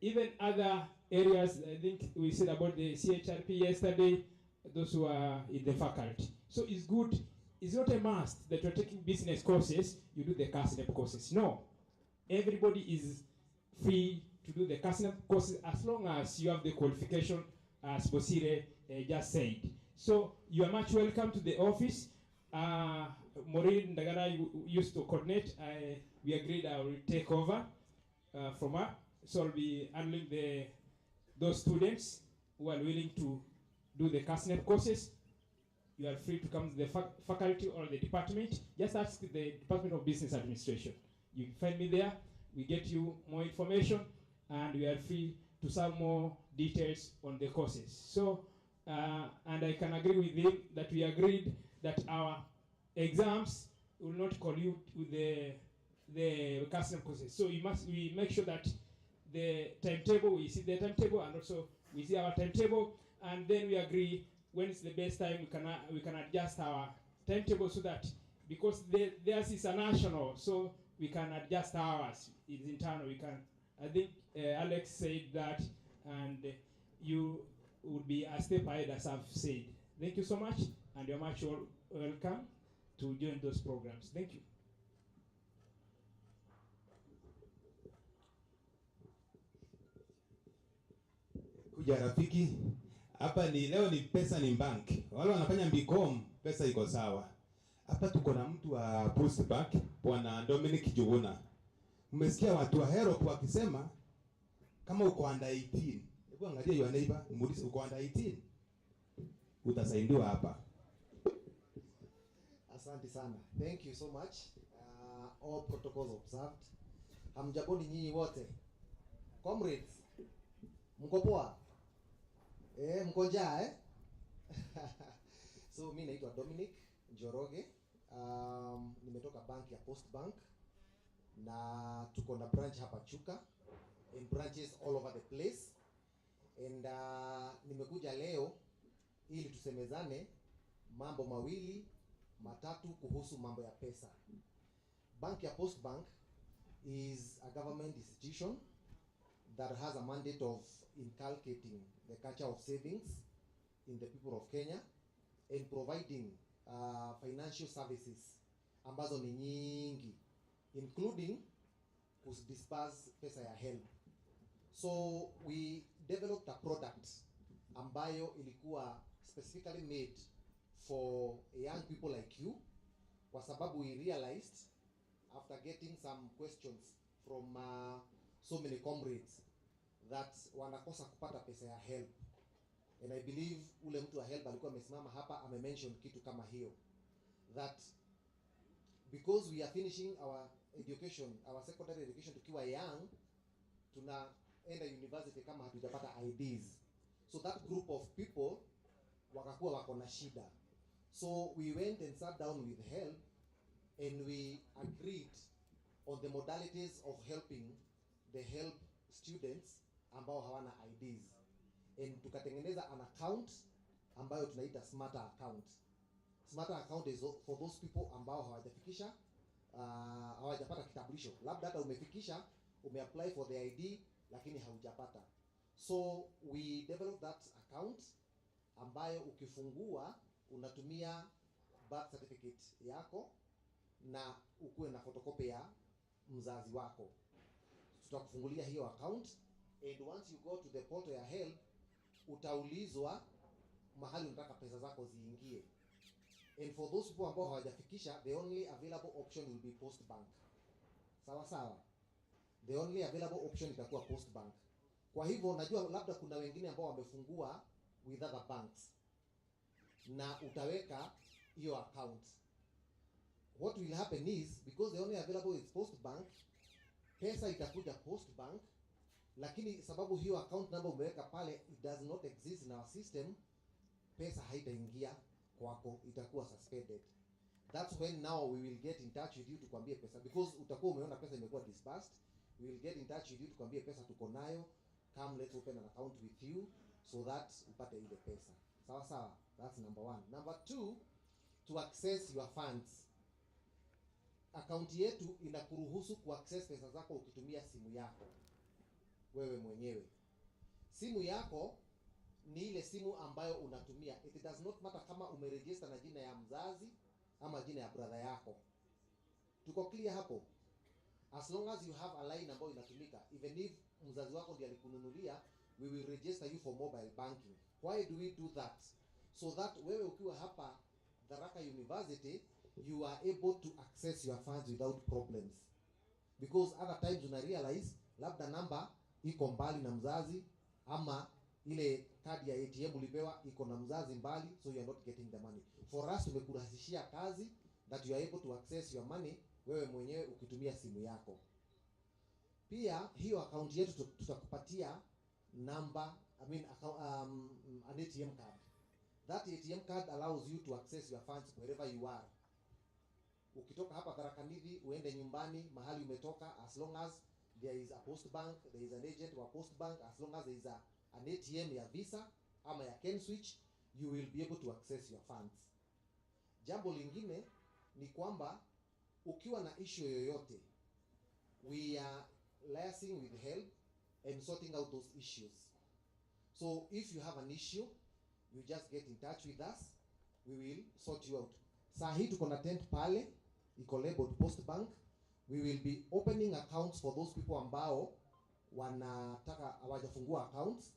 Speaker 19: even other areas, I think we said about the CHRP yesterday, those who are in the faculty. So it's good, it's not a must that you're taking business courses, you do the CASNEP courses. No, everybody is free to do the CASNEP courses as long as you have the qualification, as Bosire just said. So you are much welcome to the office. Maureen Ndagara used to coordinate. We agreed I will take over from her. So I'll be handling those students who are willing to do the CASNEP courses. You are free to come to the faculty or the department. Just ask the Department of Business Administration. You can find me there. We get you more information, and we are free to serve more details on the courses. So, and I can agree with him that we agreed that our exams will not collude with the CASNEP courses. So we make sure that the timetable, we see the timetable, and also we see our timetable, and then we agree when is the best time we can adjust our timetable, so that because theirs is a national, so we can adjust ours. It's internal. We can. I think Alex said that, and you would be a step ahead, as I've said. Thank you so much, and you're much welcome to join those programs. Thank you.
Speaker 18: Kuja rafiki, hapa ni leo ni pesa ni bank. Wale wanafanya Bicom pesa iko sawa. Hapa tuko na mtu wa Post Bank, Bwana Dominic Juguna. Mmesikia watu wa Herop wakisema kama uko under 18. Hebu angalia your neighbor, muulize uko under 18. Utasaidiwa hapa.
Speaker 20: Asante sana. Thank you so much. All protocols observed. Hamjaboni nyinyi wote. Comrades, mko poa? Mko njaa So mimi naitwa Dominic Njoroge. Nimetoka bank ya Post Bank na tuko na branch hapa Chuka and branches all over the place. And nimekuja leo ili tusemezane mambo mawili matatu kuhusu mambo ya pesa. Bank ya Post Bank is a government institution that has a mandate of inculcating the culture of savings in the people of Kenya and providing financial services ambazo ni nyingi, including disburse pesa ya help. So we developed a product ambayo ilikuwa specifically made for young people like you, kwa sababu we realized after getting some questions from so many comrades that wanakosa kupata pesa ya help. And I believe ule mtu wa help alikuwa amesimama hapa ame-mention kitu kama hiyo, that because we are finishing our education, our secondary education tukiwa young, tunaenda university kama hatujapata IDs. So that group of people wakakuwa wako na shida. So we went and sat down with help and we agreed on the modalities of helping the help students ambao hawana IDs. And tukatengeneza an account ambayo tunaita smarter account. Smarter account is for those people ambao hawajafikisha hawajapata kitambulisho. Labda hata umefikisha, umeapply for the ID lakini haujapata. So we developed that account ambayo ukifungua unatumia birth certificate yako na ukuwe na photocopy ya mzazi wako. Tutakufungulia hiyo account, and once you go to the portal ya help utaulizwa mahali unataka pesa zako ziingie. And for those people ambao hawajafikisha, the only available option will be Post Bank. Sawa sawa. The only available option itakuwa Post Bank. Kwa hivyo najua labda kuna wengine ambao wamefungua with other banks na utaweka hiyo account. What will happen is, because the only available is Post Bank, pesa itakuja Post Bank, lakini sababu hiyo account number umeweka pale, it does not exist in our system, pesa haitaingia kwako, itakuwa suspended. That's when now we will get in touch with you tukwambie pesa, because utakuwa umeona pesa imekuwa disbursed. We will get in touch with you tukwambie pesa tuko nayo, come let's open an account with you so that upate ile pesa. Sawa sawa. That's number one. Number two, to access your funds. Account yetu inakuruhusu kuaccess pesa zako ukitumia simu yako wewe mwenyewe. Simu yako ni ile simu ambayo unatumia. It does not matter kama umeregister na jina ya mzazi ama jina ya brother yako. Tuko clear hapo? As long as you have a line ambayo inatumika, even if mzazi wako ndiye alikununulia, we will register you for mobile banking. Why do we do that? So that wewe ukiwa hapa Tharaka University, you are able to access your funds without problems. Because other times una realize labda namba iko mbali na mzazi, ama ile kadi ya ATM ulipewa iko na mzazi mbali, so you are not getting the money. For us tumekurahisishia kazi that you are able to access your money wewe mwenyewe ukitumia simu yako. Pia hiyo account yetu tutakupatia number, an ATM card. That ATM card allows you to access your funds wherever you are. Ukitoka hapa Tharaka Nithi uende nyumbani mahali umetoka, as long as there is a post bank, there is an agent or a post bank, as long as there is an ATM ya Visa ama ya Switch, you will be able to access your funds. Jambo lingine ni kwamba ukiwa na issue yoyote, we are liaising with help and sorting out those issues. So if you have an issue, you just get in touch with us, we will sort you out. Saa hii tuko na tent pale, iko labeled Post Bank. We will be opening accounts for those people ambao wanataka hawajafungua accounts,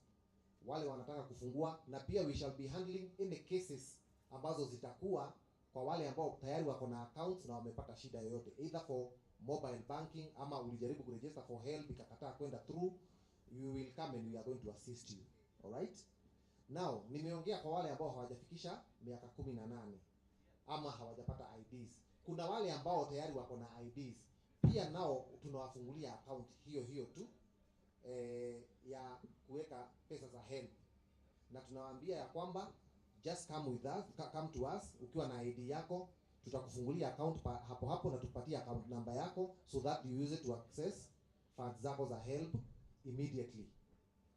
Speaker 20: wale wanataka kufungua, na pia we shall be handling any cases ambazo zitakuwa kwa wale ambao tayari wako na accounts na wamepata shida yoyote, either for mobile banking ama ulijaribu kuregister for help ikakataa kwenda through, you will come and we are going to assist you. All right? Now, nimeongea kwa wale ambao hawajafikisha miaka 18 ama hawajapata IDs. Kuna wale ambao tayari wako na IDs. Pia nao tunawafungulia account hiyo tu ya kuweka pesa za help. Na tunawaambia ya kwamba just come with us, come to us ukiwa na ID yako, tutakufungulia account hapo na tupatie account number yako so that you use it to access funds zako za help immediately.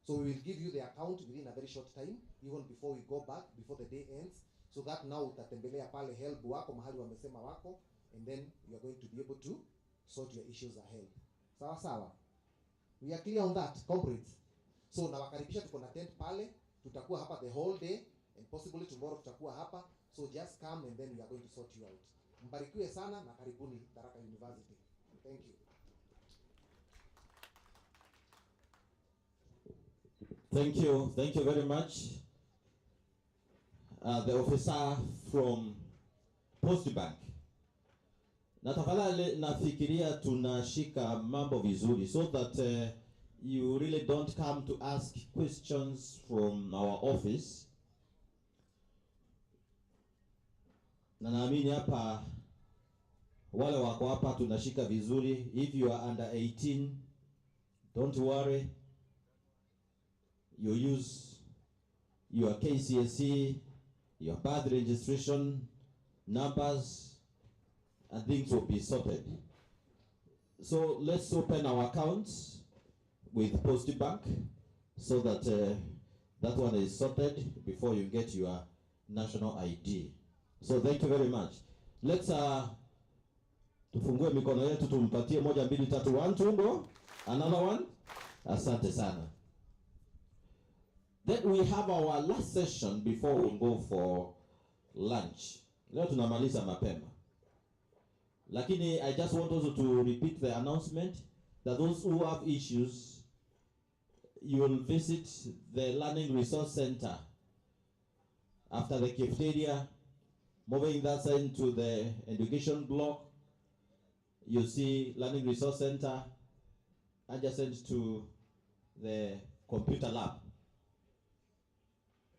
Speaker 20: So we will give you the account within a very short time, even before we go back, before the day ends, so that now utatembelea pale help wako mahali wamesema wako, and then you are going to be able to sort your issues za help. Sawa sawa? We are clear on that, comrades. So nawakaribisha, tuko na tent pale, tutakuwa hapa the whole day, and possibly tomorrow tutakuwa hapa, so just come and then we are going to sort you out. Mbarikiwe sana na karibuni Tharaka University. Thank you.
Speaker 1: Thank you very much. The officer from Post Bank. Na tafadhali nafikiria tunashika mambo vizuri so that you really don't come to ask questions from our office. Na naamini hapa wale wako hapa tunashika vizuri. If you are under 18, don't worry. You use your KCSE, your birth registration numbers, and things will be sorted. So let's open our accounts with Post Bank so that that one is sorted before you get your national ID. So thank you very much. Let's tufungue mikono yetu tumpatie 1 2 3 1 2 another one. Asante sana. Then we have our last session before we go for lunch. Leo tunamaliza mapema. Lakini I just want also to repeat the announcement that those who have issues, you will visit the Learning Resource Center after the cafeteria, moving that side to the education block. You see Learning Resource Center adjacent to the computer lab.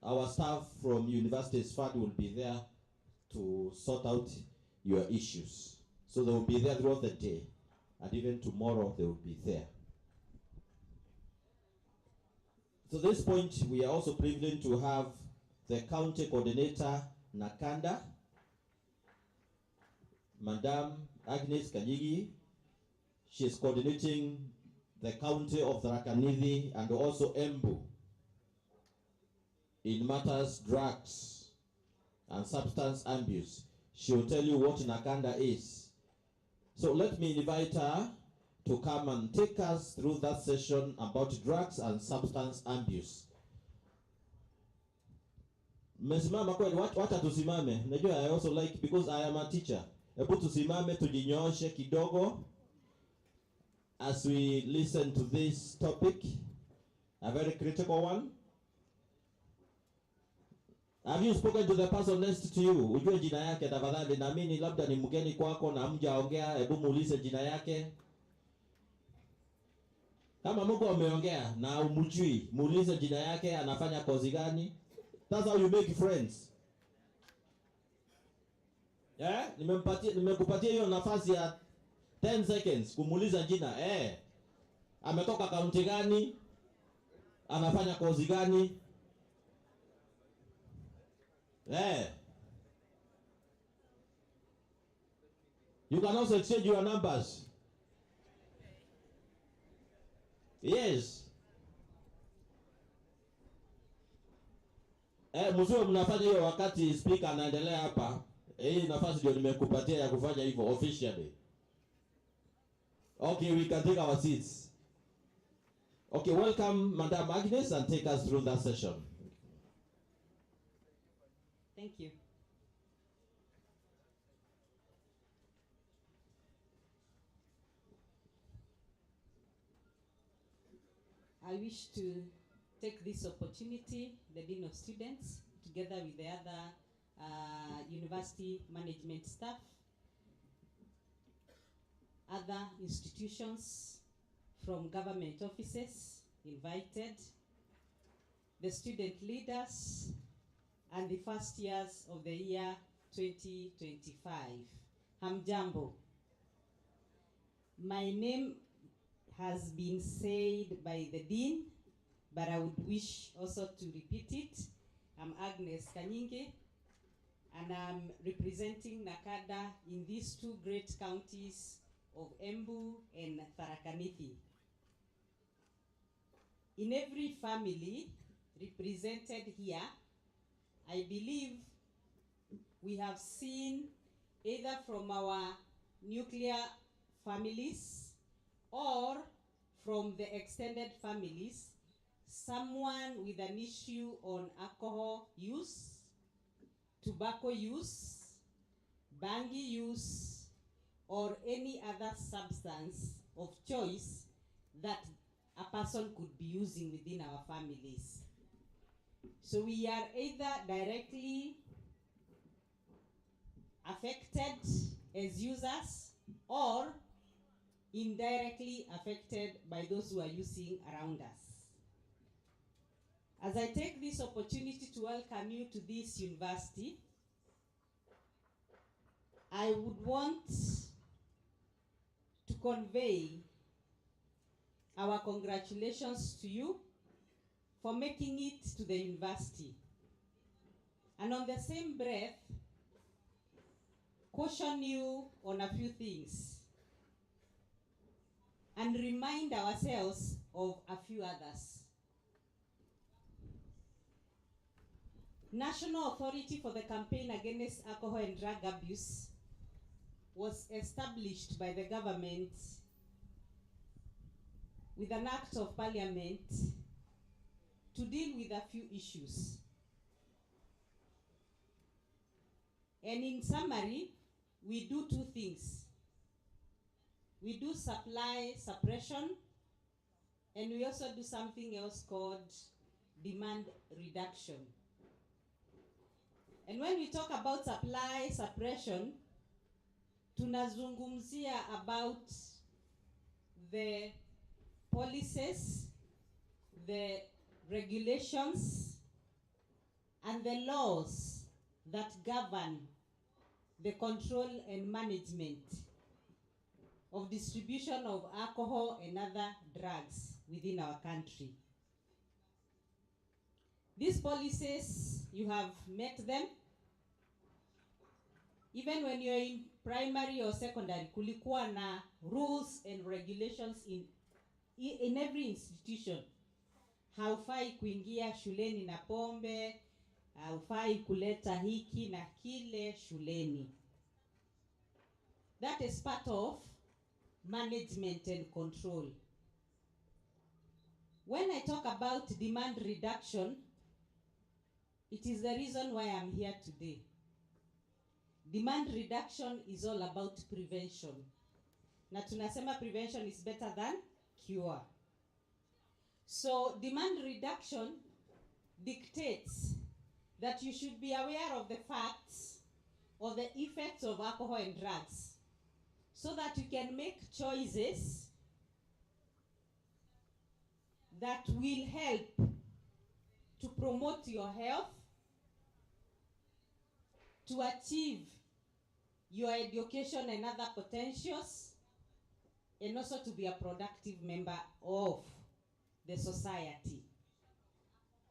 Speaker 1: Our staff from University's Fund will be there to sort out your issues. So they will be there throughout the day, and even tomorrow they will be there. So this point, we are also privileged to have the county coordinator, Nakanda, Madam Agnes Kanyigi. She is coordinating the county of Tharaka Nithi and also Embu in matters drugs and substance abuse. She will tell you what Nakanda is. So let me invite her to come and take us through that session about drugs and substance abuse. Mmesimama kweli, wacha tusimame. Najua I also like, because I am a teacher. Hebu tusimame tujinyooshe kidogo as we listen to this topic, a very critical one. Have you spoken to the person next to you? Ujue jina yake tafadhali, naamini labda ni mgeni kwako na hamjaongea, hebu muulize jina yake. Kama mko ameongea na umjui, muulize jina yake, anafanya kozi gani. That's how you make friends. Nimekupatia hiyo nafasi ya 10 seconds kumuuliza jina. Ametoka kaunti gani? Anafanya kozi gani? You can also exchange your numbers. Yes. Msio mnafanya hiyo wakati speaker anaendelea hapa. Hii nafasi ndio nimekupatia ya kufanya hivyo officially. Okay, we can take our seats. Okay, welcome Madam Agnes and take us through that session.
Speaker 21: Thank you. I wish to take this opportunity, the Dean of Students, together with the other university management staff, other institutions from government offices invited, the student leaders, and the first years of the year 2025. Hamjambo. My name has been said by the Dean, but I would wish also to repeat it. I'm Agnes Kanyinge, and I'm representing Nakada in these two great counties of Embu and Tharaka. In every family represented here, I believe we have seen either from our nuclear families or from the extended families, someone with an issue on alcohol use, tobacco use, bangi use, or any other substance of choice that a person could be using within our families. So we are either directly affected as users or indirectly affected by those who are using around us. As I take this opportunity to welcome you to this university, I would want to convey our congratulations to you for making it to the university. And on the same breath, caution you on a few things and remind ourselves of a few others. National Authority for the Campaign Against Alcohol and Drug Abuse was established by the government with an act of parliament to deal with a few issues. And in summary, we do two things. We do supply suppression, and we also do something else called demand reduction. And when we talk about supply suppression, tunazungumzia about the policies, the regulations, and the laws that govern the control and management of distribution of alcohol and other drugs within our country. These policies, you have met them. Even when you're in primary or secondary, kulikuwa na rules and regulations in every institution. Haufai kuingia shuleni na pombe, haufai kuleta hiki na kile shuleni. That is part of management and control. When I talk about demand reduction, it is the reason why I'm here today. Demand reduction is all about prevention. Na tunasema prevention is better than cure. So demand reduction dictates that you should be aware of the facts or the effects of alcohol and drugs so that you can make choices that will help to promote your health, to achieve your education and other potentials, and also to be a productive member of the society.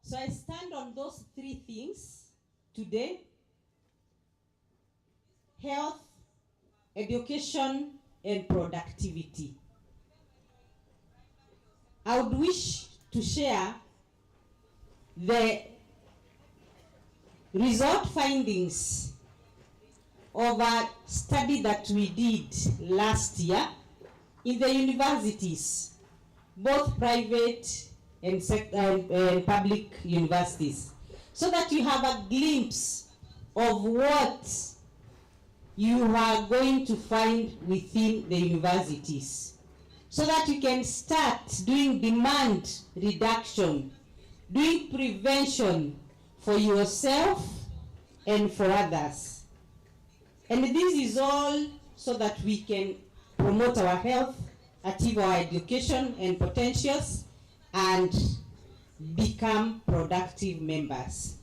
Speaker 21: So I stand on those three things today: health, education, and productivity. I would wish to share the result findings of a study that we did last year in the universities, both private and public universities, so that you have a glimpse of what you are going to find within the universities, so that you can start doing demand reduction, doing prevention for yourself and for others. And this is all so that we can promote our health, achieve our education and potentials, and become productive members.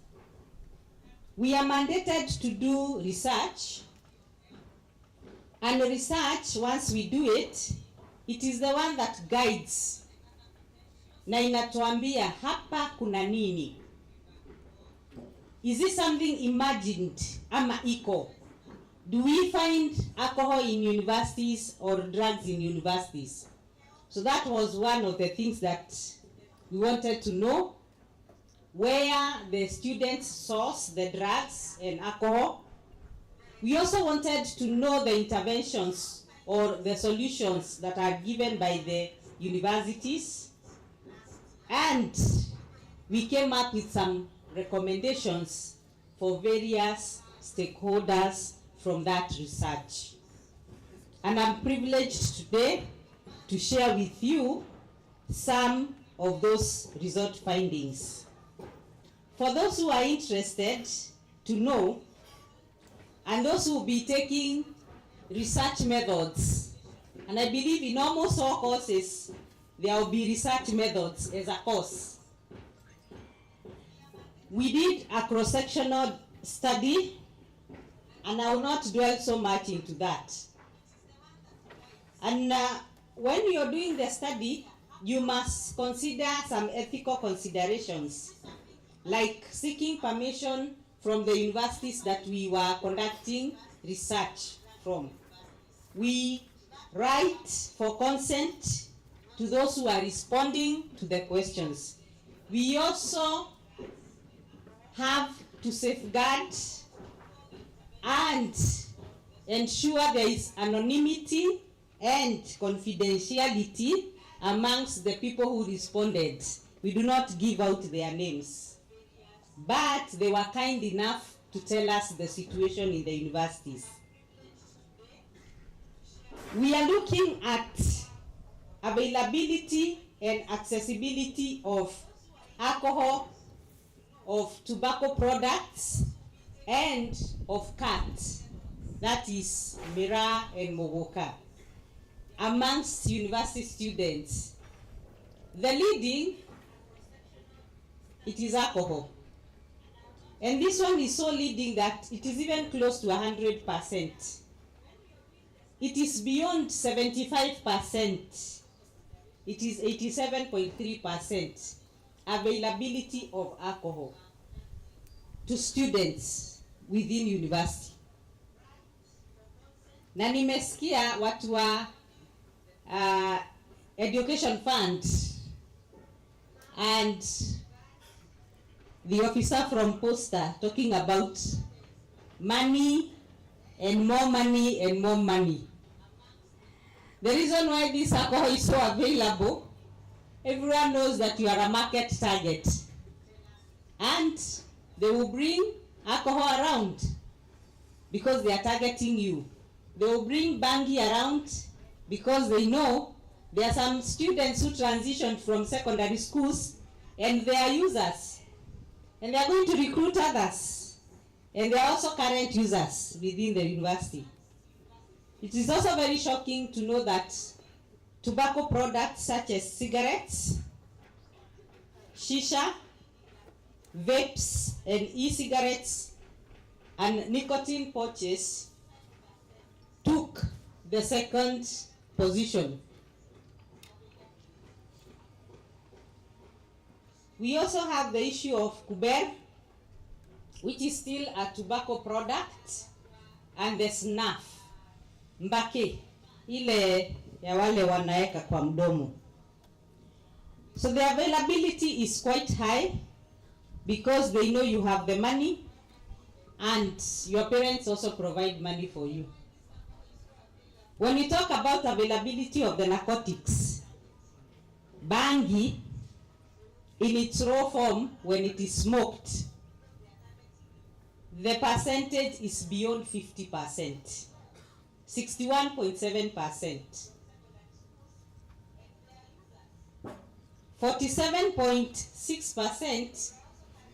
Speaker 21: We are mandated to do research, and research, once we do it, it is the one that guides na inatuambia hapa kuna nini. Is it something imagined ama iko? Do we find alcohol in universities or drugs in universities? So that was one of the things that we wanted to know, where the students source the drugs and alcohol. We also wanted to know the interventions or the solutions that are given by the universities. And we came up with some recommendations for various stakeholders from that research. And I'm privileged today to share with you some of those result findings. For those who are interested to know, and those who will be taking research methods, and I believe in almost all courses, there will be research methods as a course. We did a cross-sectional study, and I will not dwell so much into that. And when you're doing the study, you must consider some ethical considerations, like seeking permission from the universities that we were conducting research from. We write for consent to those who are responding to the questions. We also have to safeguard and ensure there is anonymity and confidentiality amongst the people who responded. We do not give out their names, but they were kind enough to tell us the situation in the universities. We are looking at availability and accessibility of alcohol, of tobacco products, and of cards, that is Mira and Mogoka, amongst university students. The leading, it is alcohol. And this one is so leading that it is even close to 100%. It is beyond 75%. It is 87.3% availability of alcohol to students within university. Na nimesikia watu wa education fund and the officer from Posta talking about money and more money and more money. The reason why this alcohol is so available, everyone knows that you are a market target, and they will bring alcohol around because they are targeting you. They will bring bangi around because they know there are some students who transitioned from secondary schools and they are users, and they are going to recruit others, and they are also current users within the university. It is also very shocking to know that tobacco products such as cigarettes, shisha, vapes, and e-cigarettes and nicotine pouches took the second position. We also have the issue of kuber, which is still a tobacco product, and the snuff, mbake, ile ya wale wanaeka kwa mdomo. So the availability is quite high because they know you have the money and your parents also provide money for you. When we talk about availability of the narcotics, bangi in its raw form, when it is smoked, the percentage is beyond 50%, 61.7%. 47.6%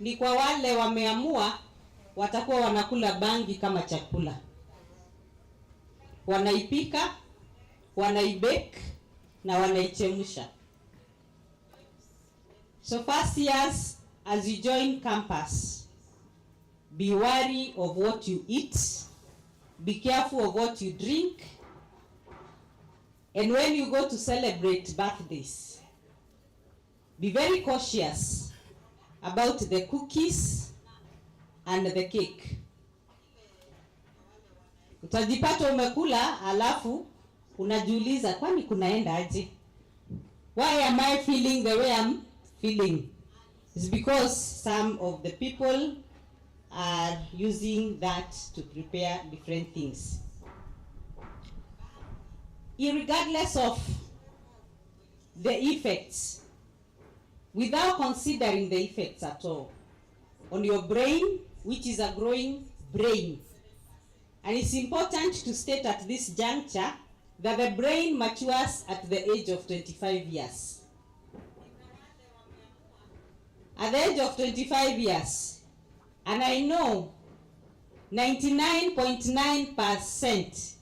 Speaker 21: ni kwa wale wameamua watakuwa wanakula bangi kama chakula. Wanaipika, wanaibake na wanaichemsha. So first years, as you join campus, be wary of what you eat, be careful of what you drink, and when you go to celebrate birthdays, be very cautious about the cookies and the cake. Utajipata umekula alafu unajiuliza kwani kunaenda aje? Why am I feeling the way I'm feeling? It's because some of the people are using that to prepare different things. Irregardless of the effects, without considering the effects at all on your brain, which is a growing brain. And it's important to state at this juncture that the brain matures at the age of 25 years. At the age of 25 years, and I know 99.9%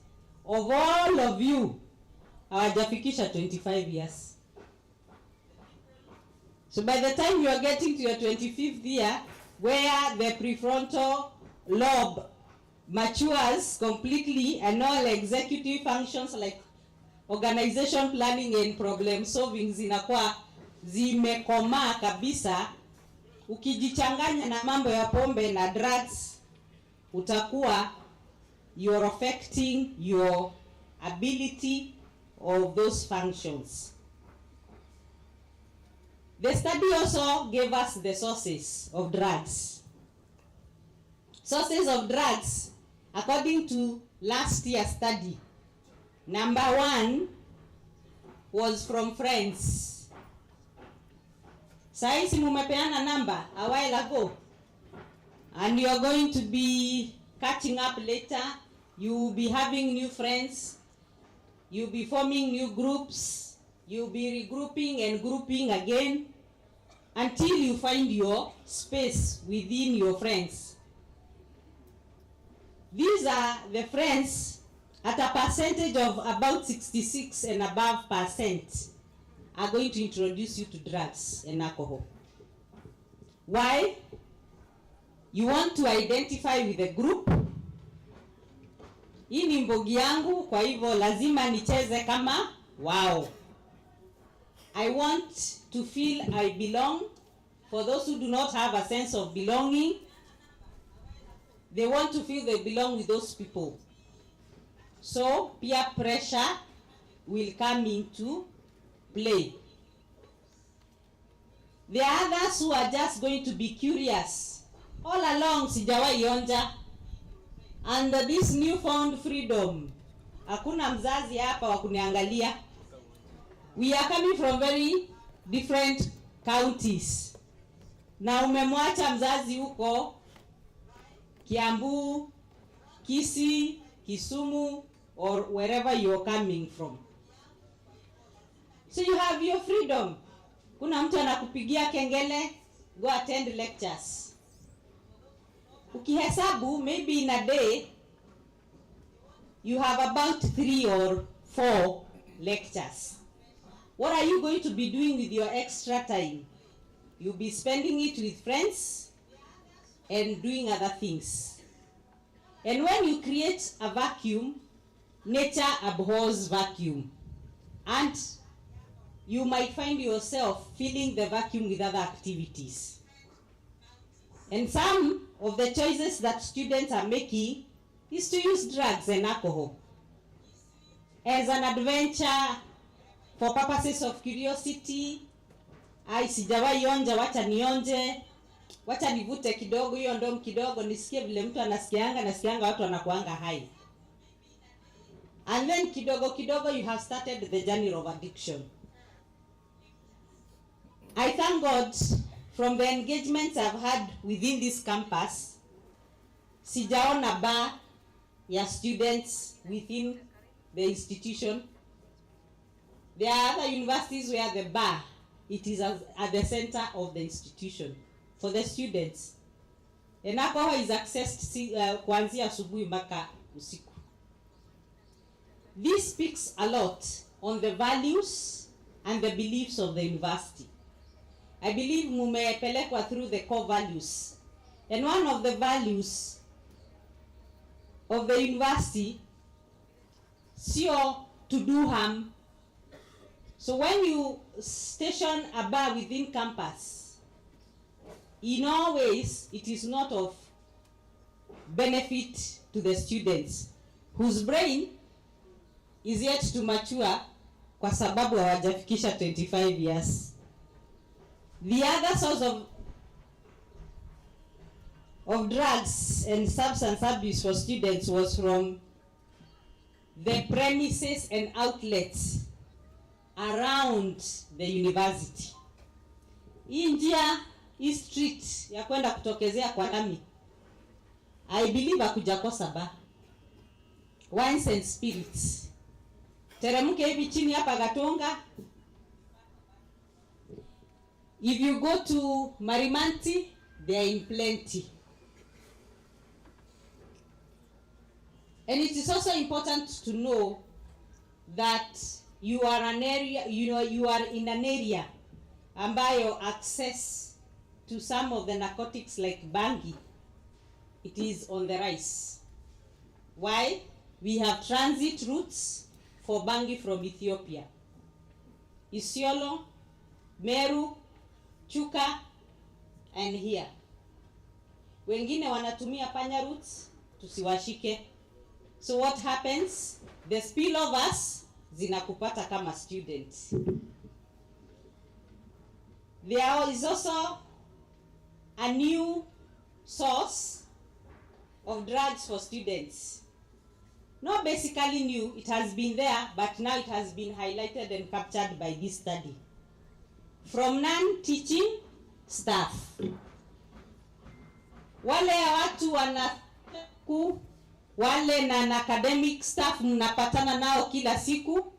Speaker 21: of all of you hawajafikisha 25 years. So by the time you are getting to your 25th year, where the prefrontal lobe matures completely and all executive functions like organization planning and problem solving zinakuwa zimekomaa kabisa, ukijichanganya na mambo ya pombe na drugs, utakuwa you're affecting your ability of those functions. The study also gave us the sources of drugs. Sources of drugs, according to last year's study, number 1 was from friends. Saisi mumepeana number a while ago, and you are going to be catching up later. You will be having new friends. You'll be forming new groups. You'll be regrouping and grouping again until you find your space within your friends. These are the friends at a percentage of about 66 and above % are going to introduce you to drugs and alcohol. Why? You want to identify with a group. Hii ni mbogi yangu, kwa hivyo lazima nicheze kama wao. I want to feel I belong. For those who do not have a sense of belonging, they want to feel they belong with those people. So peer pressure will come into play. There are others who are just going to be curious. All along sijawahi onja. And this newfound freedom, hakuna mzazi hapa wa kuniangalia. We are coming from very different counties. Na umemwacha mzazi huko Kiambu, Kisii, Kisumu, or wherever you are coming from. So you have your freedom. Kuna mtu anakupigia kengele, go attend lectures. Ukihesabu, maybe in a day, you have about 3 or 4 lectures. What are you going to be doing with your extra time? You'll be spending it with friends and doing other things. And when you create a vacuum, nature abhors vacuum. And you might find yourself filling the vacuum with other activities. And some of the choices that students are making is to use drugs and alcohol as an adventure, for purposes of curiosity, ai sijawahi onja, wacha nionje, wacha nivute kidogo hiyo ndom kidogo nisikie vile mtu nasikianga watu wanakuanga high. And then kidogo kidogo you have started the journey of addiction. I thank God from the engagements I've had within this campus, sijaona bar ya students within the institution. There are other universities where the bar, it is at the center of the institution for the students. And alcohol is accessed kuanzia asubuhi mpaka usiku. This speaks a lot on the values and the beliefs of the university. I believe mumepelekwa through the core values. And one of the values of the university, sio to do harm. So when you station a bar within campus, in all ways, it is not of benefit to the students whose brain is yet to mature kwa sababu hawajafikisha 25 years. The other source of drugs and substance abuse for students was from the premises and outlets around the university. Hii njia, hii street ya kwenda kutokezea kwa lami, I believe hakujakosa ba wines and spirits. Teremke hivi chini hapa Gatonga, if you go to Marimanti, they are in plenty. And it is also important to know that you are an area, you are in an area ambayo access to some of the narcotics like bangi, it is on the rise. Why? We have transit routes for bangi from Ethiopia. Isiolo, Meru, Chuka, and here. Wengine wanatumia panya routes, tusiwashike. So what happens? The spillovers zinakupata kama students. There is also a new source of drugs for students. Not basically new, it has been there, but now it has been highlighted and captured by this study. From non-teaching staff. Wale watu wale na academic staff mnapatana nao kila siku,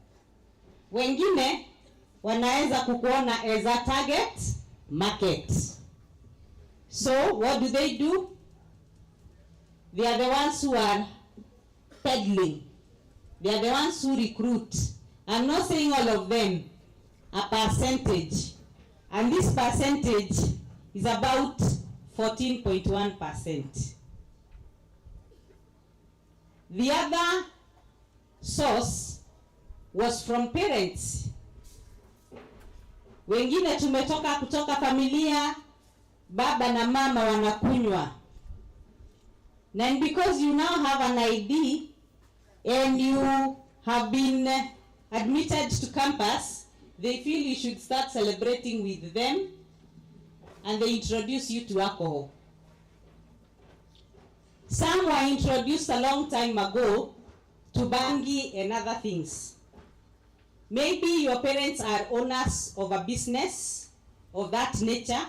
Speaker 21: wengine wanaweza kukuona as a target market. So what do? They are the ones who are peddling. They are the ones who recruit. I'm not saying all of them, a percentage. And this percentage is about 14.1%. The other source was from parents. Wengine tumetoka kutoka familia, baba na mama wanakunywa. And because you now have an ID and you have been admitted to campus, they feel you should start celebrating with them, and they introduce you to alcohol. Some were introduced a long time ago to bangi and other things. Maybe your parents are owners of a business of that nature,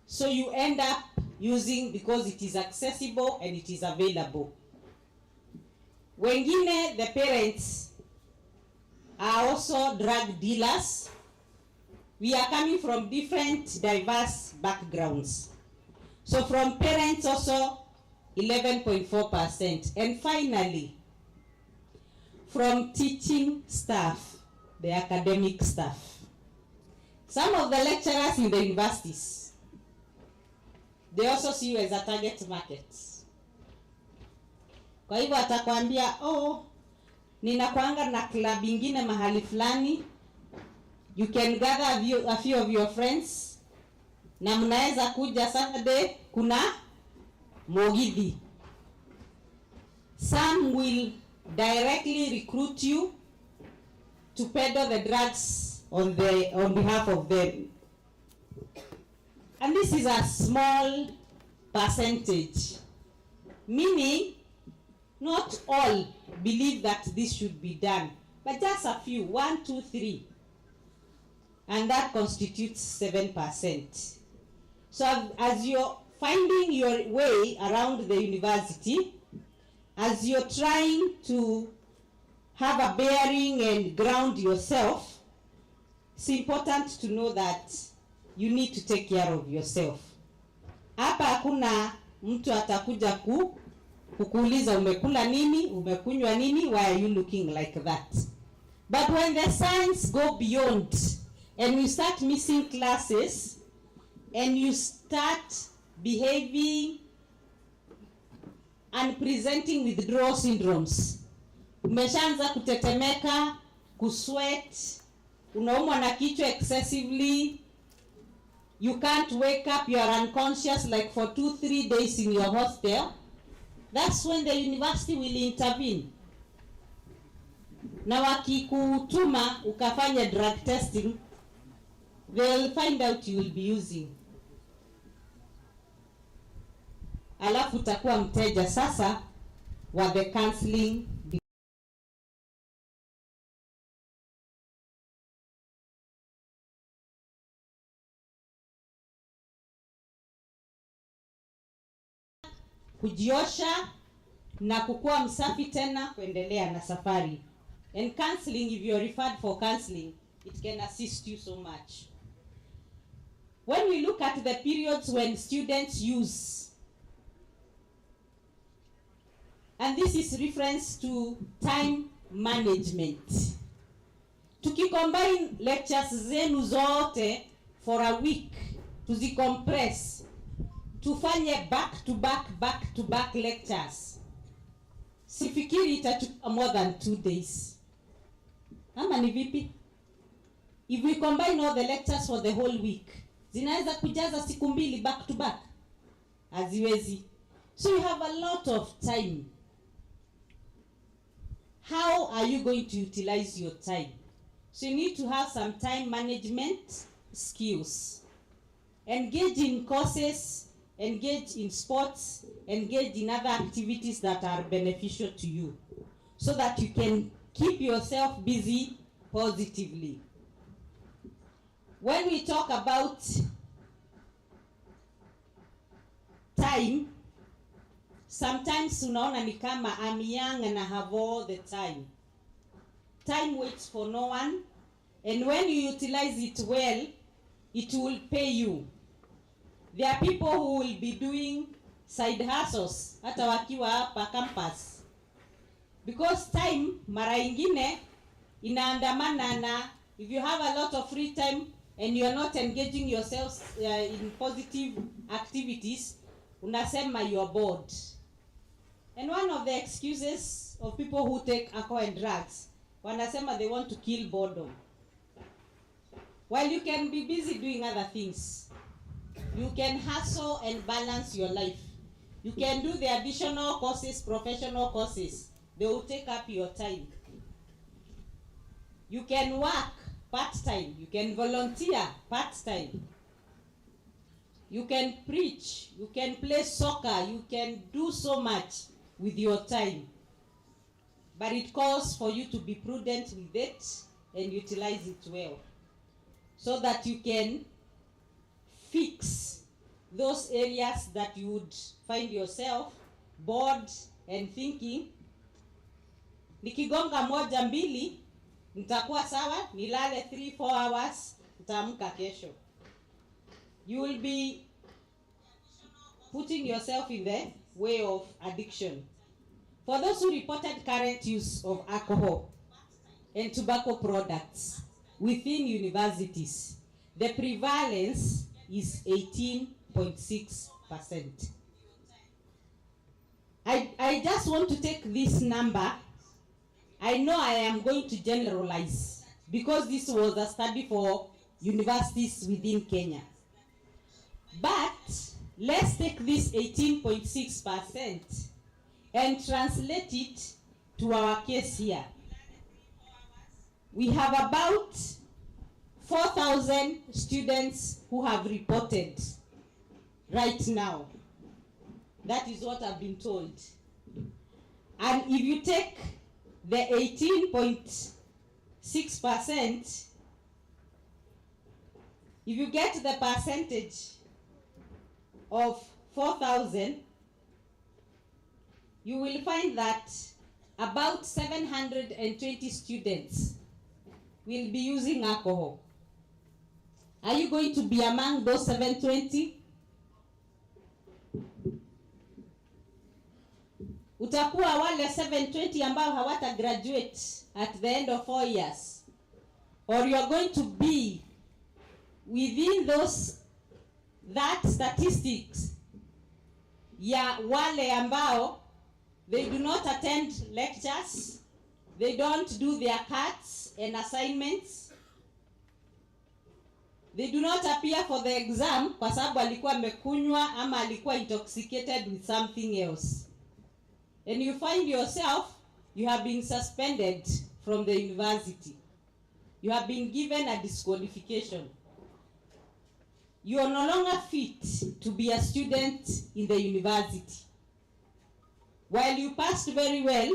Speaker 21: so you end up using because it is accessible and it is available. Wengine, the parents are also drug dealers. We are coming from different diverse backgrounds. So from parents also 11.4%. And finally, from teaching staff, the academic staff. Some of the lecturers in the universities, they also see you as a target market. Kwa hivyo atakwambia, ninakuanga na club ingine mahali fulani, you can gather a few of your friends, na mnaweza kuja Saturday, kuna Mogidi. Some will directly recruit you to peddle the drugs on behalf of them. And this is a small percentage, meaning not all believe that this should be done, but just a few, 1, 2, 3, and that constitutes 7%. So as you're finding your way around the university, as you're trying to have a bearing and ground yourself, it's important to know that you need to take care of yourself. Hapa hakuna mtu atakuja kukuuliza umekula nini, umekunywa nini, why are you looking like that? But when the signs go beyond and you start missing classes and you start behaving and presenting withdrawal syndromes, umeshaanza kutetemeka, kusweat, unaumwa na kichwa excessively, you can't wake up, you are unconscious like for 2-3 days in your hostel, that's when the university will intervene. Na wakikutuma ukafanya drug testing, they'll find out you will be using. Alafu utakuwa mteja sasa wa the counseling. Kujiosha na kukua msafi tena kuendelea na safari. And counseling, if you're referred for counseling, it can assist you so much. When we look at the periods when students use, and this is reference to time management. Tukicombine lectures zenu zote for a week, tuzicompress, tufanye back to back lectures, sifikiri itachukua more than 2 days. Ama ni vipi? If we combine all the lectures for the whole week, zinaweza kujaza siku 2 back to back? Haziwezi. So you have a lot of time. How are you going to utilize your time? So you need to have some time management skills. Engage in courses, engage in sports, engage in other activities that are beneficial to you, so that you can keep yourself busy positively. When we talk about time, sometimes unaona ni kama I'm young and I have all the time. Time waits for no one, and when you utilize it well, it will pay you. There are people who will be doing side hustles hata wakiwa hapa campus, because time mara ingine inaandamana na, if you have a lot of free time and you are not engaging yourself in positive activities, unasema you are bored. And one of the excuses of people who take alcohol and drugs, wanasema they want to kill boredom, while you can be busy doing other things. You can hustle and balance your life. You can do the additional courses, professional courses. They will take up your time. You can work part-time. You can volunteer part-time. You can preach. You can play soccer. You can do so much with your time. But it calls for you to be prudent with it and utilize it well, so that you can fix those areas that you would find yourself bored and thinking, nikigonga 1-2 nitakuwa sawa, nilale 3-4 hours, nitaamka kesho. You will be putting yourself in the way of addiction. For those who reported current use of alcohol and tobacco products within universities, the prevalence is 18.6%. I just want to take this number. I know I am going to generalize because this was a study for universities within Kenya. But let's take this 18.6% and translate it to our case here. We have about 4,000 students who have reported right now. That is what I've been told. And if you take the 18.6%, if you get the percentage of 4,000, you will find that about 720 students will be using alcohol. Are you going to be among those 720? Utakuwa wale 720 ambao hawata graduate at the end of 4 years, or you are going to be within that statistics ya wale ambao they do not attend lectures, they don't do their cards and assignments, they do not appear for the exam kwa sababu alikuwa amekunywa ama alikuwa intoxicated with something else, and you find yourself you have been suspended from the university, you have been given a disqualification, you are no longer fit to be a student in the university. While you passed very well,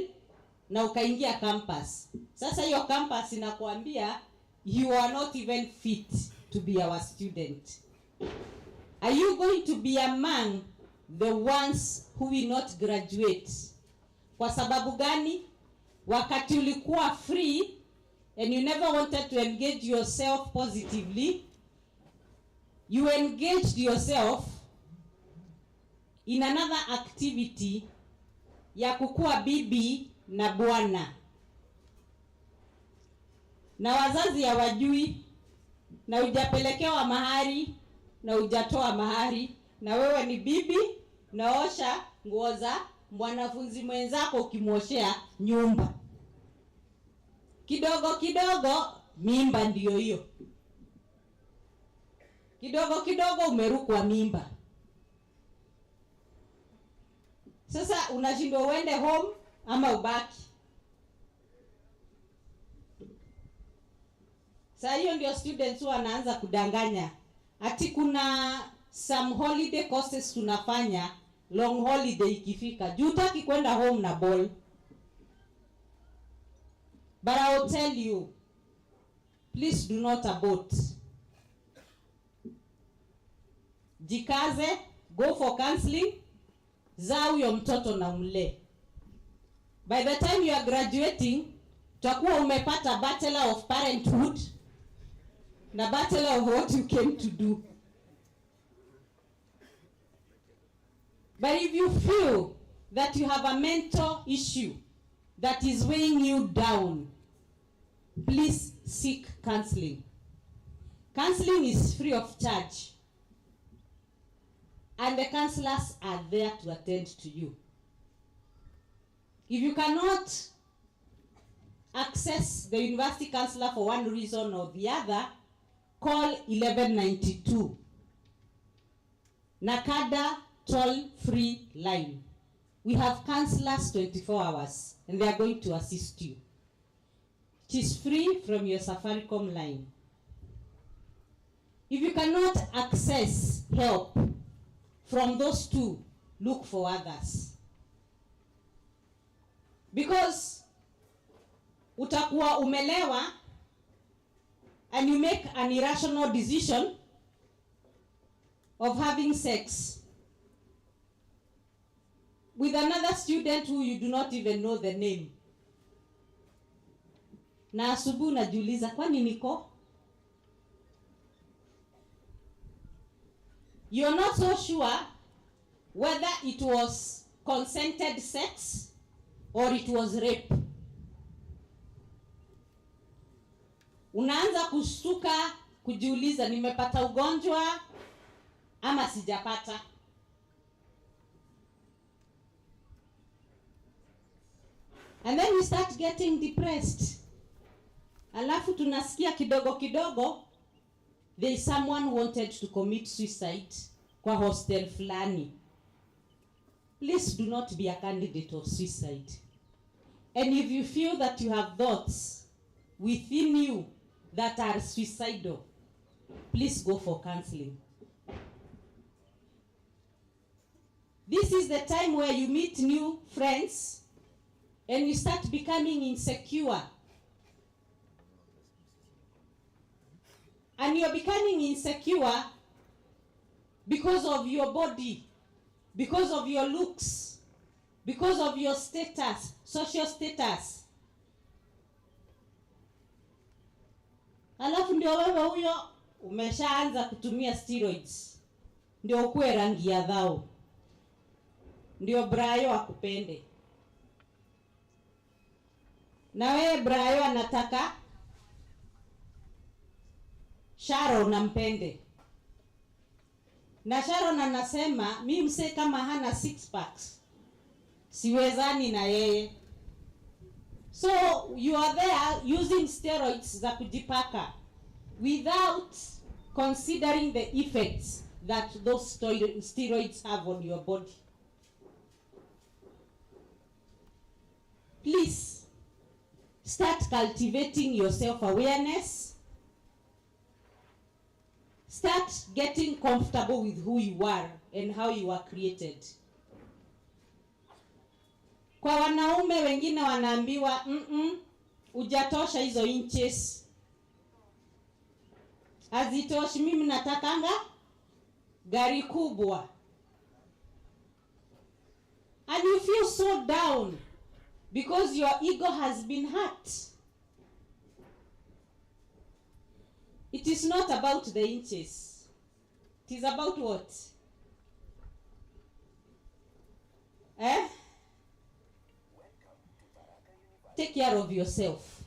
Speaker 21: na ukaingia campus. Sasa hiyo campus inakuambia you are not even fit to be our student. Are you going to be among the ones who will not graduate? Kwa sababu gani? Wakati ulikuwa free and you never wanted to engage yourself positively, you engaged yourself in another activity ya kukua bibi na bwana, na wazazi hawajui, na hujapelekewa mahari na hujatoa mahari, na wewe ni bibi naosha nguo za mwanafunzi mwenzako ukimwoshea nyumba. Kidogo kidogo mimba ndio hiyo. Kidogo kidogo umerukwa mimba. Sasa unashindwa uende home ama ubaki. Sasa hiyo ndio students wanaanza kudanganya. Ati kuna some holiday courses tunafanya, long holiday ikifika. Jutaki kwenda home na ball. But I will tell you, please do not abort. Jikaze, go for counseling. Zaa huyo mtoto na umlee. By the time you are graduating, utakuwa umepata Bachelor of Parenthood na Bachelor of what you came to do. But if you feel that you have a mental issue that is weighing you down, please seek counseling. Counseling is free of charge, and the counselors are there to attend to you. If you cannot access the university counselor for one reason or the other, call 1192. Nakada toll-free line. We have counselors 24 hours, and they are going to assist you. It is free from your Safaricom line. If you cannot access help from those two, look for others. Because utakuwa umelewa and you make an irrational decision of having sex with another student who you do not even know the name. Na asubuhi unajiuliza kwani niko? You're not so sure whether it was consented sex or it was rape. Unaanza kushtuka kujiuliza nimepata ugonjwa ama sijapata. And then you start getting depressed. Alafu tunasikia kidogo kidogo there is someone wanted to commit suicide kwa hostel fulani. Please do not be a candidate of suicide. And if you feel that you have thoughts within you that are suicidal, please go for counseling. This is the time where you meet new friends and you start becoming insecure. And you're becoming insecure because of your body, because of your looks, because of your status, social status. Alafu ndio wewe huyo umeshaanza kutumia steroids, ndio ukue rangi ya dhao, ndio Brayo akupende. Na wewe Brayo anataka Sharon ampende. Na Sharon anasema mimi mse kama hana six packs siwezani na yeye. So you are there using steroids za kujipaka without considering the effects that those steroids have on your body. Please start cultivating your self-awareness. Start getting comfortable with who you are and how you are created. Kwa wanaume wengine wanaambiwa hujatosha hizo inches. Hazitoshi, mimi natakanga gari kubwa. And you feel so down because your ego has been hurt. It is not about the inches. It is about what? Take care of yourself.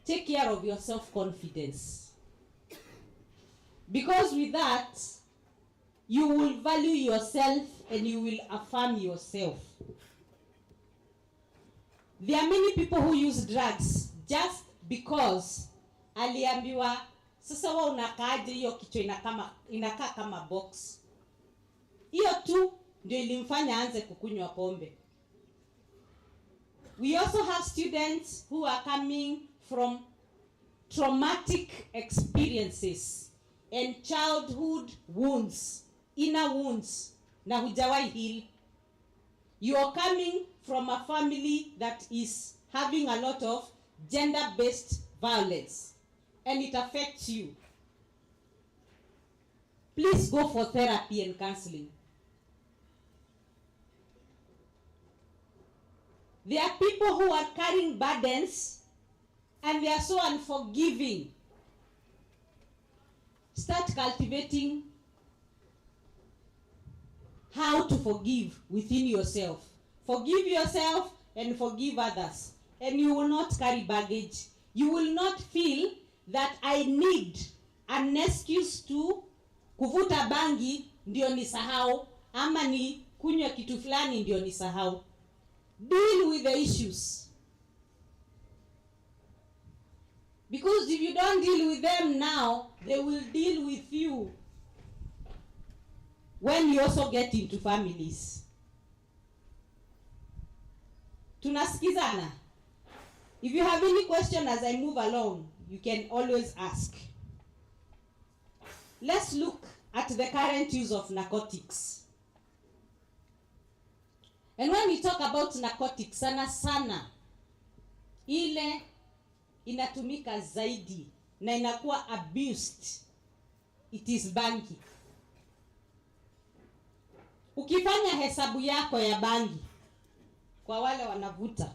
Speaker 21: Take care of your self-confidence. Because with that, you will value yourself and you will affirm yourself. There are many people who use drugs just because aliambiwa sasa wewe unakaaje hiyo kichwa inakaa kama box. Hiyo tu ndio ilimfanya aanze kukunywa pombe. We also have students who are coming from traumatic experiences and childhood wounds, inner wounds, na hujawahi heal. You are coming from a family that is having a lot of gender-based violence, and it affects you. Please go for therapy and counseling. There are people who are carrying burdens and they are so unforgiving. Start cultivating how to forgive within yourself. Forgive yourself and forgive others. And you will not carry baggage. You will not feel that I need an excuse to kuvuta bangi ndio nisahau ama ni kunywa kitu fulani ndio nisahau. Deal with the issues. Because if you don't deal with them now, they will deal with you when you also get into families. Tunasikizana. If you have any question as I move along, you can always ask. Let's look at the current use of narcotics. And when we talk about narcotics, sana ile inatumika zaidi na inakuwa abused, it is bangi. Ukifanya hesabu yako ya bangi kwa wale wanavuta,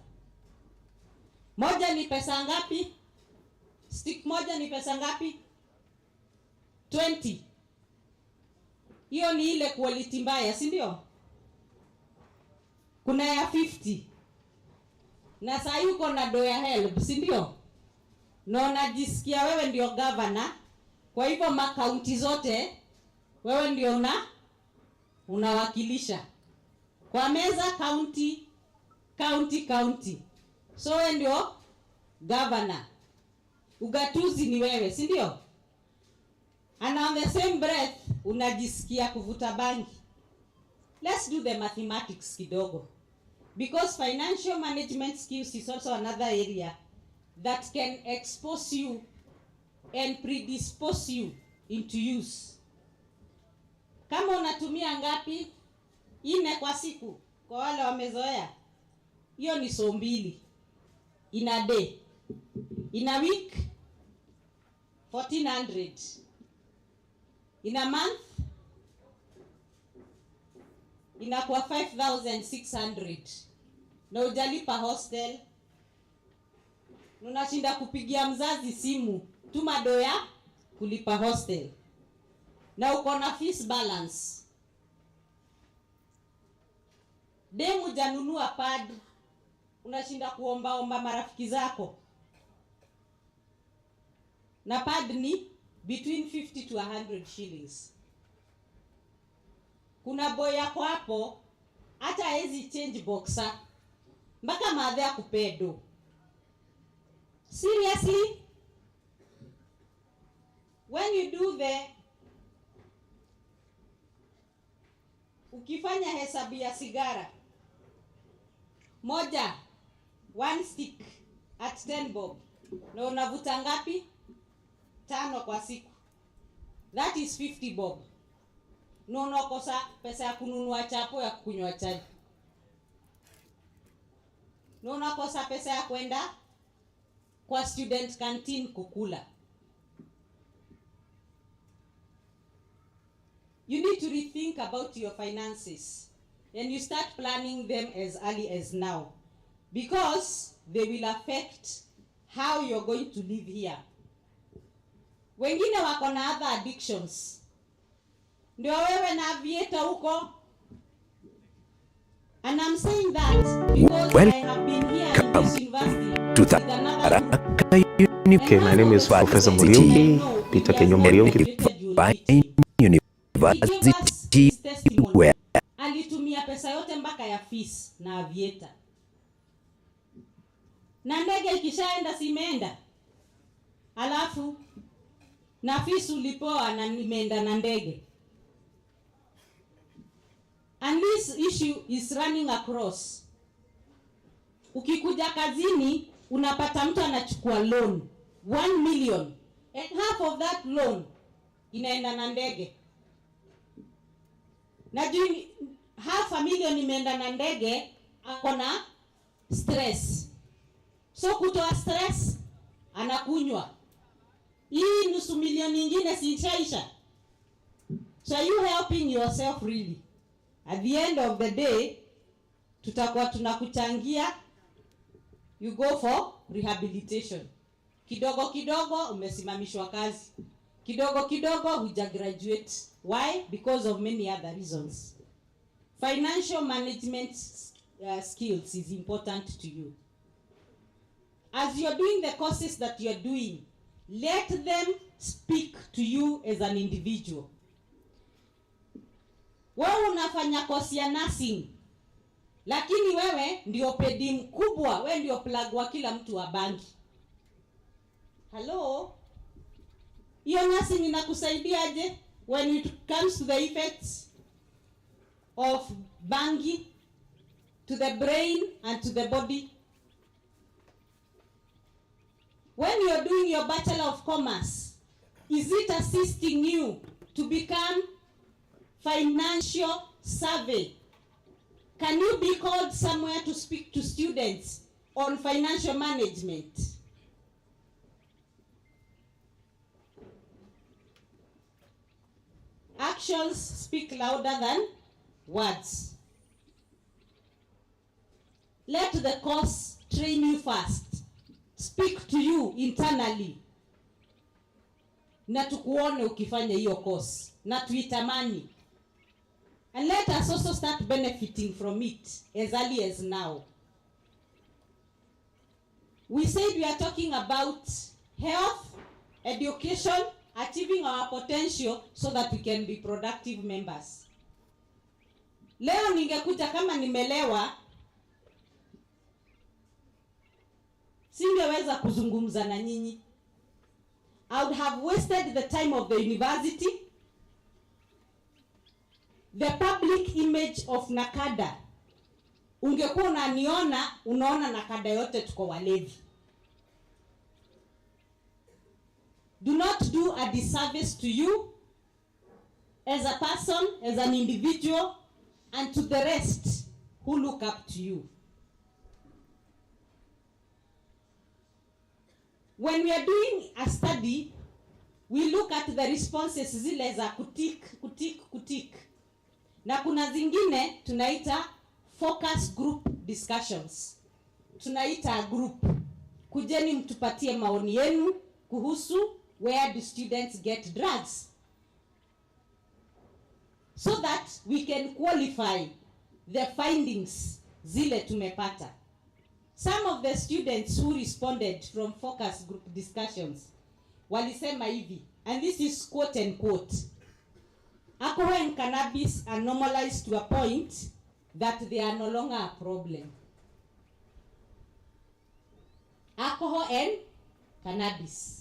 Speaker 21: moja ni pesa ngapi? Stick moja ni pesa ngapi? 20. Hiyo ni ile quality mbaya, si ndio? Kuna ya 50. Na saa yuko na do ya help, si ndio? Na unajisikia wewe ndio governor. Kwa hivyo makaunti zote wewe ndio unawakilisha. Kwa meza county. So wewe ndio governor. Ugatuzi ni wewe, si ndio? And on the same breath unajisikia kuvuta bangi. Let's do the mathematics kidogo. Because financial management skills is also another area that can expose you and predispose you into use. Kama unatumia ngapi? 4 kwa siku. Kwa wale wamezoea, hiyo ni so 2 in a day. In a week 1400. In a month inakuwa 5600. Na ujalipa hostel, unashinda kupigia mzazi simu tuma doya kulipa hostel, na uko na fees balance. Demu janunua pad, unashinda kuomba marafiki zako, na pad ni between 50 to 100 shillings. Kuna boy yako hapo hata hezi change boxer mpaka madhe akupedo. Seriously? When you do ukifanya hesabu ya sigara moja, 1 stick at 10 bob, na unavuta ngapi? 5 kwa siku. That is 50 bob. Na unakosa pesa ya kununua chapo ya kunywa chai. Na unakosa pesa ya kwenda kwa student canteen kukula. You need to rethink about your finances, and you start planning them as early as now, because they will affect how you're going to live here. Wengine wako na other addictions. Ndio wewe na vieta huko. And I'm saying that because I have been here in this university
Speaker 3: to Tharaka. Okay, my name is Professor Muriuki, Peter Kenyo Muriuki, University where
Speaker 21: alitumia pesa yote mpaka ya fees na avieta. Na ndege ikishaenda simeenda. Alafu na fees ulipoa na nimeenda na ndege. And this issue is running across. Ukikuja kazini unapata mtu anachukua loan 1 million, and half of that loan inaenda na ndege. Na juu half a million imeenda na ndege, akona stress. So kutoa stress anakunywa. Hii nusu milioni nyingine si chaisha. So are you helping yourself really? At the end of the day, tutakuwa tunakuchangia, you go for rehabilitation. Kidogo kidogo umesimamishwa kazi. Kidogo kidogo huja graduate. Why? Because of many other reasons. Financial management skills is important to you. As you're doing the courses that you're doing, let them speak to you as an individual. Wewe unafanya course ya nursing, lakini wewe ndio pedi mkubwa, wewe ndio plug wa kila mtu wa banki. Hello? Hiyo nursing inakusaidiaje when it comes to the effects of bangi to the brain and to the body? When you're doing your Bachelor of Commerce, is it assisting you to become financial savvy? Can you be called somewhere to speak to students on financial management? Actions speak louder than words. Let the course train you first. Speak to you internally. Na tukuone ukifanya hiyo course. Na tuitamani. And let us also start benefiting from it as early as now. We said we are talking about health, education, achieving our potential so that we can be productive members. Leo ningekuja kama nimelewa, singeweza kuzungumza na nyinyi. I would have wasted the time of the university, the public image of Nakada. Ungekuwa unaniona, unaona Nakada yote tuko walevi. do not do a disservice to you as a person, as an individual, and to the rest who look up to you. When we are doing a study, we look at the responses zile za kutik. Na kuna zingine tunaita focus group discussions. Tunaita a group. Kujeni mtupatie maoni yenu kuhusu where do students get drugs, so that we can qualify the findings zile tumepata. Some of the students who responded from focus group discussions walisema hivi, and this is quote and quote: alcohol and cannabis are normalized to a point that they are no longer a problem. Alcohol and cannabis.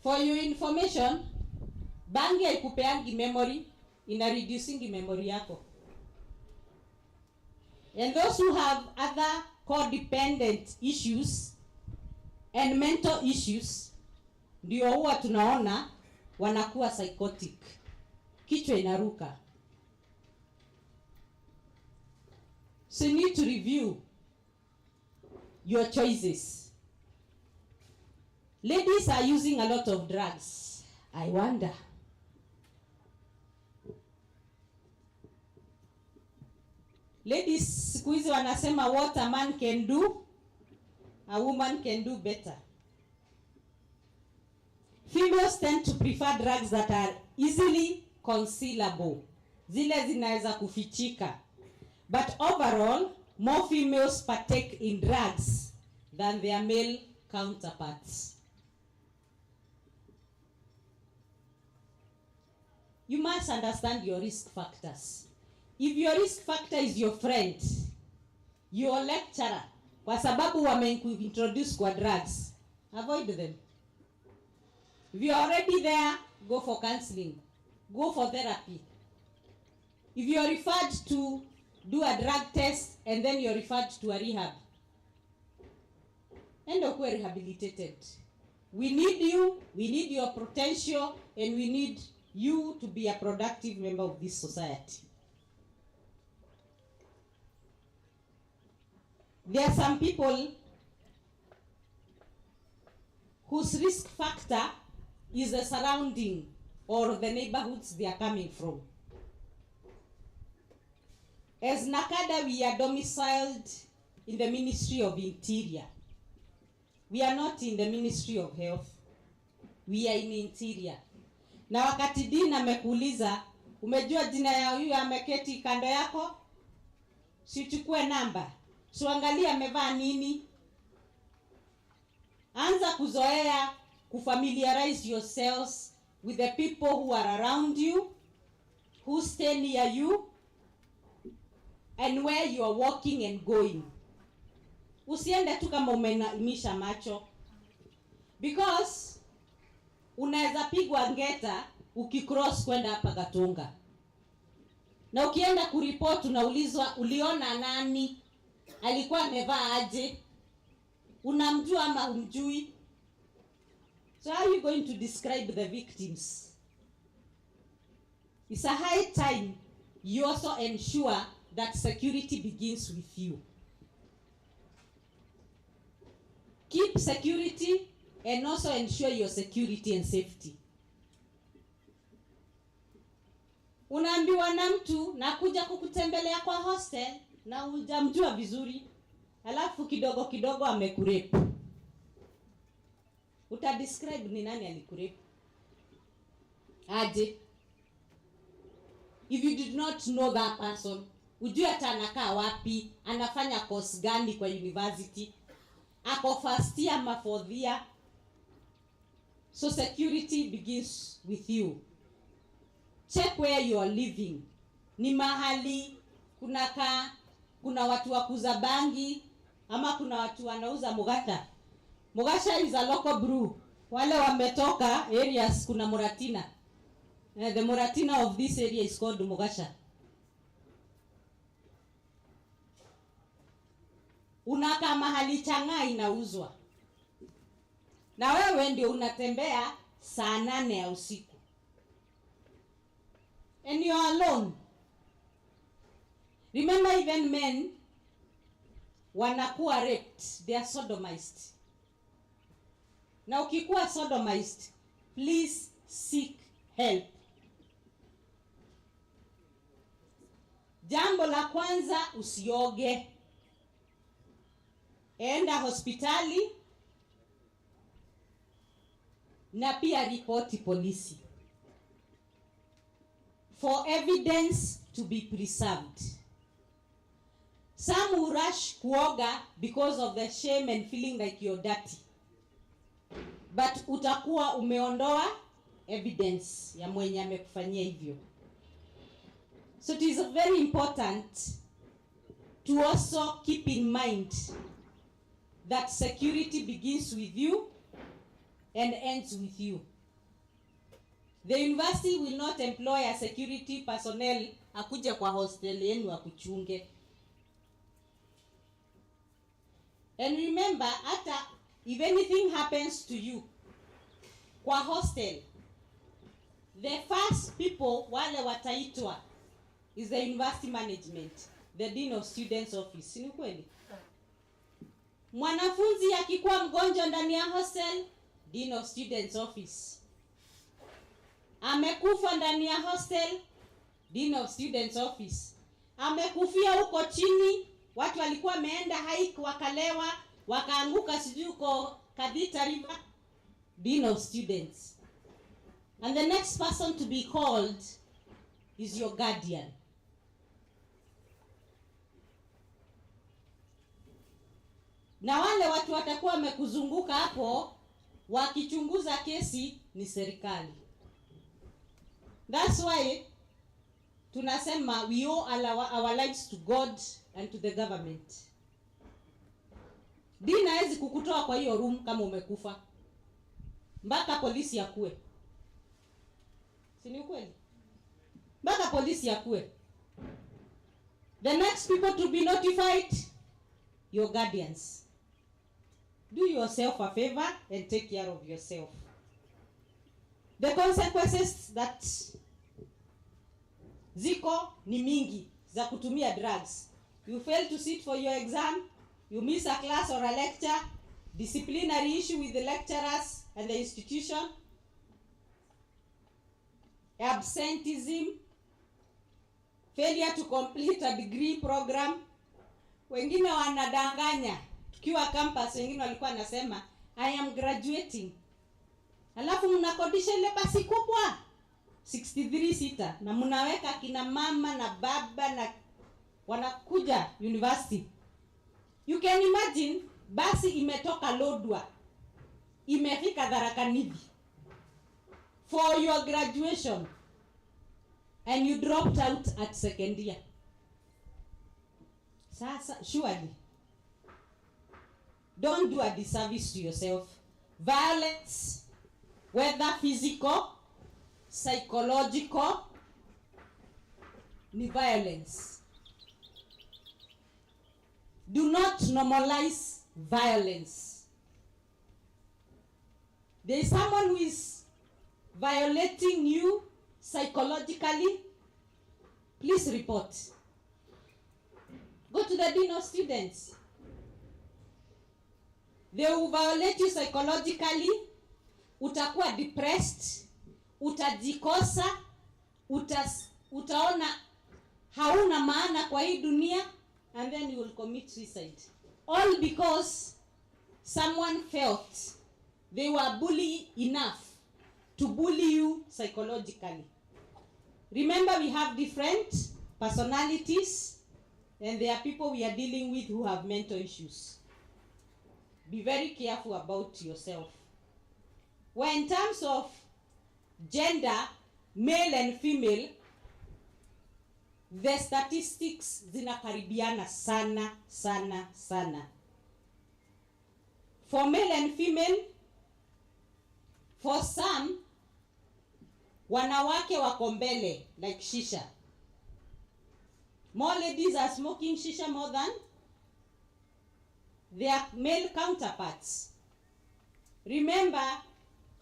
Speaker 21: For your information, bangi haikupeangi memory, ina reducing memory yako. And those who have other codependent issues and mental issues, ndio huwa tunaona wanakuwa psychotic. Kichwa inaruka. So you need to review your choices. Ladies are using a lot of drugs. I wonder. Ladies siku hizi wanasema what a man can do, a woman can do better. Females tend to prefer drugs that are easily concealable. Zile zinaweza kufichika. But overall, more females partake in drugs than their male counterparts. You must understand your risk factors. If your risk factor is your friend, your lecturer, kwa sababu wameintroduce kwa drugs, avoid them. If you're already there, go for counseling. Go for therapy. If you're referred to do a drug test and then you're referred to a rehab, end up rehabilitated. We need you, we need your potential, and we need you to be a productive member of this society. There are some people whose risk factor is the surrounding or the neighborhoods they are coming from. As NACADA, we are domiciled in the Ministry of Interior. We are not in the Ministry of Health. We are in Interior. Na wakati Dina amekuuliza, umejua jina ya huyu ameketi kando yako? Sichukue namba. Suangalia amevaa nini? Anza kuzoea kufamiliarize yourselves with the people who are around you, who stay near you, and where you are walking and going. Usiende tu kama umeinamisha macho, because unaweza pigwa ngeta ukicross kwenda hapa Gatunga. Na ukienda kuripoti unaulizwa uliona nani? Alikuwa amevaa aje? Unamjua ama humjui? So how are you going to describe the victims? It's a high time you also ensure that security begins with you. Keep security and also ensure your security and safety. Unaambiwa na mtu nakuja kukutembelea kwa hostel na hujamjua vizuri, alafu kidogo kidogo amekurepu. Utadescribe ni nani alikurepu? Aje? If you did not know that person, ujue hata anakaa wapi, anafanya course gani kwa university, ako first year ama fourth year. So security begins with you. Check where you are living. Ni mahali kuna watu wakuza bangi ama kuna watu wanauza mugasha. Mugasha is a local brew. Wale wametoka areas kuna Muratina. The Muratina of this area is called mugasha. Unaka mahali changa inauzwa. na wewe ndio unatembea saa 8 ya usiku, and you are alone. Remember, even men wanakuwa raped, they are sodomized. Na ukikuwa sodomized, please seek help. Jambo la kwanza, usioge. Enda hospitali na pia ripoti polisi for evidence to be preserved. Some will rush kuoga because of the shame and feeling like you're dirty. But utakuwa umeondoa evidence ya mwenye amekufanyia hivyo. So it is very important to also keep in mind that security begins with you and ends with you. The university will not employ a security personnel akuje kwa hostel yenu akuchunge. And remember, if anything happens to you kwa hostel, the first people wale wataitwa is the university management, the dean of students office. Ni kweli? Mwanafunzi akikuwa mgonjwa ndani ya hostel, dean of students office. Amekufa ndani ya hostel, dean of students office. Amekufia huko chini, watu walikuwa wameenda hike wakalewa, wakaanguka sijui uko Kadita River, dean of students. And the next person to be called is your guardian. Na wale watu watakuwa wamekuzunguka hapo wakichunguza kesi ni serikali. That's why tunasema we owe our lives to God and to the government. Dini haiwezi kukutoa kwa hiyo room kama umekufa, mpaka polisi yakue. Si ni ukweli? Mpaka polisi yakue. The next people to be notified, your guardians. Do yourself a favor and take care of yourself. The consequences that ziko ni mingi za kutumia drugs. You fail to sit for your exam, you miss a class or a lecture, disciplinary issue with the lecturers and the institution, absenteeism, failure to complete a degree program. Wengine wanadanganya. Tukiwa campus wengine walikuwa nasema I am graduating. Alafu mnakodisha ile basi kubwa 63 sita na mnaweka kina mama na baba na wanakuja university. You can imagine basi imetoka Lodwa imefika Tharaka for your graduation and you dropped out at second year. Sasa surely don't do a disservice to yourself. Violence, whether physical, psychological, ni violence. Do not normalize violence. There is someone who is violating you psychologically, please report. Go to the dean of students. They will violate you psychologically. Utakuwa depressed, utajikosa, utaona hauna maana kwa hii dunia, and then you will commit suicide. All because someone felt they were bully enough to bully you psychologically. Remember, we have different personalities, and there are people we are dealing with who have mental issues. Be very careful about yourself. When in terms of gender, male and female, the statistics zinakaribiana sana sana sana. For male and female, for some, wanawake wako mbele like shisha. More ladies are smoking shisha more than their male counterparts. Remember,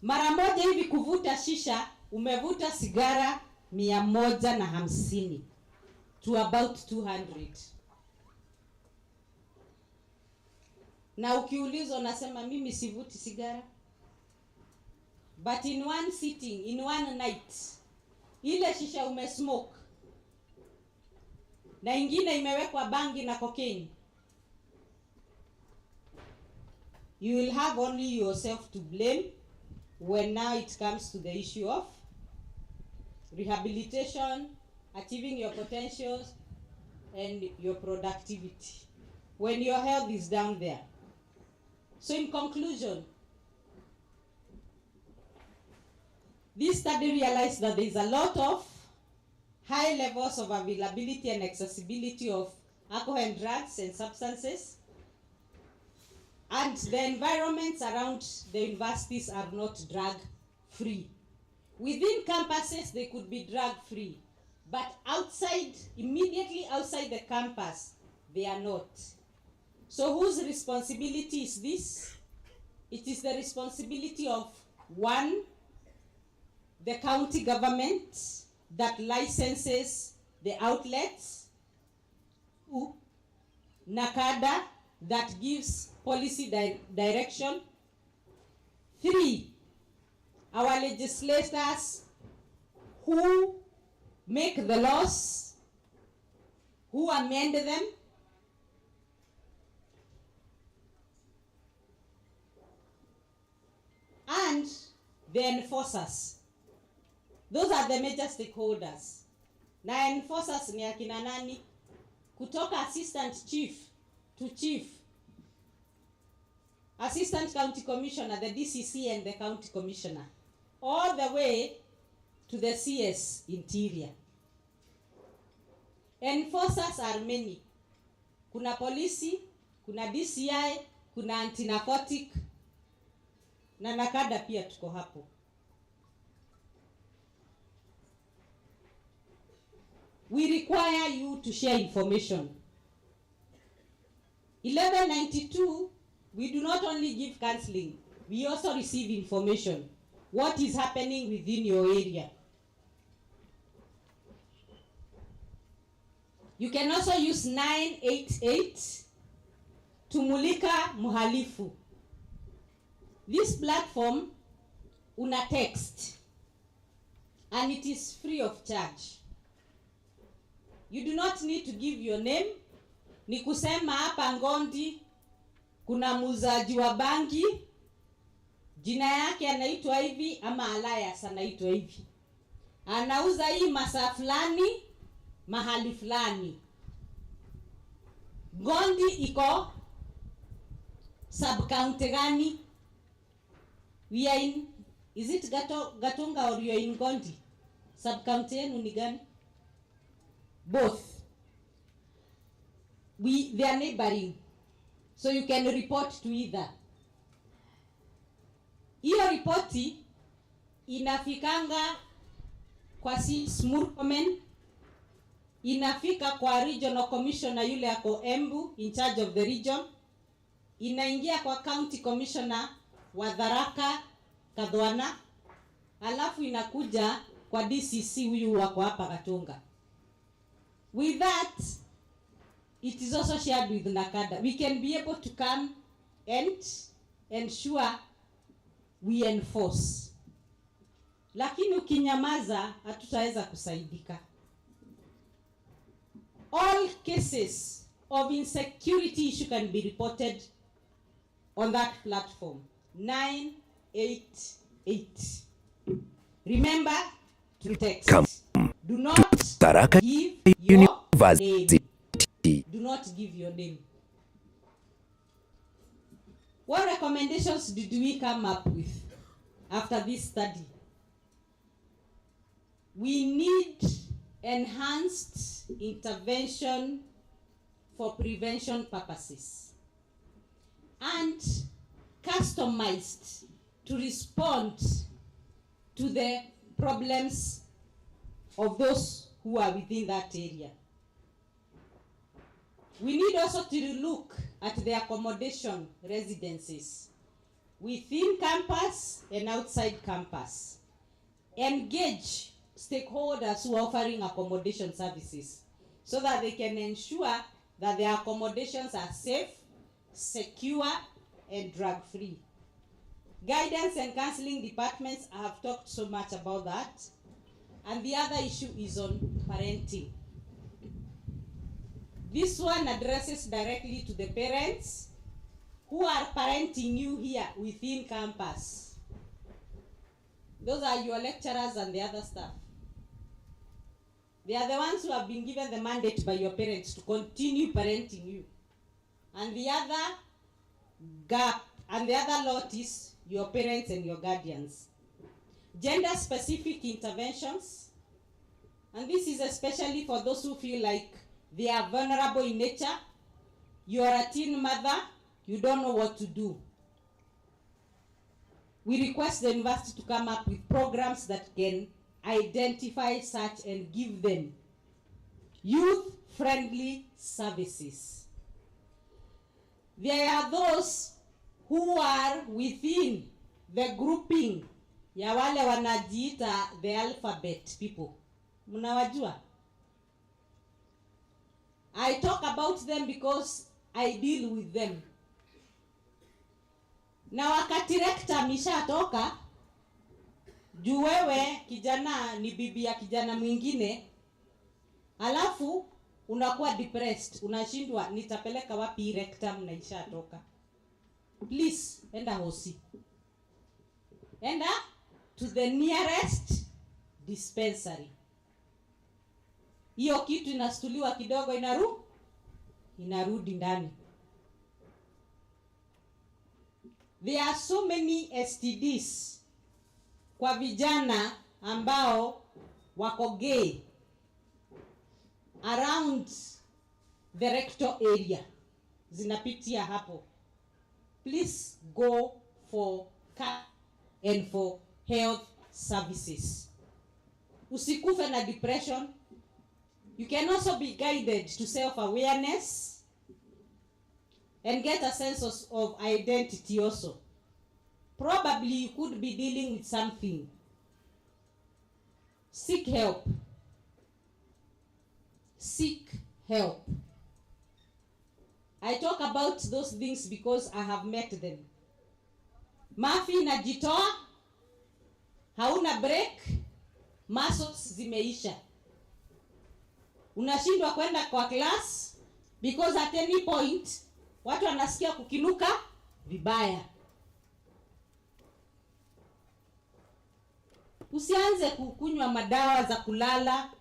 Speaker 21: mara moja hivi kuvuta shisha, umevuta sigara 150 to about 200. Na ukiulizwa unasema mimi sivuti sigara. But in one sitting, in one night, ile shisha umesmoke na ingine imewekwa bangi na cocaine, you will have only yourself to blame when now it comes to the issue of rehabilitation, achieving your potentials and your productivity, when your health is down there. So in conclusion, this study realized that there is a lot of high levels of availability and accessibility of alcohol and drugs and substances, and the environments around the universities are not drug-free. Within campuses, they could be drug-free, but outside, immediately outside the campus, they are not. So whose responsibility is this? It is the responsibility of, one, the county government that licenses the outlets, two, NACADA that gives policy direction, three, our legislators who make the laws, who amend them, and the enforcers. Those are the major stakeholders. Na enforcers ni akina nani? Kutoka assistant chief to chief, assistant county commissioner, the DCC and the county commissioner, all the way to the CS interior. Enforcers are many. Kuna polisi, kuna DCI, kuna anti-narcotic, na NACADA pia tuko hapo. We require you to share information. 1192, we do not only give counseling, we also receive information. What is happening within your area? You can also use 988 to mulika muhalifu. This platform, una text, and it is free of charge. You do not need to give your name. Ni kusema hapa Ngondi kuna muuzaji wa bangi, jina yake anaitwa hivi ama alias anaitwa hivi. Anauza hii masaa fulani mahali fulani. Ngondi iko sub county gani? We are in, is it Gatunga or you are in Ngondi? Sub county yenu ni gani? Both. They are neighboring. So you can report to either. Hiyo ripoti inafikanga kwa Murkomen, inafika kwa regional commissioner yule ako Embu in charge of the region, inaingia kwa county commissioner wa Tharaka Kadhwana, alafu inakuja kwa DCC huyu wako hapa Gatunga. With that, it is also shared with NACADA. We can be able to come and ensure we enforce. Lakini ukinyamaza hatutaweza kusaidika. All cases of insecurity issue can be reported on that platform. 988. Remember to text. Do not
Speaker 3: Tharaka
Speaker 21: give your
Speaker 3: University.
Speaker 21: name. Do not give your name. What recommendations did we come up with after this study? We need enhanced intervention for prevention purposes and customized to respond to the problems of those who are within that area. We need also to look at the accommodation residences. within campus and outside campus. Engage stakeholders who are offering accommodation services so that they can ensure that their accommodations are safe, secure, and drug-free. Guidance and counseling departments, I have talked so much about that. And the other issue is on parenting. This one addresses directly to the parents who are parenting you here within campus. Those are your lecturers and the other staff. They are the ones who have been given the mandate by your parents to continue parenting you. And the other gap, and the other lot is your parents and your guardians. Gender-specific interventions, and this is especially for those who feel like they are vulnerable in nature. You are a teen mother, you don't know what to do. We request the university to come up with programs that can identify such and give them youth-friendly services. There are those who are within the grouping ya wale wanajiita the alphabet people. Mnawajua? I talk about them because I deal with them. Na wakati rector ameshatoka, juu wewe kijana ni bibi ya kijana mwingine, alafu unakuwa depressed, unashindwa nitapeleka wapi rector mnaishatoka. Please, enda hosi. Enda to the nearest dispensary. Hiyo kitu inastuliwa kidogo inarudi ndani. There are so many STDs kwa vijana ambao wako gay around the rectal area. Zinapitia hapo. Please go for care and for health services. Usikufe na depression. You can also be guided to self-awareness and get a sense of identity also. Probably you could be dealing with something. Seek help. Seek help. I talk about those things because I have met them. Mafi inajitoa, hauna break, muscles zimeisha. Unashindwa kwenda kwa class because at any point watu wanasikia kukinuka vibaya. Usianze kukunywa madawa za kulala,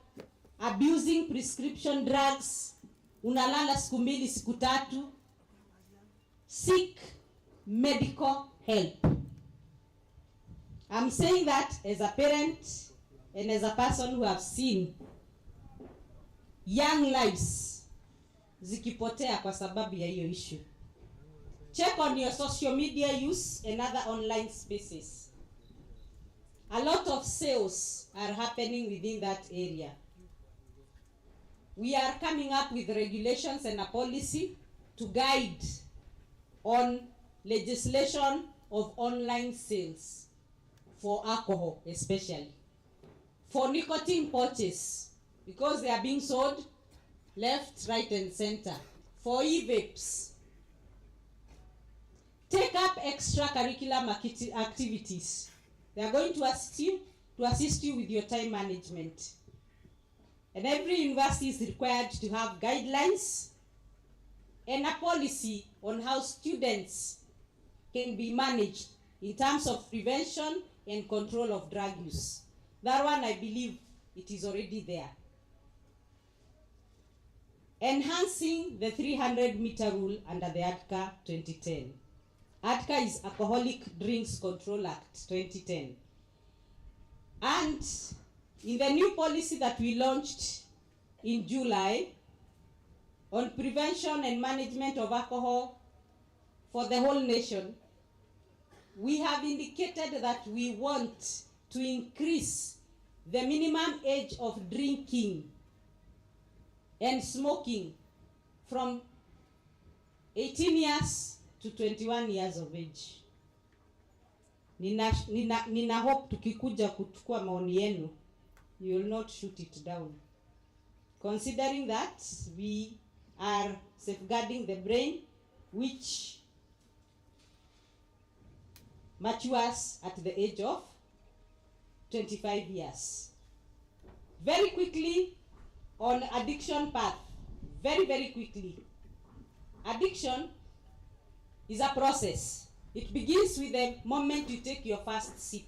Speaker 21: abusing prescription drugs, unalala siku 2 siku 3. Seek medical help. I'm saying that as a parent and as a person who have seen young lives zikipotea kwa sababu ya hiyo issue. Check on your social media use and other online spaces. A lot of sales are happening within that area. We are coming up with regulations and a policy to guide on legislation of online sales for alcohol, especially for nicotine pouches, because they are being sold left, right, and center. For e-vapes, take up extracurricular activities. They are going to assist you with your time management. And every university is required to have guidelines and a policy on how students can be managed in terms of prevention and control of drug use. That one, I believe, it is already there. Enhancing the 300-meter rule under the ADCA 2010. ADCA is Alcoholic Drinks Control Act 2010. And in the new policy that we launched in July on prevention and management of alcohol for the whole nation, we have indicated that we want to increase the minimum age of drinking and smoking from 18 years to 21 years of age. nina hope tukikuja kuchukua maoni yenu, you will not shoot it down, considering that we are safeguarding the brain which matures at the age of 25 years. Very quickly on addiction path, very quickly. Addiction is a process. It begins with the moment you take your first sip.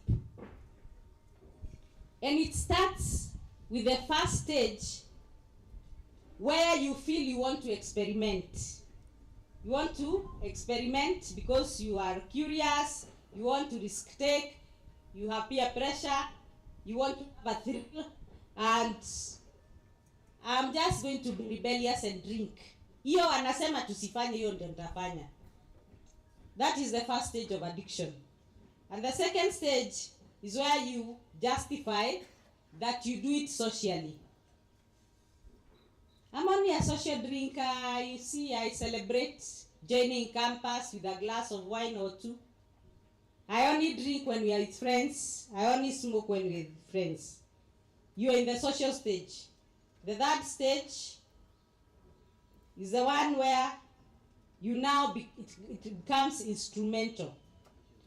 Speaker 21: And it starts with the first stage where you feel you want to experiment. You want to experiment because you are curious, you want to risk take, you have peer pressure, you want to have a thrill, and I'm just going to be rebellious and drink. Hiyo anasema tusifanye, hiyo ndio nitafanya. That is the first stage of addiction. And the second stage is where you justify that you do it socially. I'm only a social drinker. You see, I celebrate joining campus with a glass of wine or two. I only drink when we are with friends. I only smoke when we're with friends. You are in the social stage. The third stage is the one where you now it becomes instrumental.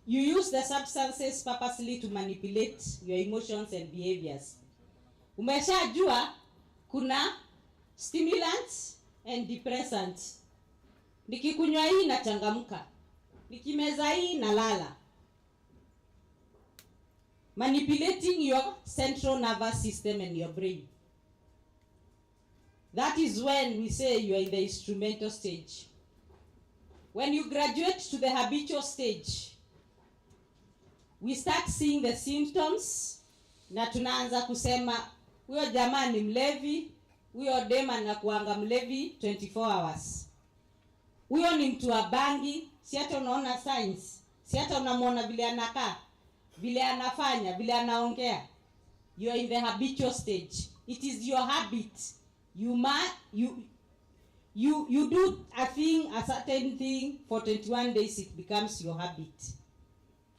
Speaker 21: You use the substances purposely to manipulate your emotions and behaviors. Umeshajua kuna stimulants and depressants. Nikikunywa hii nachangamka, nikimeza hii nalala. Manipulating your central nervous system and your brain. That is when we say you are in the instrumental stage. When you graduate to the habitual stage, we start seeing the symptoms, na tunaanza kusema huyo jamaa ni mlevi, huyo dema na kuanga mlevi 24 hours. Huyo ni mtu wa bangi, si hata unaona signs, si hata unamwona vile anakaa, vile anafanya, vile anaongea. You are in the habitual stage. It is your habit. You do a certain thing for 21 days, it becomes your habit.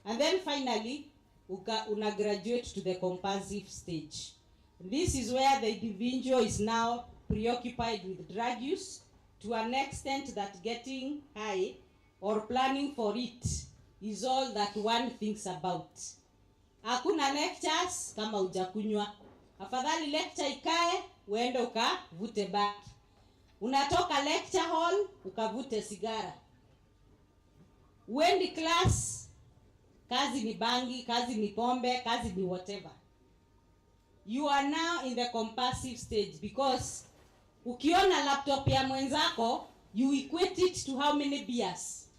Speaker 21: And then finally, una graduate to the compulsive stage. This is where the individual is now preoccupied with drug use to an extent that getting high or planning for it is all that one thinks about. Hakuna lectures kama hujakunywa. Afadhali lecture ikae, uende ukavute bangi. Unatoka lecture hall, ukavute sigara. Uendi class, kazi ni bangi, kazi ni pombe, kazi ni whatever. You are now in the compulsive stage because ukiona laptop ya mwenzako, you equate it to how many beers.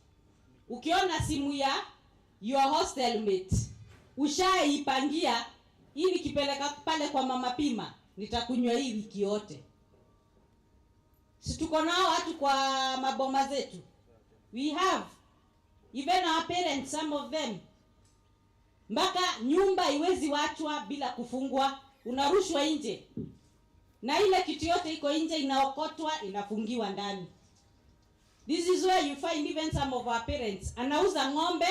Speaker 21: Ukiona simu ya your hostel mate, ushaipangia, hii nikipeleka pale kwa mama Pima, nitakunywa hii wiki yote. Si tuko nao watu kwa maboma zetu. We have. Even our parents, some of them. Mpaka nyumba iwezi wachwa bila kufungwa, unarushwa nje. Na ile kitu yote iko nje inaokotwa, inafungiwa ndani. This is where you find even some of our parents. Anauza ng'ombe,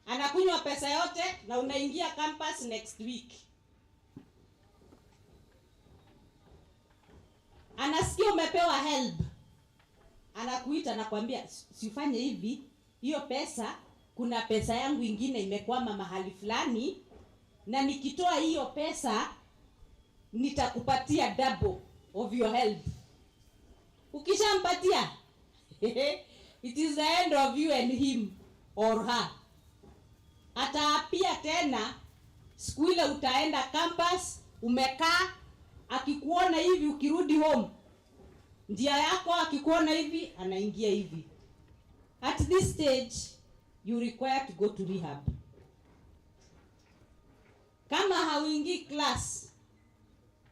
Speaker 21: anakunywa pesa yote, na unaingia campus next week. Anasikia umepewa help. Anakuita na kuambia sifanye hivi, hiyo pesa, kuna pesa yangu ingine imekwama mahali fulani, na nikitoa hiyo pesa nitakupatia double of your help. Ukishampatia, it is the end of you and him or her. Ataapia tena, siku ile utaenda campus, umekaa, akikuona hivi ukirudi home, njia yako akikuona hivi, anaingia hivi. At this stage, you require to go to rehab. Kama hauingii class,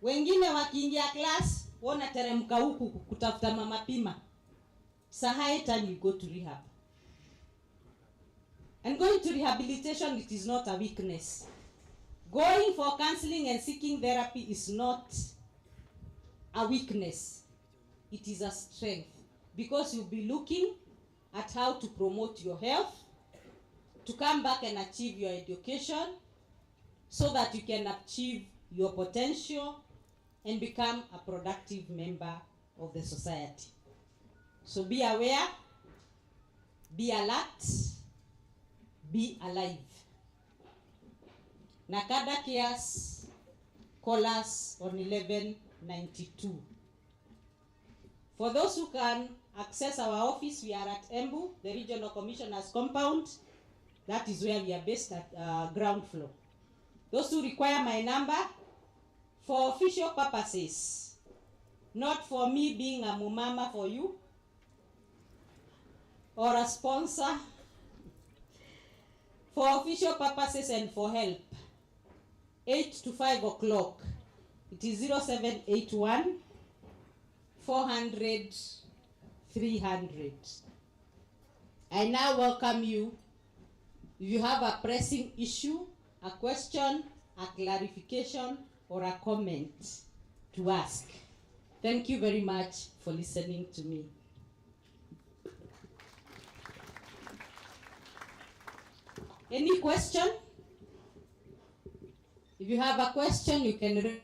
Speaker 21: wengine wakiingia class, wana teremka huku kutafuta mama Pima. High time you go to rehab. And going to rehabilitation, it is not a weakness. Going for counseling and seeking therapy is not a weakness. It is a strength. Because you'll be looking at how to promote your health, to come back and achieve your education so that you can achieve your potential and become a productive member of the society. So be aware, be alert, be alive. Nakada Kias, call us on 1192. For those who can access our office, we are at Embu, the Regional Commissioner's Compound. That is where we are based at ground floor. Those who require my number, for official purposes, not for me being a mumama for you, or a sponsor, for official purposes and for help, 8 to 5 o'clock, it is 0781 400 300. I now welcome you. If you have a pressing issue, a question, a clarification, or a comment to ask. Thank you very much for listening to me. Any question? If you have a question, you can.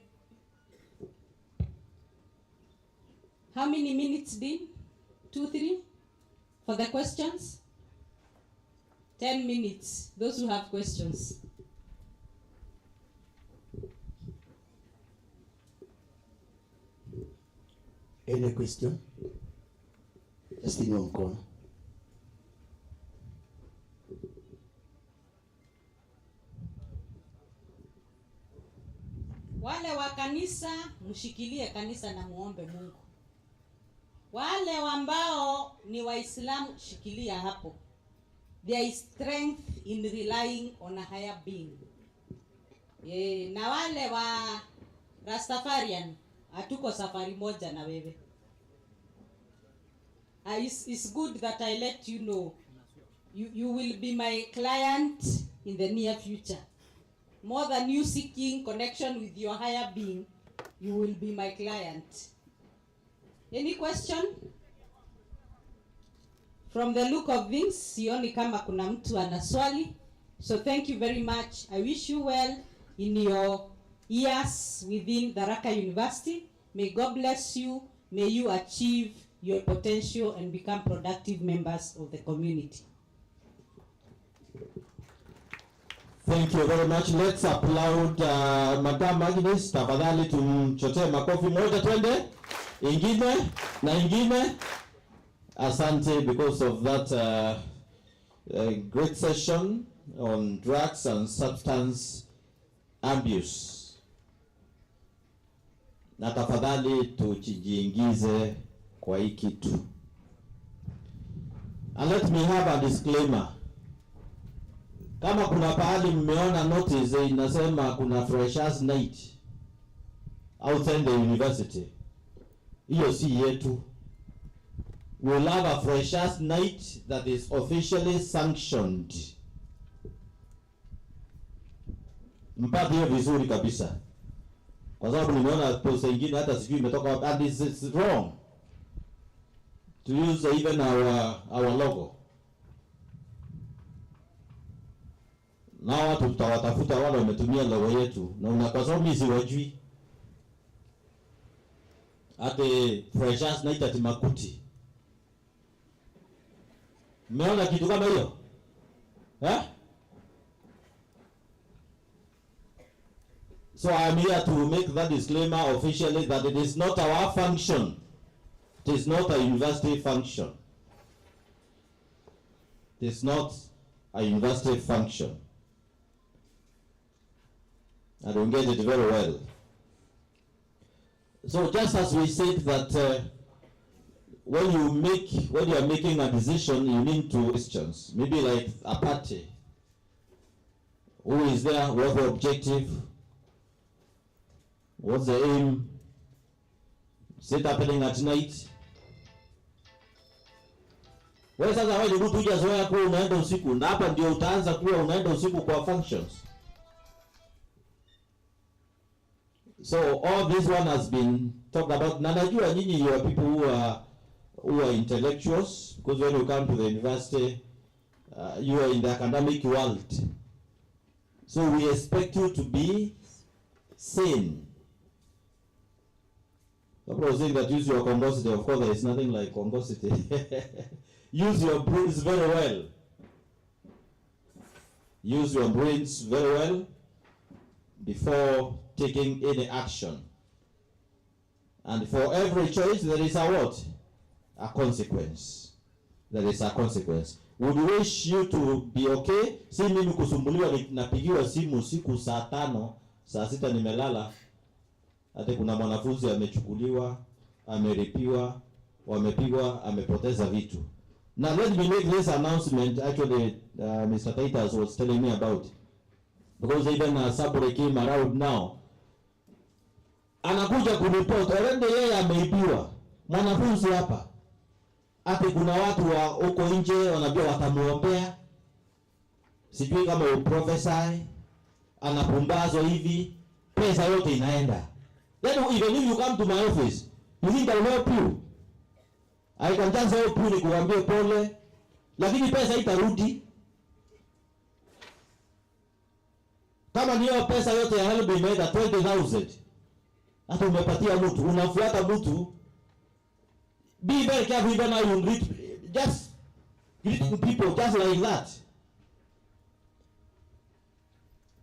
Speaker 21: How many minutes, Dean? 2, 3 for the questions? 10 minutes. Those who have questions.
Speaker 2: Any question? Just in your corner.
Speaker 21: Wale wa kanisa, mshikilie kanisa na muombe Mungu. Wale ambao ni Waislamu, shikilia hapo. There is strength in relying on a higher being. Na wale wa Rastafarian, hatuko safari moja na wewe. It's good that I let you know. You will be my client in the near future. More than you seeking connection with your higher being, you will be my client. Any question? From the look of things, sioni kama kuna mtu ana swali. So thank you very much. I wish you well in your years within Tharaka University. May God bless you. May you achieve your potential and become productive members of the community.
Speaker 1: Thank you very much. Let's applaud Madam Agnes. Tafadhali tumchotee makofi moja twende. Ingine na ingine. Asante because of that great session on drugs and substance abuse. Na tafadhali tujiingize kwa hii kitu. And let me have a disclaimer. Kama kuna pahali mmeona notice inasema kuna freshers night outside the university, hiyo si yetu. We'll have a freshers night that is officially sanctioned. Mpate hiyo vizuri kabisa. Kwa sababu nimeona post nyingine hata sijui imetoka wapi, and it's wrong to use even our logo. Na watu tutawatafuta wale wametumia logo yetu, na kwa sababu mimi siwajui. Ate freshers night at Makuti. Mmeona kitu kama hiyo? So I'm here to make that disclaimer officially that it is not our function. It is not a university function. It is not a university function. I don't get it very well. So just as we said that when you are making a decision, you need to questions. Maybe like a party. Who is there? What's the objective? What's the aim? Is it happening at night? Wewe sasa wewe ndio kuja zoea kwa unaenda usiku, na hapa ndio utaanza kuwa unaenda usiku kwa functions. So all this one has been talked about. Na najua nyinyi you are people who are intellectuals, because when you come to the university you are in the academic world. So we expect you to be sane. People are saying that use your congosity. Of course, there is nothing like congosity. Use your brains very well. Use your brains very well before taking any action. And for every choice, there is a what? A consequence. There is a consequence. Would wish you to be okay. Si mimi kusumbuliwa napigiwa simu usiku saa 5, saa 6 nimelala. Hata kuna mwanafunzi amechukuliwa, ameripiwa, wamepigwa, amepoteza vitu. Now let me make this announcement. Actually, Mr. Titus was telling me about, because even Sabure came around now. Anakuja kuripoti, already yeye ameibiwa. Mwanafunzi hapa. Hata kuna watu wa huko nje wanajua watamuombea. Sijui kama uprofesai, anapumbazwa hivi, pesa yote inaenda. Then even if you come to my office, you think I'll help you? I can just help you nikuambie pole, lakini pesa itarudi. Kama niyo pesa yote ya help imeenda 20,000, hata umepatia mtu, unafuata mtu. Be very careful even how you greet, just greeting people just like that.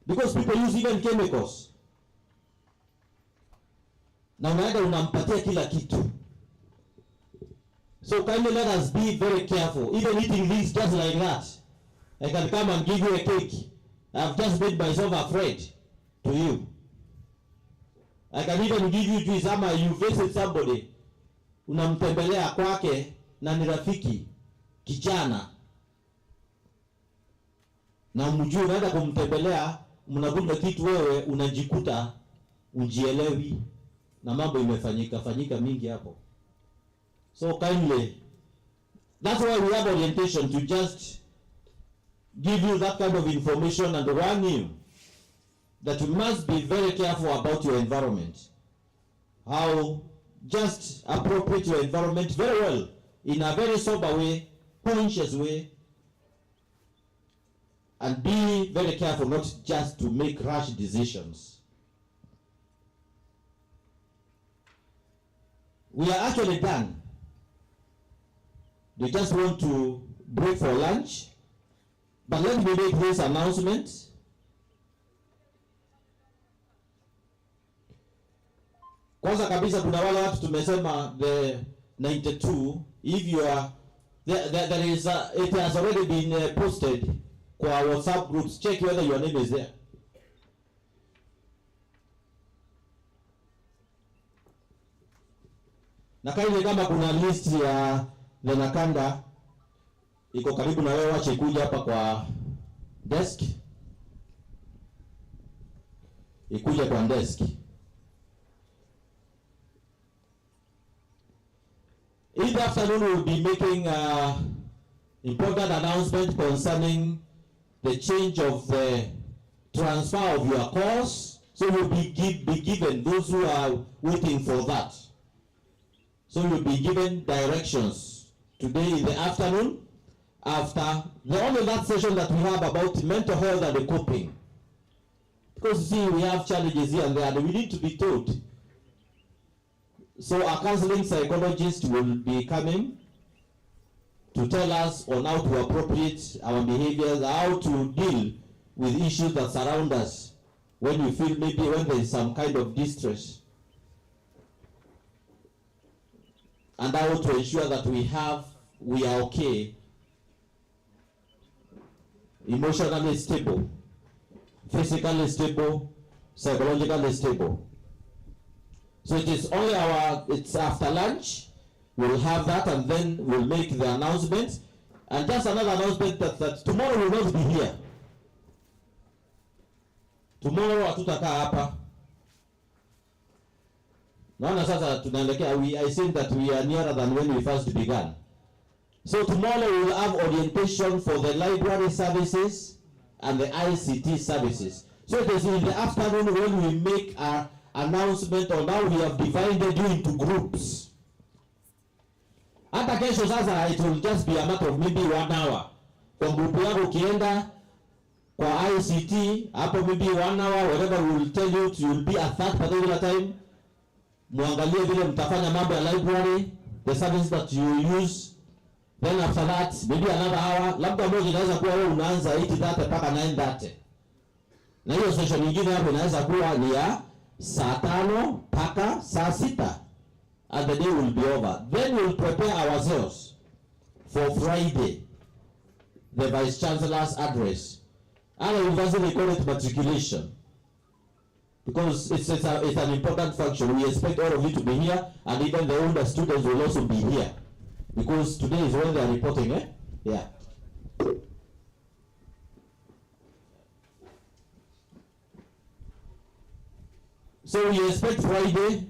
Speaker 1: Because people use even chemicals. Na unaenda unampatia kila kitu. So kindly let us be very careful. Even eating this just like that. I can come and give you a cake. I've just made myself afraid to you. I can even give you juice. Ama you visit somebody, unamtembelea kwake na ni rafiki kijana, na mjui unaenda kumtembelea, mnabuga kitu, wewe unajikuta unjielewi na mambo imefanyika mingi hapo. So kindly, that's why we have orientation, to just give you that kind of information and warn you that you must be very careful about your environment. How just appropriate your environment very well, in a very sober way, conscious way, and be very careful not just to make rash decisions. We are actually done. We just want to break for lunch, but let me make this announcement. Kwanza kabisa kuna wale watu tumesema the 92, if you are there is it has already been posted kwa WhatsApp groups. Check whether your name is there. Na kama kuna list ya the Nakanda iko karibu na wewe, wacha ikuja hapa kwa desk. Ikuja kwa desk. In the afternoon, we will be making important announcement concerning the change of the transfer of your course. So you'll be given, those who are waiting for that. So you'll be given directions today in the afternoon, after the only that session that we have about mental health and the coping. Because see, we have challenges here and there, and we need to be taught. So a counseling psychologist will be coming to tell us on how to appropriate our behaviors, how to deal with issues that surround us when you feel maybe when there is some kind of distress, and how to ensure that we are okay, emotionally stable, physically stable, psychologically stable. So it is only it's after lunch, we'll have that, and then we'll make the announcement. And just another announcement that tomorrow will not be here. Tomorrow hatutakaa hapa. Naona sasa tunaelekea, I think that we are nearer than when we first began. So tomorrow we will have orientation for the library services and the ICT services. So it is in the afternoon when we make our announcement on how we have divided you into groups. Hata kesho sasa it will just be a matter of maybe 1 hour. Kwa group yako ukienda kwa ICT, hapo maybe 1 hour, whatever will tell you, you will be at that particular time. Muangalie vile mtafanya mambo ya library, the services that you use. Then after that, maybe another hour, labda moja inaweza kuwa wewe unaanza 8:30 mpaka 9:30. Na hiyo session nyingine hapo inaweza kuwa ni ya saa 5 mpaka saa 6. And the day will be over. Then we'll prepare ourselves for Friday, the Vice Chancellor's address. Our university call it matriculation, because it's an important function. We expect all of you to be here, and even the older students will also be here, because today is when they are reporting, Yeah. So we expect Friday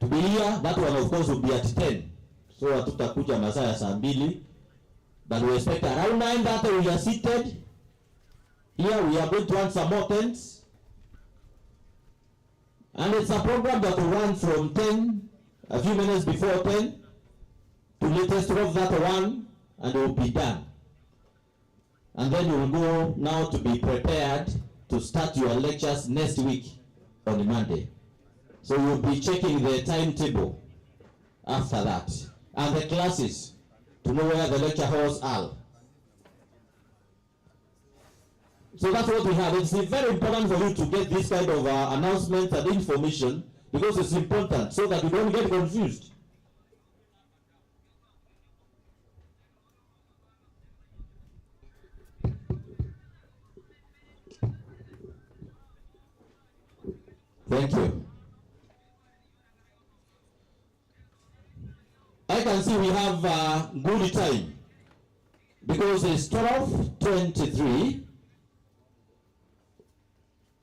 Speaker 1: to be here. That one of course will be at 10. So hatutakuja masaa ya saa 2. But we expect around 9:30 we are seated. Here we are going to run some more tents. And it's a program that will run from 10, a few minutes before 10, to latest 12:31, and it will be done. And then you will go now to be prepared to start your lectures next week on Monday. So you'll be checking the timetable after that, and the classes, to know where the lecture halls are. So that's what we have. It's very important for you to get this kind of announcement and information, because it's important so that you don't get confused. Thank you. I can see we have a good time, because it's 12:23.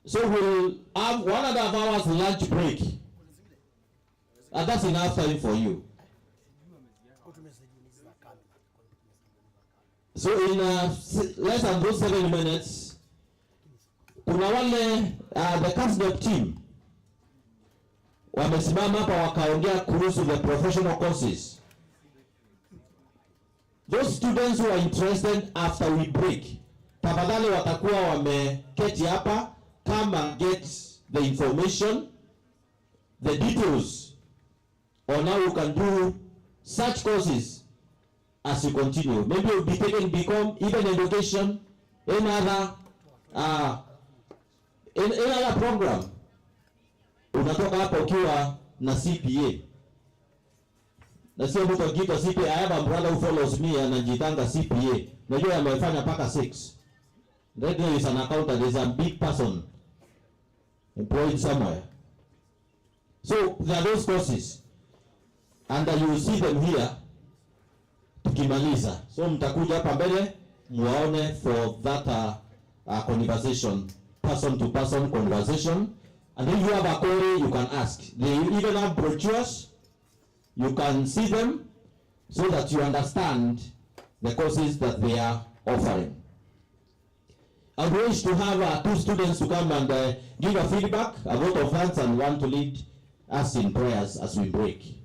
Speaker 1: So we'll have 1.5 hours lunch break, and that's enough time for you. So in less than those 7 minutes, kuna wale the CASDEP team wamesimama hapa wakaongea kuhusu the professional courses. Those students who are interested after we break, tafadhali watakuwa wameketi hapa. Come and get the information, the details on how you can do such courses as you continue. Maybe you'll be taking BCom, even education, any other program. Unatoka hapa ukiwa na CPA. Na sio mtu akiitwa CPA. I have a brother who follows me anajitanga CPA. Najua amefanya paka 6. That guy is an accountant, is a big person employed somewhere. So there are those courses, and you will see them here tukimaliza. So mtakuja hapa mbele muone for that conversation, person to person conversation. And if you have a query, you can ask. They even have brochures. You can see them so that you understand the courses that they are offering. I wish to have 2 students to come and give a feedback, a vote of thanks, and one to lead us in prayers as we break.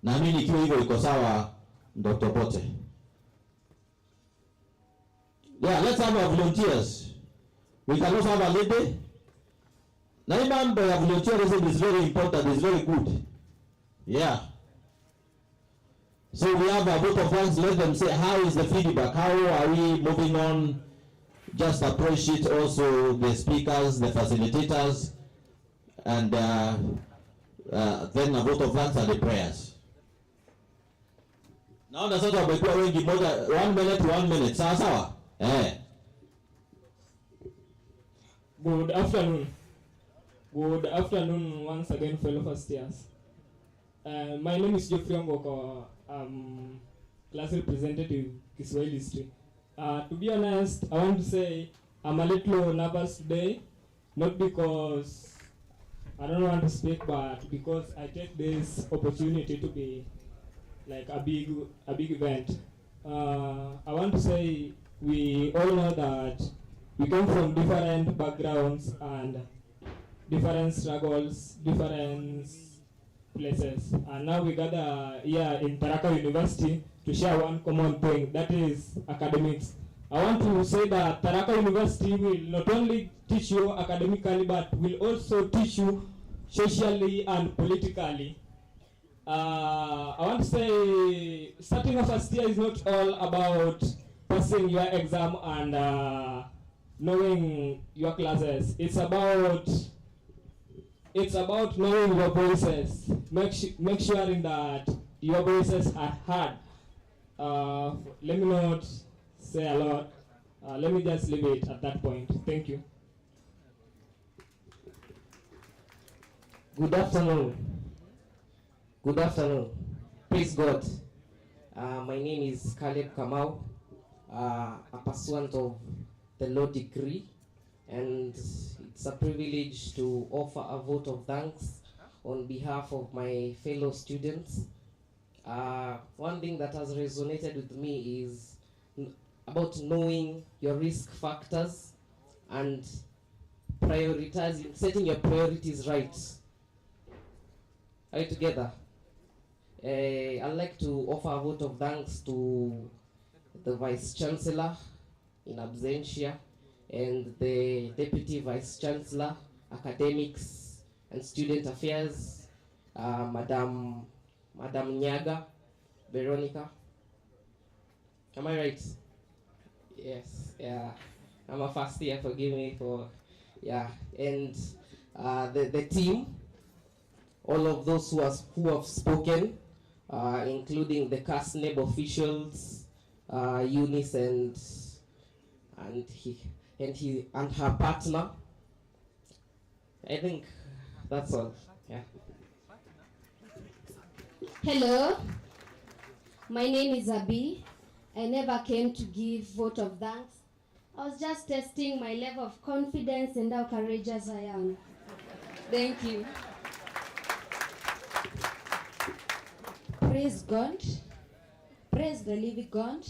Speaker 1: Naamini ikiwa hivyo iko sawa, Dr. Pote. Yeah, let's have our volunteers. We can also have a lady. Na hii mambo ya volunteerism is very important, is very good. Yeah. So we have a vote of thanks. Let them say, how is the feedback? How are we moving on? Just appreciate also the speakers, the facilitators, and then a vote of thanks and the prayers. Naona sasa wamekuwa wengi, moja 1 minute. Sawa sawa?
Speaker 19: Good afternoon. Good afternoon once again, fellow first years. My name is Geoffrey Ngoko. I'm class representative Kiswahili History. To be honest, I want to say I'm a little nervous today, not because I don't want to speak, but because I take this opportunity to be like a big event. I want to say we all know that we come from different backgrounds and different struggles, different places, and now we gather here in Tharaka University to share one common thing, that is academics. I want to say that Tharaka University will not only teach you academically, but will also teach you socially and politically. I want to say starting a first year is not all about passing your exam and knowing your classes. It's about knowing your voices. Make sure that your voices are heard. Let me not say a lot. Let me just leave it at that point. Thank you.
Speaker 5: Good afternoon. Good afternoon. Praise God. My name is Caleb Kamau, a pursuant of the law degree, and it's a privilege to offer a vote of thanks on behalf of my fellow students. One thing that has resonated with me is about knowing your risk factors and prioritizing, setting your priorities right. Are you together? I'd like to offer a vote of thanks to the Vice Chancellor in absentia and the Deputy Vice Chancellor, Academics and Student Affairs, Madam Nyaga, Veronica. Am I right? Yes, yeah. I'm a first year, forgive me for, yeah. And the team, all of those who have spoken, including the CASNEB officials, Eunice and her partner. I think that's all. Yeah.
Speaker 22: Hello, my name is Abi. I never came to give vote of thanks. I was just testing my level of confidence and how courageous I am. Thank you.
Speaker 23: Praise God. Praise the living God.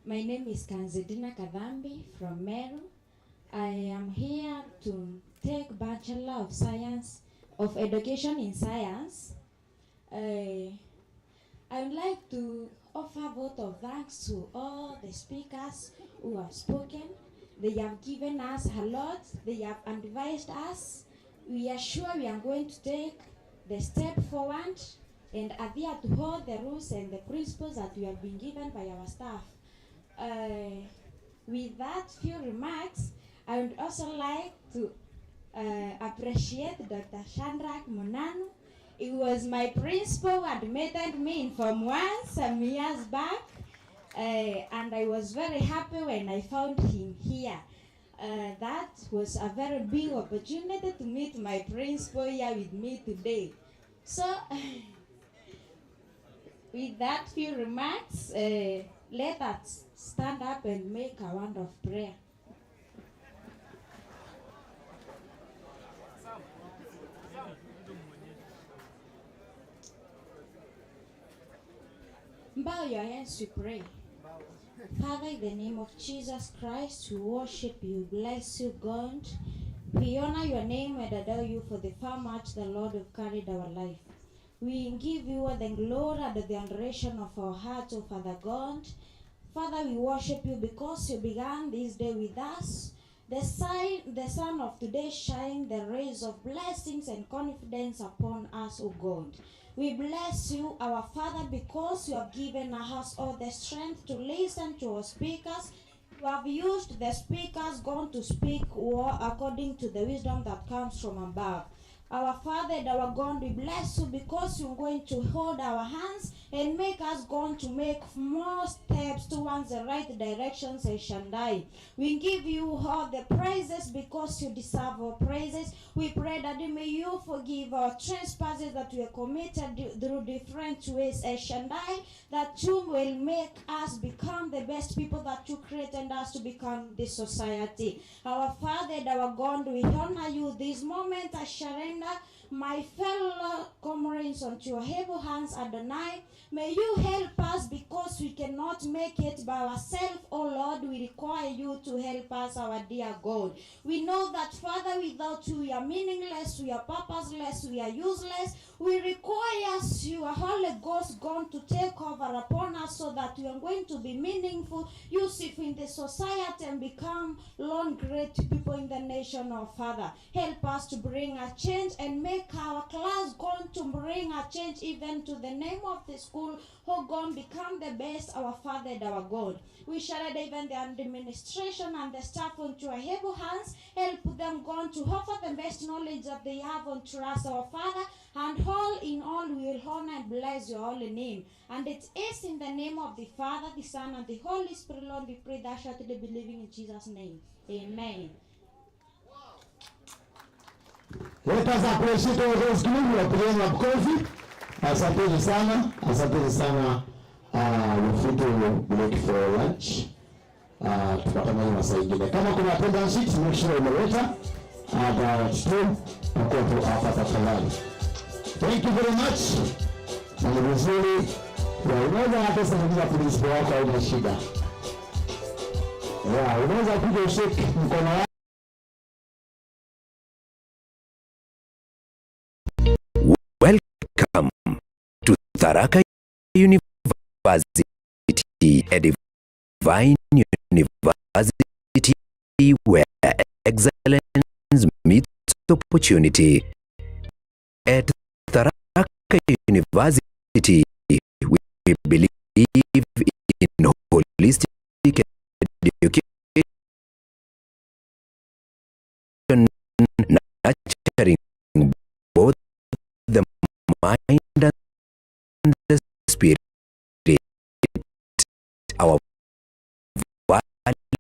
Speaker 23: My name is Kanzedina Kadhambi from Meru. I am here to take Bachelor of Science of Education in Science. I would like to offer vote of thanks to all the speakers who have spoken. They have given us a lot. They have advised us. We are sure we are going to take the step forward and adhere to all the rules and the principles that we have been given by our staff. With that few remarks, I would also like to appreciate Dr. Shandrak Monanu. He was my principal who admitted me in Form 1 some years back, and I was very happy when I found him here. That was a very big opportunity to meet my principal here with me today. So, with that few remarks, let us stand up and make a word of prayer. Bow your hands to pray. Father, in the name of Jesus Christ, we worship you, bless you, God. We honor your name and adore you for the far much the Lord have carried our life. We give you the glory and the adoration of our hearts, O Father God. Father, we worship you because you began this day with us. The sun of today shine the rays of blessings and confidence upon us, O God. We bless you, our Father, because you have given us all the strength to listen to our speakers. You have used the speakers, God, to speak according to the wisdom that comes from above. Our Father and our God, we bless you because you're going to hold our hands and make us going to make more steps towards the right direction, say Shandai. We give you all the praises because you deserve our praises. We pray that may you forgive our trespasses that we have committed through different ways, Shandai, that you will make us become the best people that you created us to become this society. Our Father and our God, we honor you this moment. I surrender my fellow comrades onto your able hands, Adonai. May you help us because we cannot make it by ourselves, oh Lord. We require you to help us, our dear God. We know that, Father, without you, we are meaningless. meaningless, we are purposeless, we are useless. We require your Holy Ghost going to take over upon us so that we are going to be meaningful, useful in the society and become long great people in the nation of Father. Help us to bring a change and make our class going to bring a change even to the name of the school, who going to become the best, our Father and our God. We shall even the administration and the staff unto our able hands. Help them going to offer the best knowledge that they have unto us, our Father. And all in all, we will honor and bless your holy name. And it is in the name of the Father, the Son, and the Holy Spirit, Lord, we pray that shall be believing in Jesus' name. Amen.
Speaker 2: Let us appreciate all those giving wapieni makofi. Asanteni sana, asanteni sana. We're free to break for lunch. Tupatana hiyo masaa ingine. Kama kuna attendance sheet, make sure umeleta. Tuko hapa tafadhali. Thank you very much. Na ni vizuri unaweza hata sasa principal wako hauna shida. Unaweza kuja ushake mkono wako.
Speaker 4: Welcome to Tharaka University, a divine university where excellence meets opportunity. At Tharaka University, we believe in holistic education, nurturing both the mind and the spirit. Our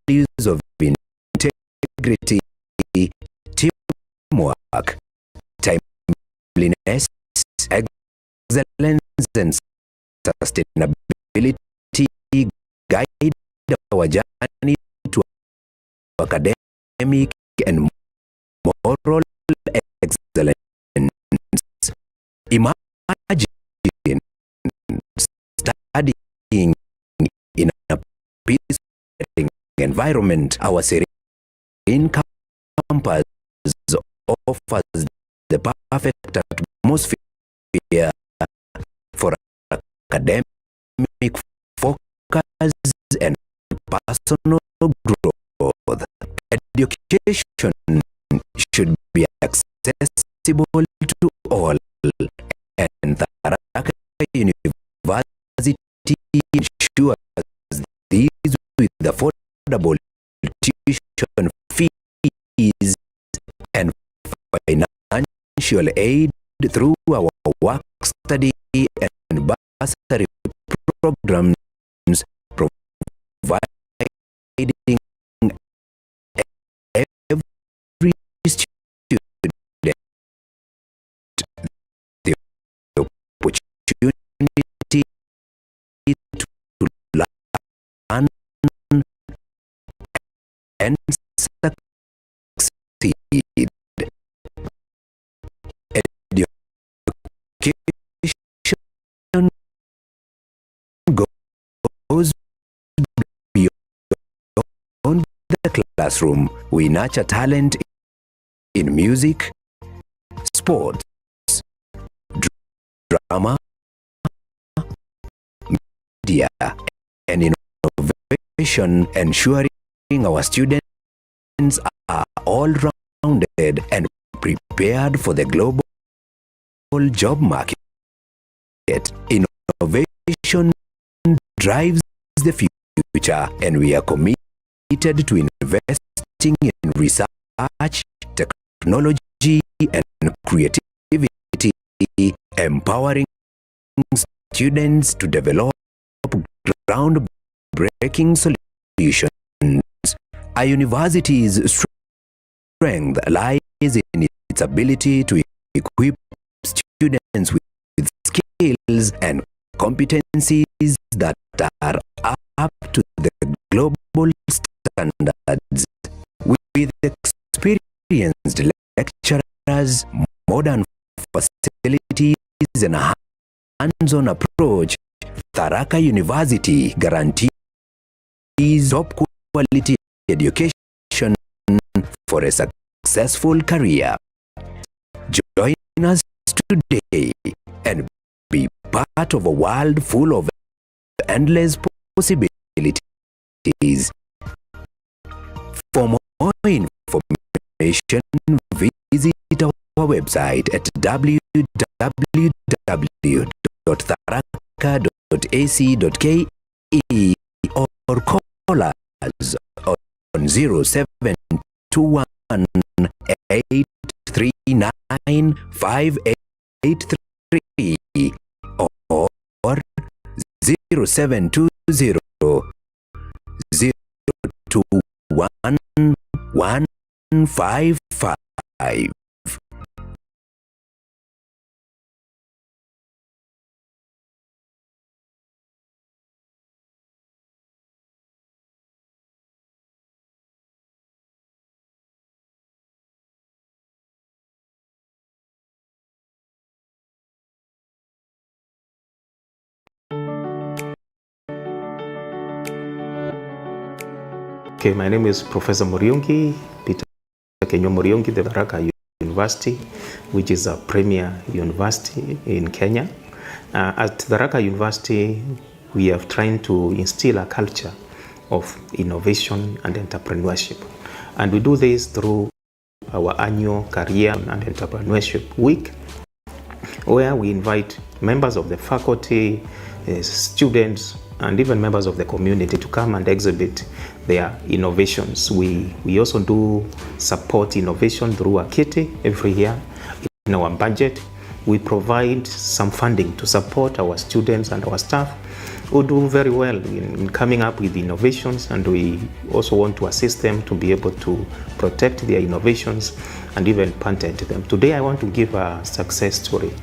Speaker 4: values of integrity, teamwork, timeliness, excellence, and sustainability guide our journey to academic and moral excellence. Imagine studying in a peaceful environment. Our serene campus offers the perfect atmosphere for academic focus and personal growth. Education should be accessible to all, and Tharaka University ensures these with affordable tuition fees and financial aid through our work study and bursary programs, providing every student the opportunity to learn and succeed. Education goes beyond the classroom. We nurture talent in music, sports, drama, media, and innovation, ensuring our students are all-rounded and prepared for the global job market. Innovation drives the future, and we are committed to investing in research, technology, and creativity, empowering students to develop groundbreaking solutions. A university's strength lies in its ability to equip students with skills and competencies that are up to the global standards. With experienced lecturers, modern facilities, and a hands-on approach, Tharaka University guarantees top quality education for a successful career. today and be part of a world full of endless possibilities. For more information, visit our website at www.tharaka.ac.ke or call us on 0721 839 583 or 0720 021 155.
Speaker 3: Okay, my name is Professor Muriungi, Peter Muriungi, the Tharaka University, which is a premier university in Kenya. At Tharaka University, we are trying to instill a culture of innovation and entrepreneurship. And we do this through our annual Career and Entrepreneurship Week, where we invite members of the faculty, students, and even members of the community to come and exhibit their innovations. We also do support innovation through a kitty every year. In our budget, we provide some funding to support our students and our staff who do very well in coming up with innovations, and we also want to assist them to be able to protect their innovations and even patent them. Today I want to give a success story.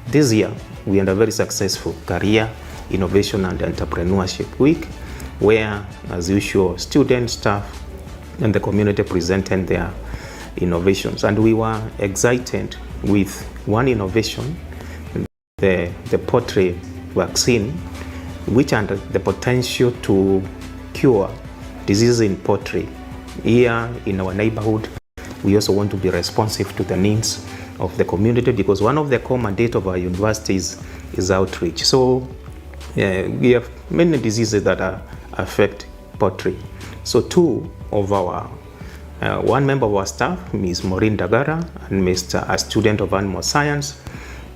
Speaker 3: This year we had a very successful Career, Innovation and Entrepreneurship Week, where, as usual, students, staff, and the community presented their innovations. And we were excited with one innovation, the poultry vaccine, which had the potential to cure diseases in poultry. Here in our neighborhood, we also want to be responsive to the needs of the community, because one of the core mandates of our universities is outreach. So we have many diseases that affect poultry. So two of our, one member of our staff, Ms. Maureen Dagara, and a student of animal science,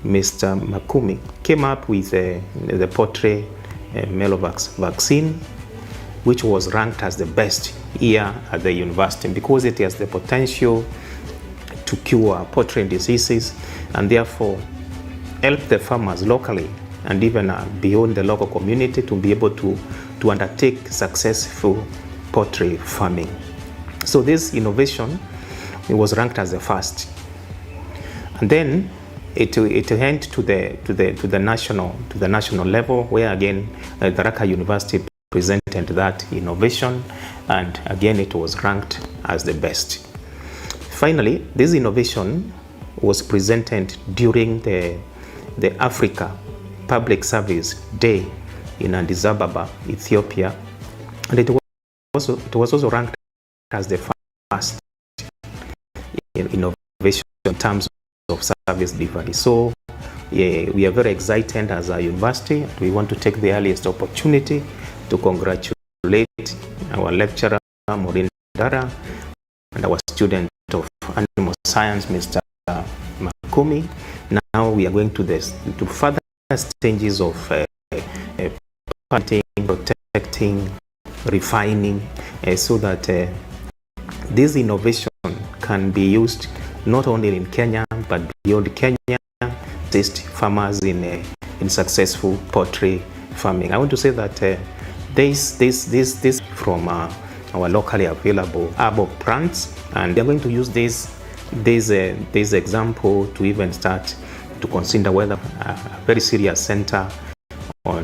Speaker 3: Mr. Makumi, came up with the poultry Melovax vaccine, which was ranked as the best here at the university because it has the potential to cure poultry diseases and therefore help the farmers locally and even beyond the local community to be able to undertake successful poultry farming. So this innovation, it was ranked as the first, and then it went to the national level, where again Tharaka University presented that innovation, and again it was ranked as the best. Finally, this innovation was presented during the Africa Public Service Day in Addis Ababa, Ethiopia, and it was also ranked as the first innovation in terms of service delivery. So yeah, we are very excited as a university. We want to take the earliest opportunity to congratulate our lecturer, Maureen Dara, and our student of animal science, Mr. Makumi. Now we are going to further stages of patenting, protecting, refining, so that this innovation can be used not only in Kenya but beyond Kenya, assist farmers in successful poultry farming. I want to say that this from our locally available herbal plants, and they're going to use this example to even start to consider whether a very serious center on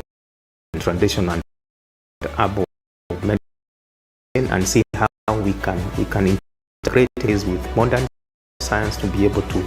Speaker 3: traditional and herbal medicine, and see how we can integrate this with modern science to be able to